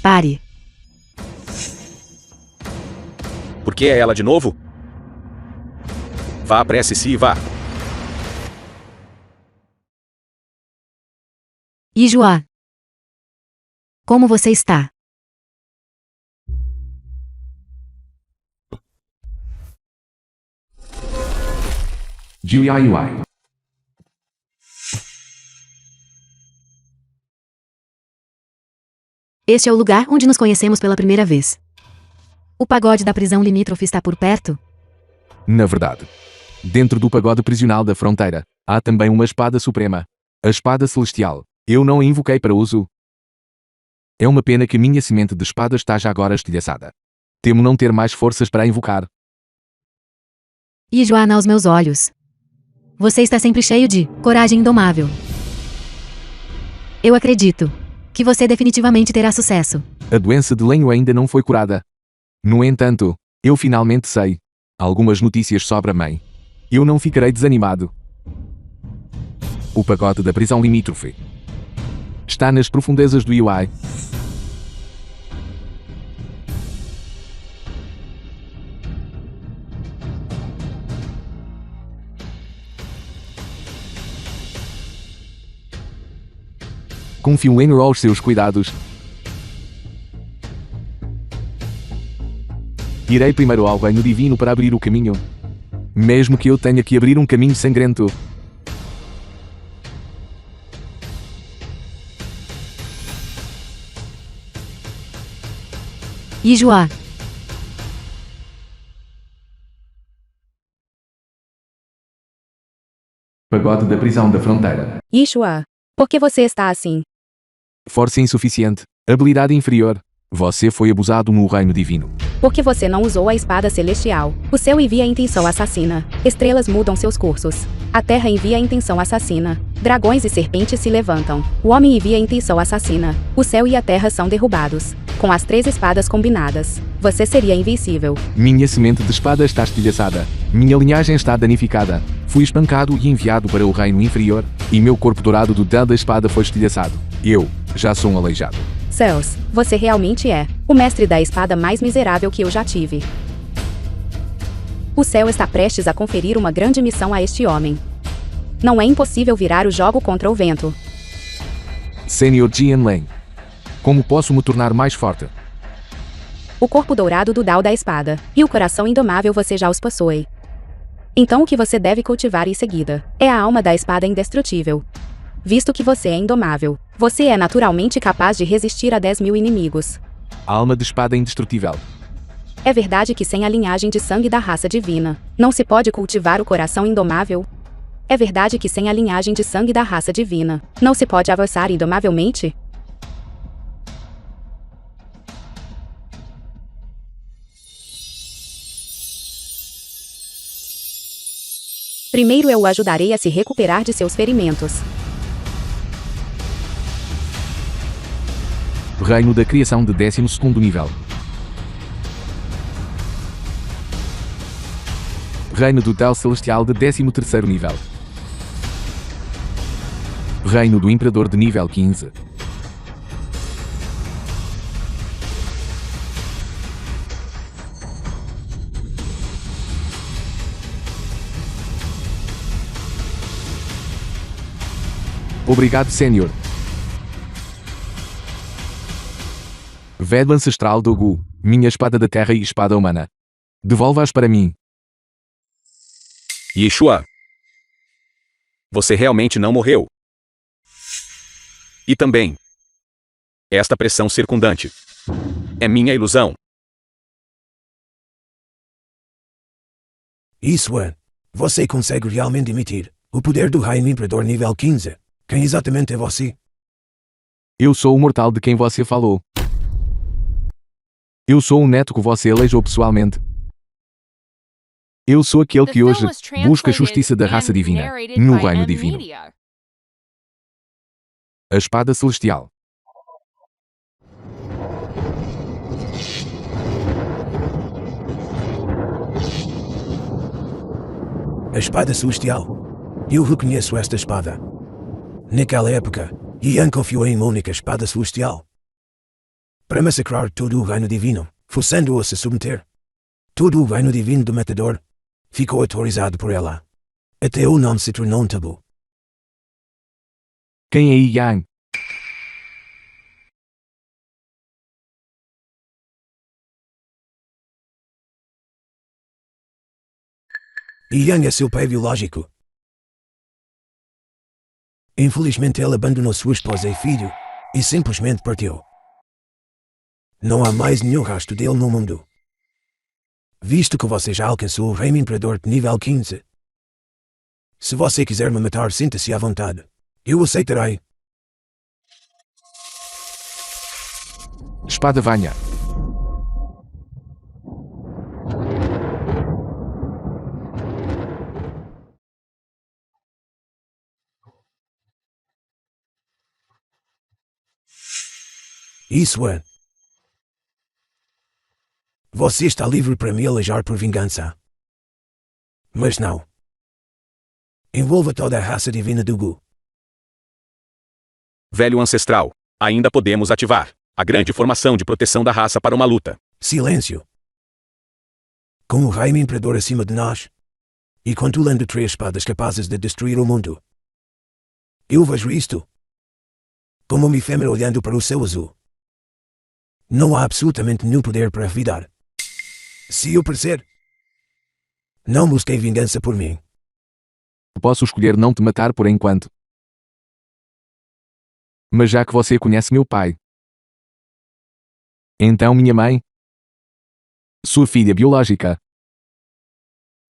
Pare. Por que é ela de novo? Vá, apresse-se e vá. Yijua. Como você está? Jiuiai. Este é o lugar onde nos conhecemos pela primeira vez. O pagode da prisão limítrofe está por perto? Na verdade, dentro do pagode prisional da fronteira, há também uma espada suprema. A espada celestial. Eu não a invoquei para uso. É uma pena que minha semente de espada esteja agora estilhaçada. Temo não ter mais forças para a invocar. Yijuana aos meus olhos. Você está sempre cheio de coragem indomável. Eu acredito que você definitivamente terá sucesso. A doença de lenho ainda não foi curada. No entanto, eu finalmente sei algumas notícias sobre a mãe. Eu não ficarei desanimado. O pagode da prisão limítrofe está nas profundezas do UI. Confio em aos seus cuidados. Irei primeiro ao reino divino para abrir o caminho. Mesmo que eu tenha que abrir um caminho sangrento. Yijua. Pagode da prisão da fronteira. Yeshua, por que você está assim? Força insuficiente. Habilidade inferior. Você foi abusado no reino divino. Porque você não usou a espada celestial. O céu envia a intenção assassina. Estrelas mudam seus cursos. A terra envia a intenção assassina. Dragões e serpentes se levantam. O homem envia a intenção assassina. O céu e a terra são derrubados. Com as 3 espadas combinadas, você seria invencível. Minha semente de espada está estilhaçada. Minha linhagem está danificada. Fui espancado e enviado para o reino inferior, e meu corpo dourado do dedo da espada foi estilhaçado. Eu já sou um aleijado. Zeus, você realmente é o mestre da espada mais miserável que eu já tive. O céu está prestes a conferir uma grande missão a este homem. Não é impossível virar o jogo contra o vento. Senhor Jianlen, como posso me tornar mais forte? O corpo dourado do Dao da espada e o coração indomável você já os possui. Então o que você deve cultivar em seguida é a alma da espada indestrutível. visto que você é indomável. Você é naturalmente capaz de resistir a 10.000 inimigos. Alma de espada indestrutível. É verdade que sem a linhagem de sangue da raça divina, não se pode cultivar o coração indomável? É verdade que sem a linhagem de sangue da raça divina, não se pode avançar indomavelmente? Primeiro eu o ajudarei a se recuperar de seus ferimentos. Reino da criação de 12º nível. Reino do Tal Celestial de 13º nível. Reino do Imperador de nível 15. Obrigado, Senhor. Vedla ancestral do Gu, minha espada da terra e espada humana. Devolva-as para mim. Yeshua. Você realmente não morreu. E também, esta pressão circundante é minha ilusão. Isso é. Você consegue realmente emitir o poder do Raio Imperador nível 15. Quem exatamente é você? Eu sou o mortal de quem você falou. Eu sou o neto que você elegeu pessoalmente. Eu sou aquele The que film hoje was busca a translated justiça da raça and divina, narrated no by reino M divino. Media. A espada celestial. A espada celestial. Eu reconheço esta espada. Naquela época, Ian confiou em uma única espada celestial para massacrar todo o reino divino, forçando-o a se submeter. Todo o reino divino do Matador ficou autorizado por ela. Até o nome se tornou um tabu. Quem é Yang? Ian é seu pai biológico. Infelizmente ele abandonou sua esposa e filho, e simplesmente partiu. Não há mais nenhum rastro dele no mundo. Visto que você já alcançou o Reino Imperador de nível 15. Se você quiser me matar, sinta-se à vontade. Eu aceitarei. Espada Vanha. Isso é. Você está livre para me alejar por vingança. Mas não. Envolva toda a raça divina do Gu. Velho ancestral. Ainda podemos ativar a grande formação de proteção da raça para uma luta. Silêncio. Com o Raio Imperador acima de nós, e controlando 3 espadas capazes de destruir o mundo. Eu vejo isto como uma efêmera olhando para o céu azul. Não há absolutamente nenhum poder para revidar. Se eu parecer, não busquei vingança por mim. Posso escolher não te matar por enquanto. Mas já que você conhece meu pai. Então minha mãe? Sua filha biológica.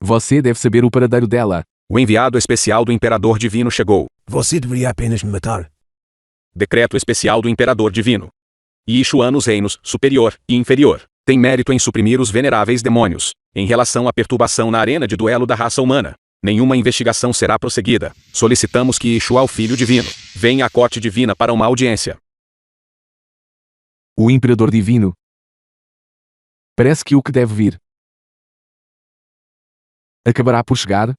Você deve saber o paradeiro dela. O enviado especial do Imperador Divino chegou. Você deveria apenas me matar. Decreto especial do Imperador Divino. Yeshua nos reinos superior e inferior tem mérito em suprimir os veneráveis demônios. Em relação à perturbação na arena de duelo da raça humana, nenhuma investigação será prosseguida. Solicitamos que Yeshua, o Filho Divino, venha à corte divina para uma audiência. O Imperador Divino. Parece que o que deve vir acabará por chegar.